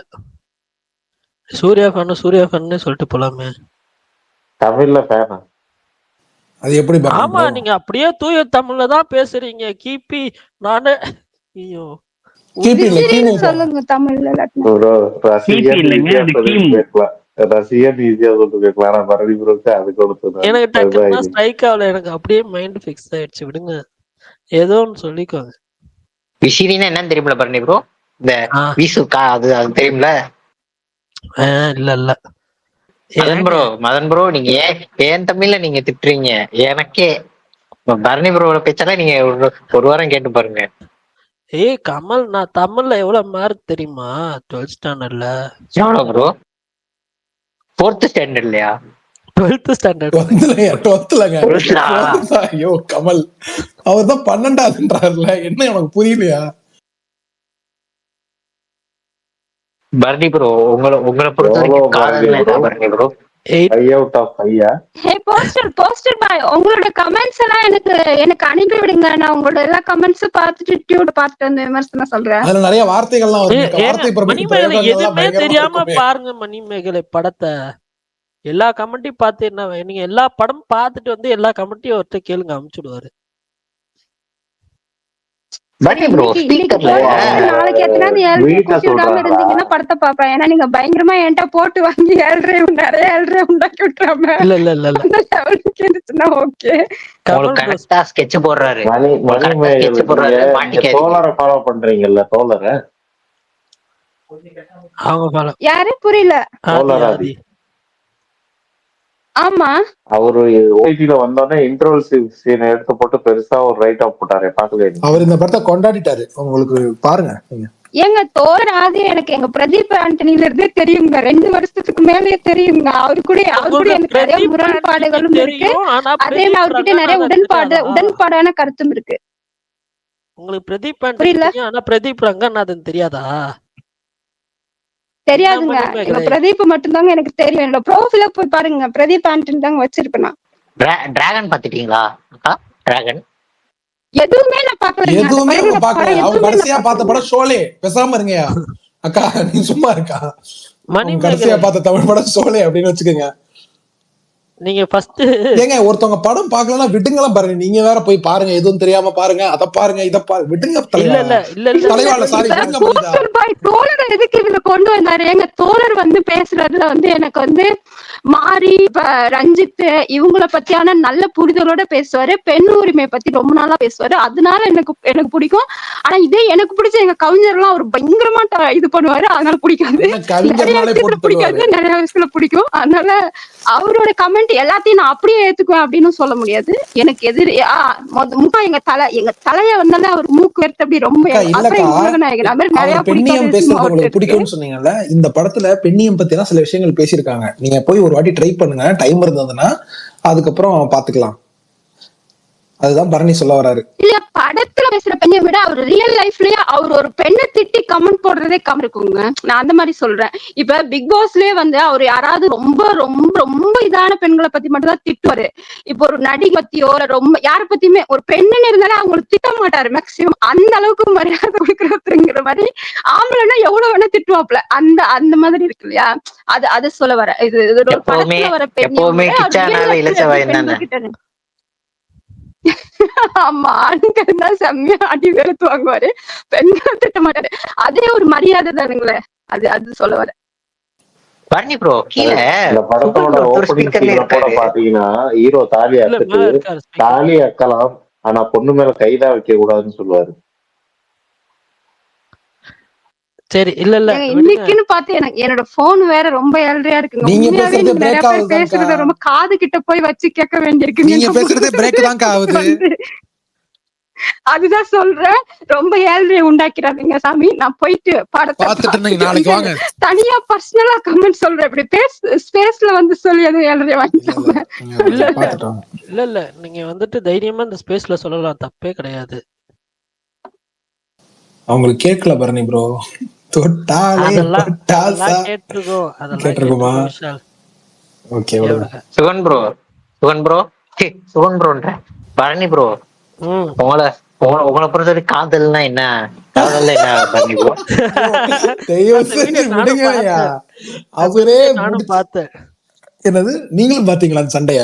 சூர்யா ஃபேன்னு சொல்லிட்டு போலாமே. தமிழ்ல ஃபேனா? அது எப்படி? ஆமா நீங்க அப்படியே தூய தமிழ்ல தான் பேசுறீங்க. கிபி நானு ஐயோ சொல்லுங்க தமிழ்ல. ப்ரோ ரசிகன் ஈஸியா சொல்லிட்டு கேட்கலாம். ஆனா பரணி ப்ரோக்கு அது கொடுத்தது எனக்கு டக்குனு ஸ்ட்ரைக் ஆகல. எனக்கு அப்படியே மைண்ட் ஃபிக்ஸ் ஆயிடுச்சு. விடுங்க ஏதோ ஒன்னு சொல்லிக்கோங்க. விசிறினா என்னன்னு தெரியுமில பரணி ப்ரோ? இந்த வீசுக்கா அது தெரியும்ல? இல்ல மதன் ப்ரோ நீங்க ஏன் தமிழ்ல நீங்க திட்டுறீங்க? எனக்கே பரணி ப்ரோட பேச்செல்லாம் நீங்க ஒரு வாரம் கேட்டு பாருங்க. கமல், நான் தமிழ்ல எவ்வளவு மார்க் தெரியுமா? 12th ஸ்டாண்டர்ட்ல. எவ்வளவு bro? 4th ஸ்டாண்டர்ட்லயா? 12th standard. 12th. ஐயோ கமல் அவர் தான் 12ஆவதுன்றாருல, என்ன உனக்கு புரியலையா? பரணி ப்ரோ உங்களை பொறுத்த வரைக்கும் காதல்னா என்ன Bharani bro? 5 out of 5. Poster boy உங்களோட கமெண்ட்ஸ் எல்லாம் எனக்கு அனுப்பி விடுங்க. நான் உங்களோட எல்லா கமெண்ட்ஸும் பார்த்துட்டு டியூட் பார்த்துட்டு வந்து விமர்சனம் சொல்றேன். அதுல நிறைய வார்த்தைகள்லாம் வருது. மணிமேகலை எதுவுமே தெரியாம பாருங்க. மணிமேகலை படத்தை எல்லா கமெண்ட்டையும் பார்த்து என்ன, நீங்க எல்லா படம் பார்த்துட்டு வந்து எல்லா கமெண்ட்டையும் ஒருத்தர் கேளுங்க, அனுப்பிச்சுடுவாரு. நாளைக்கு எத்தனாவது 7 விடாம இருந்தீங்கன்னா படத்தை பாப்பேன். ஏன்னா நீங்க பயங்கரமா என்கிட்ட போட்டு வாங்கி 7 நிறைய 7 உண்டாக்கி விட்டுறாம. இல்ல ஓகே கரெக்டா ஸ்கெட்ச் போடுறாரு. தோழரை ஃபாலோ பண்றீங்கல்ல? தோழரை அவங்க யாரு புரியல? தோழராதி. ஆமா அவரு ஓடிடில வந்தோடனே இன்ட்ரோல் சீன் எடுத்து போட்டு பெருசா ஒரு ரைட் ஆஃப் போட்டாரு. பாக்கல அவர் இந்த படத்தை கொண்டாடிட்டாரு. உங்களுக்கு பாருங்க. எங்க தோழராதி எனக்கு எங்க பிரதீப் ஆண்டனில இருந்தே தெரியுங்க. 2 வருஷத்துக்கு மேலேயே தெரியுங்க. அவரு கூட எனக்கு நிறைய முரண்பாடுகளும் இருக்கு. அதே மாதிரி அவர்கிட்ட நிறைய உடன்பாடான கருத்தும் இருக்கு. உங்களுக்கு பிரதீப் ஆண்டனி ஆனா பிரதீப் ரங்கநாதன் தெரியாதா? தெரியாதுங்க. பிரதீப் மட்டும் தாங்க எனக்கு தெரியும். என்னோட ப்ரோஃபைல போய் பாருங்க, பிரதீப் ஆண்டனி தாங்க வச்சிருப்பேன். டிராகன் பாத்துட்டீங்களா? டிராகன் எதுவுமே நான் பாக்கல. எதுவுமே பாக்கல. அவங்க கடைசியா பார்த்த படம் ஷோலே. பேசாம இருங்கயா அக்கா, நீ சும்மா இருக்கா? கடைசியா பார்த்த தமிழ் படம் ஷோலே அப்படின்னு வச்சுக்கோங்க. நீங்க ஃபர்ஸ்ட் ஏங்க ஒருத்தவங்க படம் பார்க்கலன்னா விட்டுங்களா பாருங்க. நீங்க வேற போய் பாருங்க, எதுவும் தெரியாம பாருங்க, அத பாருங்க, இத பாருங்க, விட்டுங்க. தலைவால சாரி தோழர் எதுக்கு இதுல கொண்டு வந்தாரு? எங்க தோழர் வந்து பேசுறதுல வந்து எனக்கு வந்து மாரி ரஞ்சித் இவங்கள பத்தியான நல்ல புரிதலோட பேசுவாரு. பெண் உரிமை பத்தி ரொம்ப நாளா பேசுவாரு. அதனால எனக்கு பிடிக்கும். ஆனா இதே எனக்கு பிடிச்ச எங்க கவிஞர் எல்லாம் அவர் பயங்கரமா இது பண்ணுவாரு. அதனால பிடிக்காது. நிறைய விஷயத்துல பிடிக்கும். அதனால அவரோட கமெண்ட் எல்லாத்தையும் நான் அப்படியே ஏத்துக்குவேன் அப்படின்னு சொல்ல முடியாது. எனக்கு எதிரி முக்கா எங்க தலைய வந்தாலே அவர் மூக்கு எடுத்து அப்படி ரொம்ப பிடிக்கும்னு சொன்னீங்கல்ல. இந்த படத்துல பெண்ணியம் பத்தி சில விஷயங்கள் பேசியிருக்காங்க. நீங்க போய் ஒரு வாட்டி ட்ரை பண்ணுங்க, டைம் இருந்ததுன்னா. அதுக்கப்புறம் பாத்துக்கலாம். அதுதான் பரணி சொல்ல வராரு. இல்ல படத்துல பேசுற பெண்ணை விட அவர் ரியல் லைஃப்லயே அவர் ஒரு பெண்ணை திட்டி கமெண்ட் போடுறதே கம்மி இருக்குங்க. நான் அந்த மாதிரி சொல்றேன். இப்ப பிக் பாஸ்லயே வந்து அவர் யாராவது ரொம்ப ரொம்ப ரொம்ப இதான பெண்களை பத்தி மட்டும் தான் திட்டுவாரு. இப்ப ஒரு நடிகை பத்தியோ ரொம்ப யார பத்தியுமே ஒரு பெண்ணுன்னு இருந்தாலும் அவங்களுக்கு திட்ட மாட்டாரு மேக்சிமம். அந்த அளவுக்கு மரியாதை கொடுக்கறதுங்கிற மாதிரி ஆம்பளைன்னா எவ்வளவு வேணா திட்டுவாப்ல. அந்த மாதிரி இருக்கு இல்லையா? அது சொல்ல வர இது படத்துல வர பெண். ஆமா, ஆண்கள் தான் செம்மையா அடி வெளுத்து வாங்குவாரு, பெண்கள் திட்ட மாட்டாரு. அதே ஒரு மரியாதை தானுங்களே. அது சொல்ல வர. பரணி ப்ரோ கீழ இந்த படத்தோட ஓப்பனிங் சீன்ல கூட பாத்தீங்கன்னா ஹீரோ தாலி அக்கலாம், ஆனா பொண்ணு மேல கைதான் வைக்க கூடாதுன்னு சொல்லுவாரு. சரி இல்ல இன்னைக்குன்னு பார்த்து எனக்கு என்னோட போன் வேற ரொம்ப ஏழ்றையா இருக்குங்க. நிறைய பேர் பேசுறத ரொம்ப காது கிட்ட போய் வச்சு கேட்க வேண்டியிருக்கு. நீங்க பேசுறதே பிரேக் தான்க்கா ஆகுது. அதுதான் சொல்றேன். ரொம்ப ஏழ்மையை உண்டாக்கிறாதீங்க சாமி. நான் போயிட்டு படத்தை பாத்துட்டு நீங்க நாளைக்கு வாங்க. தனியா பர்சனலா கமெண்ட் சொல்றேன். இப்படி ஸ்பேஸ்ல வந்து சொல்லி எதுவும் ஏழ்மையை வாங்கிக்காம. இல்ல நீங்க வந்துட்டு தைரியமா இந்த ஸ்பேஸ்ல சொல்லலாம், தப்பே கிடையாது. அவங்களுக்கு கேட்கல பரணி ப்ரோ. அதெல்லாம் கேட்டிருக்கோம், அதெல்லாம் கேட்டிருக்குமா? விஷால். ஓகே சுகன் ப்ரோ சுகன் ப்ரோன்ற பரணி ப்ரோ, உங்களை பொறுத்த வரைக்கும் காதல்னா என்ன? காதல்ல என்ன பரணி ப்ரோ? அவரே நானும் பார்த்தேன். என்னது நீங்களும் பாத்தீங்களா அந்த சண்டைய?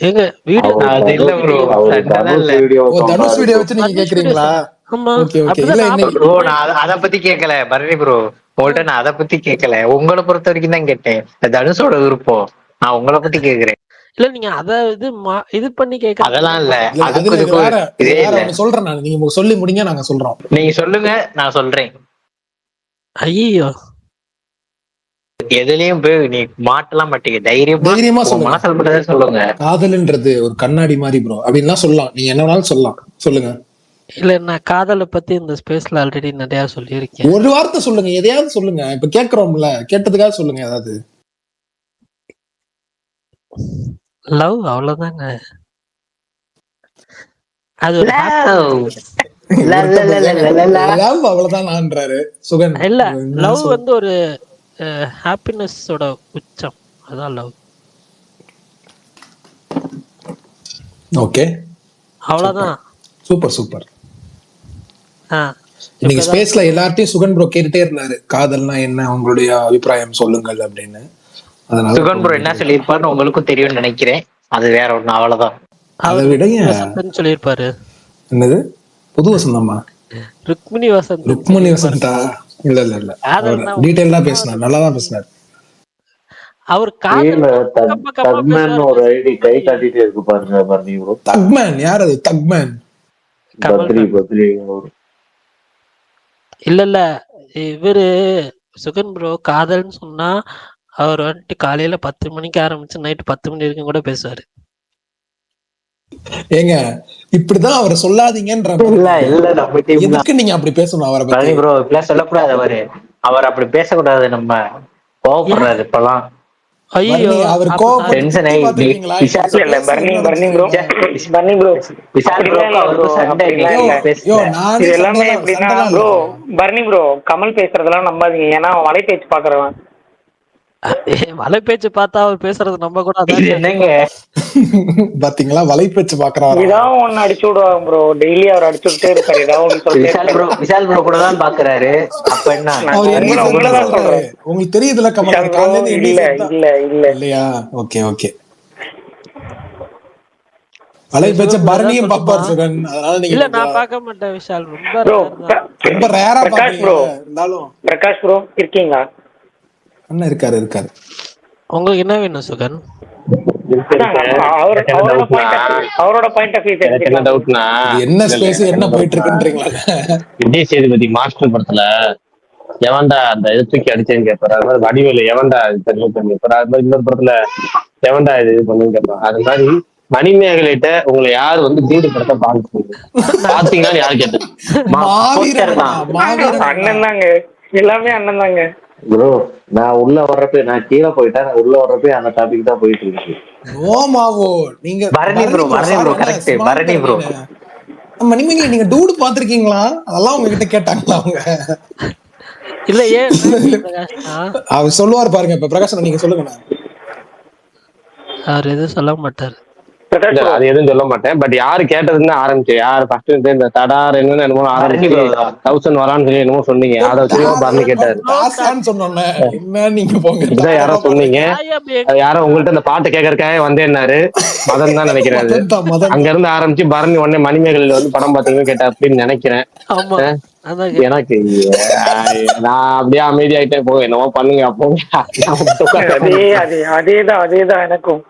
எங்க வீடியோ அது இல்ல ப்ரோ, தனுஷ் வீடியோ வச்சு நீங்க கேக்குறீங்களா? ப்ரோ நான் அத பத்தி கேட்கல பரணி ப்ரோ, உங்கள்ட்ட நான் அத பத்தி கேட்கல. உங்களை பொறுத்த வரைக்கும் தான் கேட்டேன். தனுஷோட விருப்பம், நான் உங்களை பத்தி கேக்குறேன். இல்ல நீங்க அத இது பண்ணி கேட்க அதெல்லாம் இல்ல. சொல்றேன் நான், நீங்க சொல்லி முடிங்க, நாங்க சொல்றோம். நீங்க சொல்லுங்க, நான் சொல்றேன். ஐயோ எதுலயும் போய் நீ மாட்டலாம் மாட்டீங்க. தைரியமா சொல்லுங்க. சொல்லுங்க, காதல்ன்றது ஒரு கண்ணாடி மாதிரி ப்ரோ அப்படின்லாம் சொல்லலாம். நீங்க என்ன வேணாலும் சொல்லலாம், சொல்லுங்க. இல்ல நான் காதலை பத்தி இந்த ஸ்பேஸ்ல ஆல்ரெடி நிறைய சொல்லியிருக்கேன். ஒரு வார்த்தை சொல்லுங்க, எதையாவது சொல்லுங்க. இப்ப கேக்குறோம்ல, கேட்டதுக்காக சொல்லுங்க ஏதாவது. லவ், அவ்வளவுதாங்க. அது அவ்வளவுதான் நான்றாரு சுகன். இல்ல லவ் வந்து ஒரு ஹாப்பினஸோட உச்சம், அதான் லவ். ஓகே, அவ்வளவுதான். சூப்பர். இன்னைக்கு ஸ்பேஸ்ல எல்லார்ட்டையும் சுகன் ப்ரோ கேட்டுட்டே இருந்தாரு, காதல்னா என்ன, உங்களுடைய அபிப்பிராயம் சொல்லுங்கள் அப்படின்னு. அதனால சுகன் ப்ரோ என்ன சொல்லியிருப்பாருன்னு உங்களுக்கும் தெரியும்னு நினைக்கிறேன். அது வேற ஒண்ணு, அவ்வளவுதான். அதை விட சொல்லியிருப்பாரு. என்னது புது வசந்தம்மா? ருக்மிணி வசந்தா? இல்ல டீடைலா பேசினார், நல்லாதான் பேசினார். அவர் ஒரு ஐடி கை காட்டிட்டே இருக்கு பாருங்க பரணி ப்ரோ. தக்மேன் யார் அது? தக்மேன் பத்ரி. இல்ல இவரு சுகன் ப்ரோ காதல்னு சொன்னா அவர் வந்துட்டு காலையில 10 மணிக்கு ஆரம்பிச்சு நைட்டு 10 மணி வரைக்கும் கூட பேசுவாரு. ஏங்க இப்படிதான் அவரை சொல்லாதீங்கன்ற. எதுக்கு நீங்க அப்படி பேசணும் அவரை பத்தி? ப்ரோ இப்படிலாம் சொல்லக்கூடாது. அவர் அப்படி பேசக்கூடாது. நம்ம கோவப்படுறாரு இப்பெல்லாம். ஐயோ அவர் பரணி ப்ரோ கமல் பேசுறதெல்லாம் நம்பாதீங்க, ஏன்னா வலை பேச்சு பாக்குறவன். வலை பேச்சு பார்த்தா அவர் பேசுறது நம்ம கூட என்னங்க பாத்தீங்களா, வலை பேச்சு பாக்குறாரு. ஏதாவது ஒண்ணு அடிச்சு விடுவாங்க ப்ரோ, டெய்லி அவர் அடிச்சு விட்டே இருக்காரு. ஏதாவது விஷால் ப்ரோ கூட தான் பாக்குறாரு. அப்ப என்ன உங்களுக்கு தெரியுதுல கமல்? இல்லையா? ஓகே வலை பேச்ச பரணியும் பாப்பார் சுகன். அதனால நீங்க இல்ல நான் பார்க்க மாட்டேன் விஷால், ரொம்ப ரேரா பாப்பீங்க. இருந்தாலும் பிரகாஷ் ப்ரோ இருக்கீங்களா? அண்ணா இருக்காரு. உங்களுக்கு என்ன வேணும் சுகன்? அவரோட பாயிண்ட் ஆஃப் வியூ என்ன டவுட்னா, என்ன ஸ்பேஸ் என்ன போயிட்டு இருக்குன்றீங்களா? விஜய் சேதுபதி மாஸ்டர் படத்துல எவன்டா அந்த இது தூக்கி அடிச்சேன்னு கேட்பாரு. அது மாதிரி வடிவேலு எவன்டா தெரியும் கேட்பாரு. அது மாதிரி இன்னொரு படத்துல எவன்டா இது பண்ணுன்னு கேட்பாரு. அது மாதிரி மணிமேகலைட்ட உங்களை யாரு வந்து வீடு படத்தை பாத்தீங்கன்னா யாரு கேட்டது? அண்ணன் தாங்க, எல்லாமே அண்ணன் தாங்க. ப்ரோ நான் உள்ள வர்றப்ப, நான் கீழே போயிட்டேன், உள்ள வர்றப்ப அந்த டாபிக் தான் போயிட்டு இருக்கு. நீங்க Bharani bro correct. Bharani bro Manimegalai நீங்க டூடு பாத்திருக்கீங்களா? அதெல்லாம் உங்ககிட்ட கேட்டாங்களா அவங்க? இல்ல ஏன் அவர் சொல்லுவார் பாருங்க. இப்ப பிரகாஷ் நீங்க சொல்லுங்க. அவர் எதுவும் சொல்ல மாட்டாரு. அது எதுவும் சொல்ல மாட்டேன். பட் யாரு கேட்டதுன்னு ஆரம்பிச்சு, யாரு ஃபர்ஸ்ட் இந்த தடார் என்னமோ ஆரம்பிச்சு 1000 வரான்னு சொல்லி என்னமோ சொன்னீங்க. அதை வச்சு பரணி கேட்டாரு. யாரோ சொன்னீங்க, யாரோ உங்கள்ட்ட இந்த பாட்டு கேட்கறதுக்காக வந்தேன்னாரு. மதன் தான் நினைக்கிறாரு. அங்க இருந்து ஆரம்பிச்சு பரணி உடனே மணிமேகலையில வந்து படம் பார்த்தீங்கன்னு கேட்ட அப்படின்னு நினைக்கிறேன். எனக்கு நான் அப்படியே அமைதியாயிட்டே போக என்னமோ பண்ணுங்க. அப்போ அதேதான் எனக்கும்.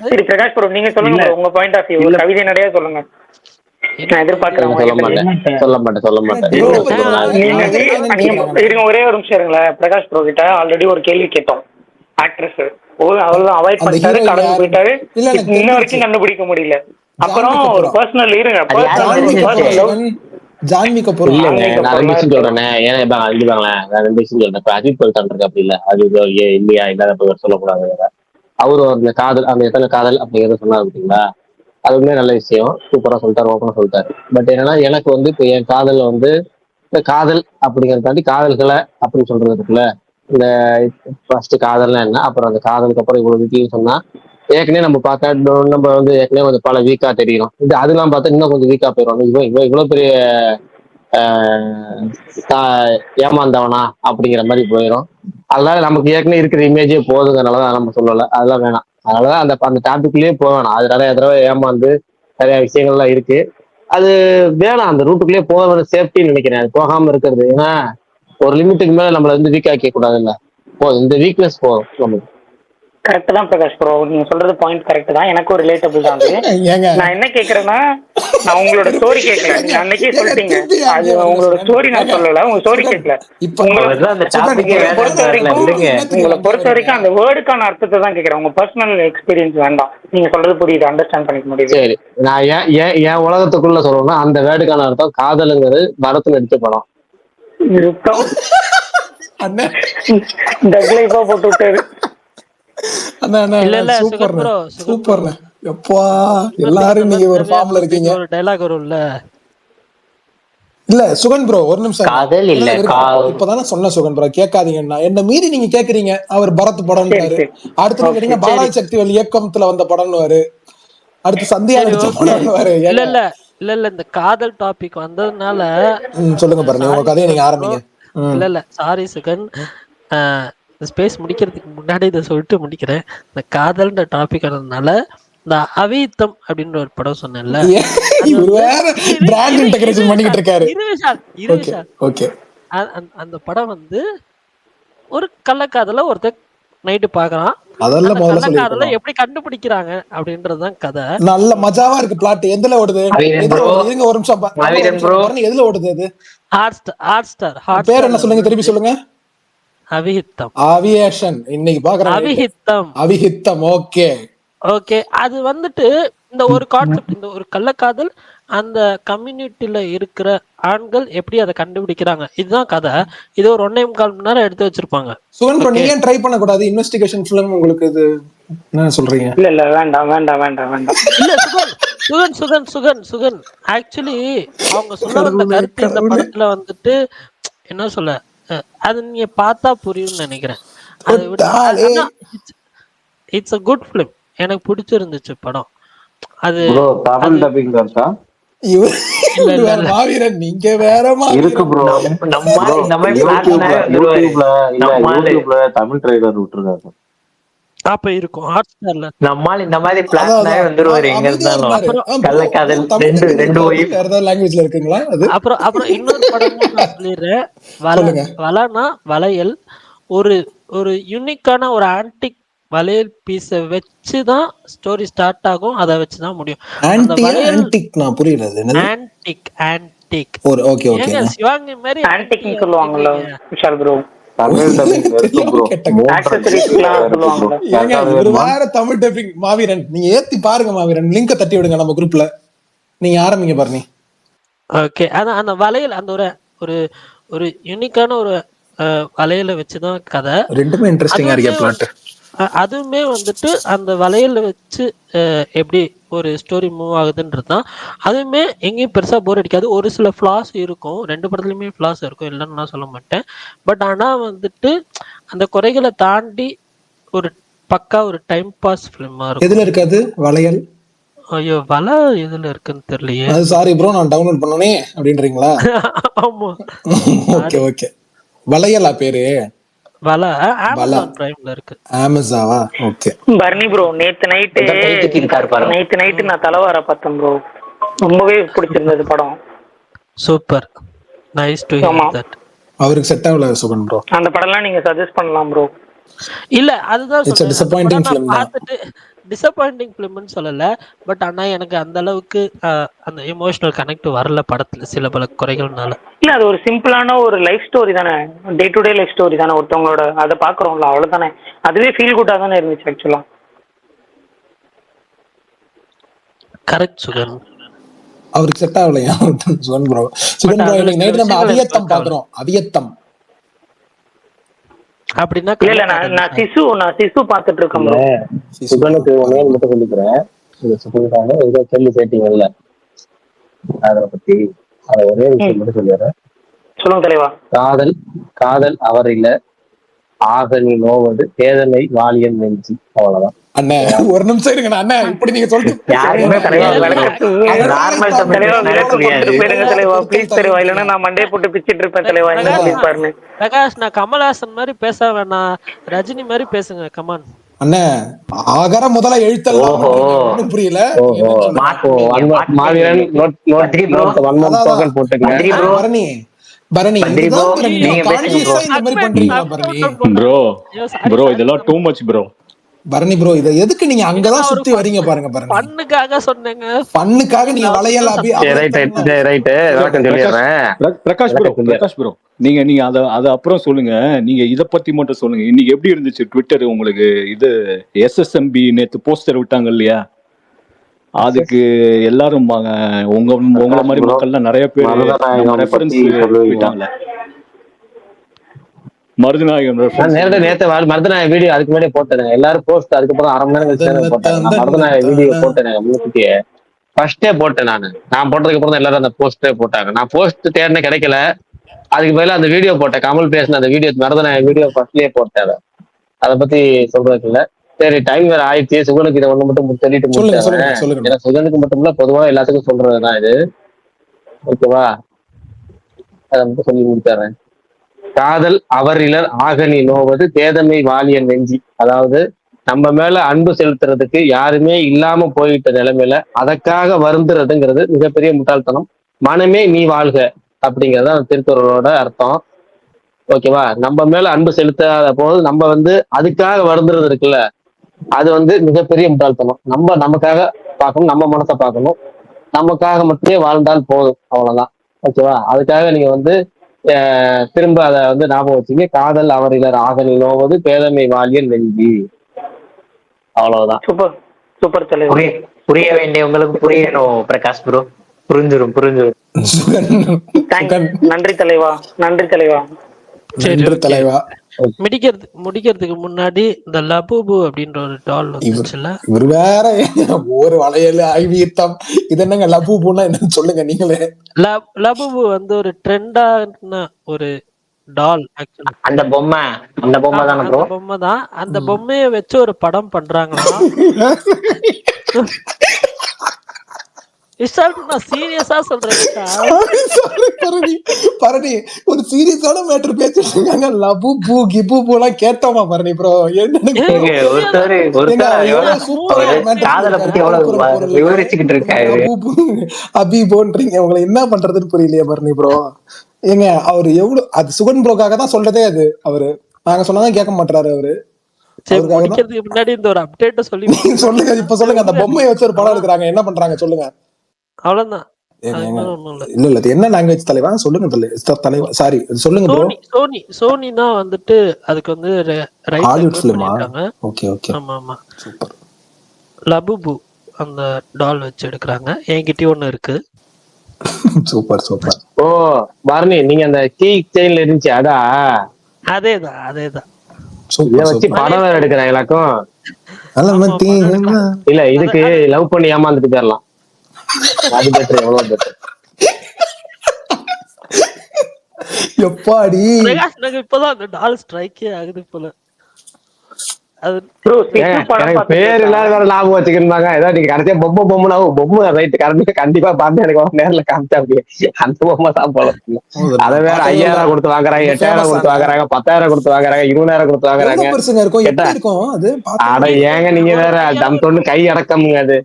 சரி பிரகாஷ் ப்ரோ நீங்க சொல்லுங்க உங்க பாயிண்ட் ஆஃப் வியூ. கவிதை நிறைய சொல்லுங்க, நான் எதிர்பார்க்கிறேன். சொல்ல மாட்டேன். இருங்க ஒரே ஒரு நிமிஷம் இருங்களேன். பிரகாஷ் ப்ரோ கிட்ட ஆல்ரெடி ஒரு கேள்வி கேட்டோம். ஆக்ட்ரஸ் அவ்வளவு அவாய்ட் பண்ணிட்டாரு, கடந்து போயிட்டாரு. இன்ன வரைக்கும் கண்டுபிடிக்க முடியல. அப்புறம் ஒரு பர்சனல் இருங்க, ஜான்வி கபூர் இல்லைங்க, நான் 2 விஷயம் சொல்றேனே. ஏன்னா இல்லைங்களேன், நான் 2 விஷயம் சொல்றேன். இப்ப அஜித் பல்தான் இருக்கு அப்படி இல்ல, அது இல்லையா இல்லாத சொல்லக்கூடாது வேற. அவரு அந்த காதல், அந்த எத்தனை காதல் அப்படிங்கிறத சொன்னாரு பார்த்தீங்களா, அதுவுமே நல்ல விஷயம், சூப்பரா சொல்லிட்டாரு, ஓப்பனா சொல்லிட்டாரு. பட் என்னன்னா எனக்கு வந்து இப்ப என் காதல்ல வந்து இந்த காதல் அப்படிங்கறத தாண்டி காதல்களை அப்படின்னு சொல்றது இருக்குல்ல. இந்த ஃபர்ஸ்ட் காதல்னா என்ன, அப்புறம் அந்த காதலுக்கு அப்புறம் இவ்வளவு வீட்டையும் சொன்னா ஏற்கனவே நம்ம பார்த்தா நம்ம வந்து ஏற்கனவே கொஞ்சம் பல வீக்கா தெரியும். இது அதெல்லாம் பார்த்தா இன்னும் கொஞ்சம் வீக்கா போயிடும். இவ்வளவு பெரிய ஏமாந்தவனா அப்படிங்கிற மாதிரி போயிடும். அதனால நமக்கு ஏற்கனவே இருக்கிற இமேஜே போதுங்கிறனாலதான் நம்ம சொல்லல, அதெல்லாம் வேணாம். அதனாலதான் அந்த டாபிக்லயே போக வேணாம். அது நிறைய தடவை ஏமாந்து நிறைய விஷயங்கள்லாம் இருக்கு, அது வேணாம். அந்த ரூட்டுக்குள்ளேயே போக வேணும், சேஃப்டின்னு நினைக்கிறேன். அது போகாம இருக்கிறது. ஏன்னா ஒரு லிமிட்டுக்கு மேல நம்மள வந்து வீக் ஆக்கிக்க கூடாது. இல்ல போதும், இந்த வீக்னஸ் போதும் நமக்கு. கரெக்ட் தான் பிரகாஷ் ப்ரோ, நீங்க சொல்றது பாயிண்ட் கரெக்ட் தான். எனக்கும் ரிலேட்டபிள் தான் அது. நான் என்ன கேக்குறேன்னா, நான் உங்களோட ஸ்டோரி கேட்கல, நீங்க அன்னைக்கே சொல்லிட்டீங்க. அது உங்களோட ஸ்டோரி நான் சொல்லல, உங்க ஸ்டோரி கேட்கல. உங்களை பொறுத்த வரைக்கும் அந்த வேர்டுக்கான அர்த்தத்தை தான் கேட்கறேன், உங்க பர்சனல் எக்ஸ்பீரியன்ஸ் வேண்டாம். நீங்க சொல்றது புரியுது, அண்டர்ஸ்டாண்ட் பண்ணிக்க முடியுது. சரி, நான் என் உலகத்துக்குள்ள சொல்லணும்னா அந்த வேர்டுக்கான அர்த்தம் காதலுங்கிறது பரத் நடிச்ச படம். போட்டு விட்டாரு. எல்லாரும் நீங்க ஒரு ஃபார்ம்ல இருக்கீங்க. ஒரு டயலாக் வரும்ல, இல்ல சுகன் ப்ரோ ஒரு நிமிஷம், இப்பதானே சொன்ன சுகன் ப்ரோ கேட்காதீங்கன்னா, என்ன மீறி நீங்க கேக்குறீங்க. அவர் பரத் படம், அடுத்து கேட்டீங்க பாலாஜி சக்திவேல் இயக்கத்துல வந்த படம்னு, அடுத்து சந்தியா நடிச்ச படம். இல்ல இல்ல இல்ல இல்ல இந்த காதல் டாபிக் வந்ததுனால சொல்லுங்க பாருங்க, உங்க கதையை நீங்க ஆரம்பிங்க. இல்ல இல்ல சாரி சுகன், ஸ்பேஸ் முடிக்கிறதுக்கு முன்னாடி இதை சொல்லிட்டு முடிக்கிறேன். இந்த காதல்ன்ற டாபிக் ஆனதுனால இந்த அவித்தம் அப்படின்ற ஒரு படம் சொன்னேன்ல, அந்த படம் வந்து ஒரு கள்ளக்காதல ஒருத்தர் நைட்டு பாக்குறான், கள்ளக்காதல எப்படி கண்டுபிடிக்கிறாங்க அப்படின்றதுதான் கதை. நல்ல மஜாவா இருக்கு பிளாட். எதுல ஓடுது? ஒரு நிமிஷம், எதுல ஓடுது அது? ஹாட்ஸ்டார். பேர் என்ன சொல்லுங்க, திருப்பி சொல்லுங்க. அவிஹித்தம். அவியேஷன் இன்னைக்கு பாக்குறேன். அவிஹித்தம். Okay okay. அது வந்துட்டு இந்த ஒரு கான்செப்ட், இந்த ஒரு கள்ளக்காதல் அந்த கம்யூனிட்டியில இருக்கிற ஆண்கள் எப்படி அதை கண்டுபிடிக்கிறாங்க, இதுதான் கதை. இது ஒரு 1.25 மணி நேரம் எடுத்து வச்சிருப்பாங்க. சுகன் நீங்க ட்ரை பண்ண கூடாது இன்வெஸ்டிகேஷன் ஃபிலிம் உங்களுக்கு? இது என்ன சொல்றீங்க? இல்ல இல்ல வேண்டாம் வேண்டாம் வேண்டாம் வேண்டாம். இல்ல சுகன் சுகன் சுகன் சுகன் ஆக்சுவலி அவங்க சொல்ல வந்த கருத்து இந்த படத்துல வந்துட்டு என்ன சொல்ல, அது நீங்க பார்த்தா புரியும்னு நினைக்கிறேன். இட்ஸ் a குட் ஃபிலிம், எனக்கு பிடிச்சிருந்துச்சு படம். அது தமிழ் டப்பிங் இருக்கா? மாவீரன் நீங்க வேற இருக்கு ப்ரோ. யூடியூப்ல தமிழ் ட்ரைலர் விட்டுருக்காங்க. அப்ப இருக்கும் ஹாட்ஸ்டார்ல. நம்மால இந்த மாதிரி பிளாட்னாவே வந்துருவாரு எங்க இருந்தாலும். கள்ளக்காதல் ரெண்டு ஒய்ஃப் வேற ஏதாவது லாங்குவேஜ்ல இருக்குங்களா அது? அப்புறம் இன்னொரு படமும் நான் சொல்லிடுறேன். வலனா வளையல் ஒரு யூனிக்கான ஒரு ஆன்டிக் வளையல் பீஸ வச்சுதான் ஸ்டோரி ஸ்டார்ட் ஆகும், அதை வச்சுதான் முடியும். ஆன்டிக் நான் புரியல. Antique okay okay. சிவாங்கி மாதிரி ஆன்டிக்னு சொல்லுவாங்கல்ல விஷால் ப்ரோ. தமிழ் டப்பிங் மாவீரன் நீங்க ஏத்தி பாருங்க. மாவீரன் லிங்க தட்டி விடுங்க நம்ம குரூப்ல. நீங்க ஆரம்பிங்க பாருங்க. ஓகே. அதான் அந்த வளையல், அந்த ஒரு யூனிக்கான ஒரு வளையல வச்சுதான் கதை. ரெண்டுமே இன்ட்ரெஸ்டிங்கா இருக்கு பிளாட். அதுவுமே வந்துட்டு அந்த வளையல வச்சு எப்படி ஒரு ஸ்டோரி மூவ் ஆகுதுன்றதுதான். அதுவுமே எங்கேயும் பெருசா போர் அடிக்காது. ஒரு சில ஃபிளாஸ் இருக்கும், 2 படத்துலயுமே ஃபிளாஸ் இருக்கும், இல்லைன்னு நான் சொல்ல மாட்டேன். பட் ஆனா வந்துட்டு அந்த குறைகளை தாண்டி ஒரு பக்கா ஒரு டைம் பாஸ் ஃபிலிமா இருக்கும். எதுல இருக்காது வளையல்? ஐயோ வலை எதுல இருக்குன்னு தெரியலையே. சாரி ப்ரோ, நான் டவுன்லோட் பண்ணனே அப்படின்றீங்களா? ஆமா. Okay okay. வளையலா பேரு? அமேசான் பிரைம்ல இருக்கு. அமேசாவா? ஓகே. பர்னி ப்ரோ நேத்து நைட் நான் தலவார பார்த்தேன் ப்ரோ, ரொம்பவே பிடிச்சிருந்தது படம். Super, nice to hear that. அவருக்கு செட் ஆகல சுகன் ப்ரோ. அந்த படம்லாம் நீங்க சஜஸ்ட் பண்ணலாம் ப்ரோ. இல்ல அதுதான் இட்ஸ் டிசப்பாயிண்டிங் ஃபிலிம் தான். பார்த்துட்டு டிசப்பாயிண்டிங் ஃபிலிம்னு சொல்லல, பட் ஆனா எனக்கு அந்த அளவுக்கு அந்த எமோஷனல் கனெக்ட் வரல படத்துல, சில பல குறைகள்னால. இல்ல அது ஒரு சிம்பிளான ஒரு லைஃப் ஸ்டோரி தானே, day to day life story தானே, ஒருத்தவங்களோட அதை பாக்குறோம்ல அவ்வளவுதானே. அதுவே ஃபீல் குட்டா தானே இருந்துச்சு ஆக்சுவலா. கரெக்ட் சுகன். அவருக்கு செட் ஆகலையா சுகன் ப்ரோ? சுகன் ப்ரோ இன்னைக்கு நைட் நம்ம அவியத்தம் பாக்குறோம். அவியத்தம் அப்படின்னா இல்ல நான் சிசு பாத்துட்டு இருக்கேன் ப்ரோ. சுகனுக்கு ஒன்னே மட்டும் சொல்லிக்கிறேன். சுகனுக்காக ஏதோ கேள்வி கேட்டீங்கல்ல, அதை பத்தி அதை ஒரே விஷயம் மட்டும் சொல்லிடுறேன். சொல்லுங்க தலைவா. காதல் அவர் இல்ல, ஆக நீ நோவது பேதமை வாலியன் நெஞ்சி. அவ்வளவுதான். அண்ணே ஒரு நிமிஷம் இருங்க அண்ணே. இப்படி நீங்க சொல்லிட்டு யாருமே தலைவா ப்ளீஸ் தலைவா, இல்லைன்னா நான் மண்டே போட்டு பிச்சிட்டு இருப்பேன் தலைவா. என்ன சொல்லிருப்பாருன்னு பிரகாஷ், நான் கமல்ஹாசன் மாதிரி பேச வேணாம், ரஜினி மாதிரி பேசுங்க. கமான் அண்ணே. ஆகர முதல்ல எழுத்தெல்லாம் ஒண்ணும் புரியல. மாவீரன் போட்டுங்க. பரணி ப்ரோ இதெல்லாம் too much bro. Bharani bro, இத எதுக்கு நீங்க அங்கதான் சுத்தி வரீங்க பாருங்க. பரணி பண்ணுக்காக சொன்னேங்க, பண்ணுக்காக நீங்க வளையல பிரகாஷ் ப்ரோ நீங்க அத அப்புறம் சொல்லுங்க. நீங்க இத பத்தி மட்டும் சொல்லுங்க. இன்னைக்கு எப்படி இருந்துச்சு ட்விட்டர் உங்களுக்கு? இது SSMB நேத்து போஸ்டர் விட்டாங்க இல்லையா, அதுக்கு எல்லாரும் உங்களை மாதிரி மக்கள்லாம் நிறைய பேர் ரெஃபரன்ஸ் விட்டாங்கல்ல. மருதநாயகம் நேத்து மருதநாயகம் வீடியோ அதுக்கு முன்னாடி போட்டேன். எல்லாரும் போஸ்ட் அதுக்கப்புறம் அரை மணி நேரம் போட்டேன். மருதநாயகம் வீடியோ போட்டேன் முன்கூட்டியே, ஃபர்ஸ்டே போட்டேன். நான் போட்டதுக்கு அப்புறம் எல்லாரும் அந்த போஸ்டே போட்டாங்க. நான் போஸ்ட் தேடின கிடைக்கல, அதுக்கு பதிலாக அந்த வீடியோ போட்டேன். கமல் பேசின அந்த வீடியோ, மருதநாயகம் வீடியோ ஃபர்ஸ்ட்லயே போட்டேன். அதை பத்தி சொல்றதுக்கு இல்ல. சரி, டைம் வேற ஆயிடுச்சு. சுகனுக்கு இதை ஒண்ணு மட்டும் சொல்லிட்டு முடிச்சேன். ஏன்னா சுகனுக்கு மட்டும் இல்ல, பொதுவா எல்லாத்துக்கும் சொல்றதுதான் இது. ஓகேவா? அதை மட்டும் சொல்லி முடிச்சிடுறேன். காதல் அவரிலர் ஆகனி நோவது பேதமை வாலியன் நெஞ்சி. அதாவது நம்ம மேல அன்பு செலுத்துறதுக்கு யாருமே இல்லாம போயிட்ட நிலைமையில அதற்காக வருந்துறதுங்கிறது மிகப்பெரிய முட்டாள்தனம். மனமே நீ வாழ்க அப்படிங்கறத திருக்குறளோட அர்த்தம். ஓகேவா? நம்ம மேல அன்பு செலுத்தாத போது நம்ம அதுக்காக வருந்துறது இருக்குல்ல, அது மிகப்பெரிய முட்டாள்தனம். நமக்காக பார்க்கணும், நம்ம மனசை பார்க்கணும், நமக்காக மட்டுமே வாழ்ந்தால் போதும். அவ்வளவுதான். ஓகேவா? அதுக்காக நீங்க திரும்ப அதை ஞாபகம் வச்சுங்க. காதல் அவரிலர் ஆகனி நோவது பேதமை வாலியன் நெஞ்சி. அவ்வளவுதான். சூப்பர் சூப்பர் தலைவர். புரிய வேண்டியவங்களுக்கு புரியணும் பிரகாஷ் ப்ரோ. புரிஞ்சிடும். நன்றி தலைவா. முடிக்கிறதுக்கு முன்னாடி இந்த லபுபு அப்படின்ற ஒரு டால் வந்துச்சுல, இவர் வேற ஒரு வளையல் ஐவியத்தம். இது என்னங்க லபுபுன்னா என்னன்னு சொல்லுங்க நீங்களே. லபுபு ஒரு ட்ரெண்டான ஒரு டால். ஆக்சுவலி அந்த பொம்மை தானே ப்ரோ? பொம்மை தான். அந்த பொம்மையை வச்சு ஒரு படம் பண்றாங்களா? நான் சீரியஸா சொல்றேன். பரணி ஒரு சீரியஸான மேட்டர் பேசிட்டு இருக்காங்க. லபு பூ கிபு பூலாம் கேட்டோமா பரணி ப்ரோ? அபிபோன்றீங்க, உங்களை என்ன பண்றதுன்னு புரியலையே பரணி ப்ரோ. ஏங்க அவரு எவ்வளவு அது சுகன் ப்ரோக்காக தான் சொல்றதே. அது அவரு நாங்க சொன்னாதான் கேட்க மாட்டாரு. அவரு முன்னாடி இந்த ஒரு அப்டேட் சொல்லி சொல்லுங்க. இப்ப சொல்லுங்க, அந்த பொம்மையை வச்சு ஒரு படம் எடுக்கிறாங்க, என்ன பண்றாங்க சொல்லுங்க. அவ்வளவுதான். இல்ல என்ன லாங்குவேஜ் தலைவா சொல்லுங்க தலைவா. சாரி சொல்லுங்க ப்ரோ. சோனி தான் அதுக்கு ஹாலிவுட் ஃபிலிமா? Okay okay. ஆமா சூப்பர். லபுபு அந்த டால் வச்சு எடுக்கறாங்க. என்கிட்ட ஒண்ணு இருக்கு. சூப்பர். ஓ பரணி, நீங்க அந்த கீ செயின்ல இருந்துச்சு அதேதான். இத வச்சு படம் வேற எடுக்கிறாங்களாக்கும். இல்ல, இதுக்கு லவ் பண்ணி ஏமாந்துட்டு போயிடலாம். அது பெட்டர், எவ்வளவு பெட்டர். எப்பாடி இப்பதான் அந்த டால் ஸ்ட்ரைக்கே ஆகுது போல. பேர் இல்லாத வேற ஞாபகம் வச்சுக்கிருந்தாங்க. ஏதாவது நீங்க கடைசியா பொம்மை ரைட் கண்டிப்பா பார்த்து எனக்கு நேரில் காமிச்சா அப்படியே அந்த பொம்மை தான் போல. அதை வேற 5000 கொடுத்து வாங்குறாங்க, 8000 கொடுத்து வாங்குறாங்க, 10000 கொடுத்து வாங்குறாங்க, 20000 கொடுத்து வாங்குறாங்க. அட ஏங்க நீங்க வேற தம் தொண்ணு கை அடக்கமுங்க. அது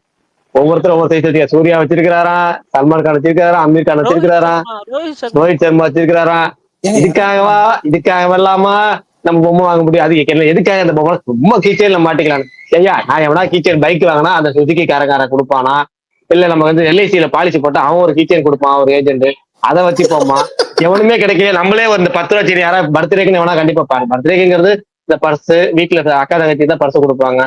ஒவ்வொருத்தரும் ஒவ்வொரு சைஸ். சூர்யா வச்சிருக்கிறாராம், சல்மான் கான் வச்சிருக்காராம், அமீர் கான் வச்சிருக்கிறாராம், ரோஹித் சர்மா வச்சிருக்கிறாராம். இதுக்காக இல்லாமா நம்ம பொம்மை வாங்க முடியும்? அது எதுக்காக அந்த பொம்மை ரொம்ப கீச்சைன்ல மாட்டிக்கலாம்? ஐயா, நான் எவனா கீச்சைன் பைக் வாங்கினா அந்த சுசுகி காரக்காரன் கொடுப்பானா, இல்ல நம்ம LICல பாலிசி போட்டா அவன் ஒரு கீச்சைன் கொடுப்பான், ஒரு ஏஜென்ட். அதை வச்சுப்போமா? எவனுமே கிடைக்கல. நம்மளே ஒரு 10 ரூபா சரி யாராவது பர்த்டேக்குன்னு எவனா கண்டிப்பா பாரு. பர்த்டேக்குங்கிறது இந்த பர்ஸ் வீட்டுல அக்கா தங்கச்சி தான் பர்ஸ் கொடுப்பாங்க.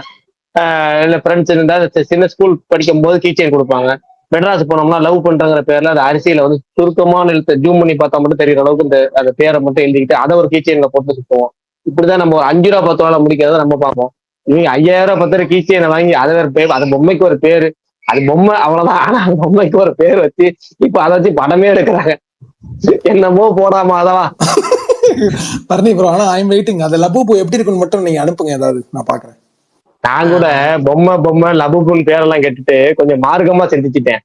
இல்ல ஃப்ரெண்ட்ஸ் இருந்தா சின்ன ஸ்கூல் படிக்கும் போது கீ செயின் கொடுப்பாங்க. மெட்ராஸ் போனோம்னா லவ் பண்றங்கிற பேர்ல அந்த அரிசியில வந்து சுருக்கமான எழுத்து ஜூம் பண்ணி பார்த்தா மட்டும் தெரியுற அளவுக்கு அந்த பேரை மட்டும் எழுதிக்கிட்டு அதை ஒரு கீ செயின்ல போட்டு சுற்றுவோம். இப்படிதான் நம்ம ஒரு 5 ரூபா 10 ரூபா முடிக்கிறத நம்ம பார்ப்போம். இவங்க 5000 10 கீ செயினை வாங்கி அதை வேற பேர், அது பொம்மைக்கு ஒரு பேரு, அது பொம்மை அவ்வளவுதான். ஆனா அந்த பொம்மைக்கு ஒரு பேர் வச்சு இப்ப அதை வச்சு படமே எடுக்கிறாங்க. என்னமோ போடாம அதவா பரணி ப்ரோ. ஆனா ஐம் வெயிட்டிங். அது லபூபு எப்படி இருக்குன்னு மட்டும் நீங்க அனுப்புங்க, ஏதாவது நான் பாக்குறேன். நான் கூட பொம்மை லபுபுன்னு பேரெல்லாம் கேட்டுட்டு கொஞ்சம் மார்க்கமா சிந்திச்சுட்டேன்.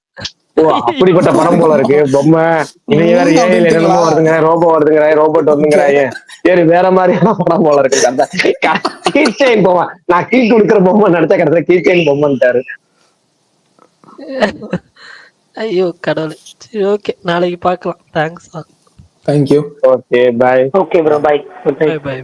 ஓ அப்படிப்பட்ட படம் போல இருக்கு பொம்மை. இவங்க வேற ஏஐல என்னமோ வருதுங்க, ரோபோட் வந்துங்கிறாங்க. சரி வேற மாதிரியான படம் போல இருக்கு. அந்த கீச்சைன் பொம்மை, நான் கீ கொடுக்குற பொம்மை நினைச்ச கடைசியில கீச்சைன் பொம்மைன்ட்டாரு. ஐயோ கடவுளே. சரி ஓகே, நாளைக்கு பார்க்கலாம். Thanks. Thank you. Okay bye. Okay bro, bye. Bye by.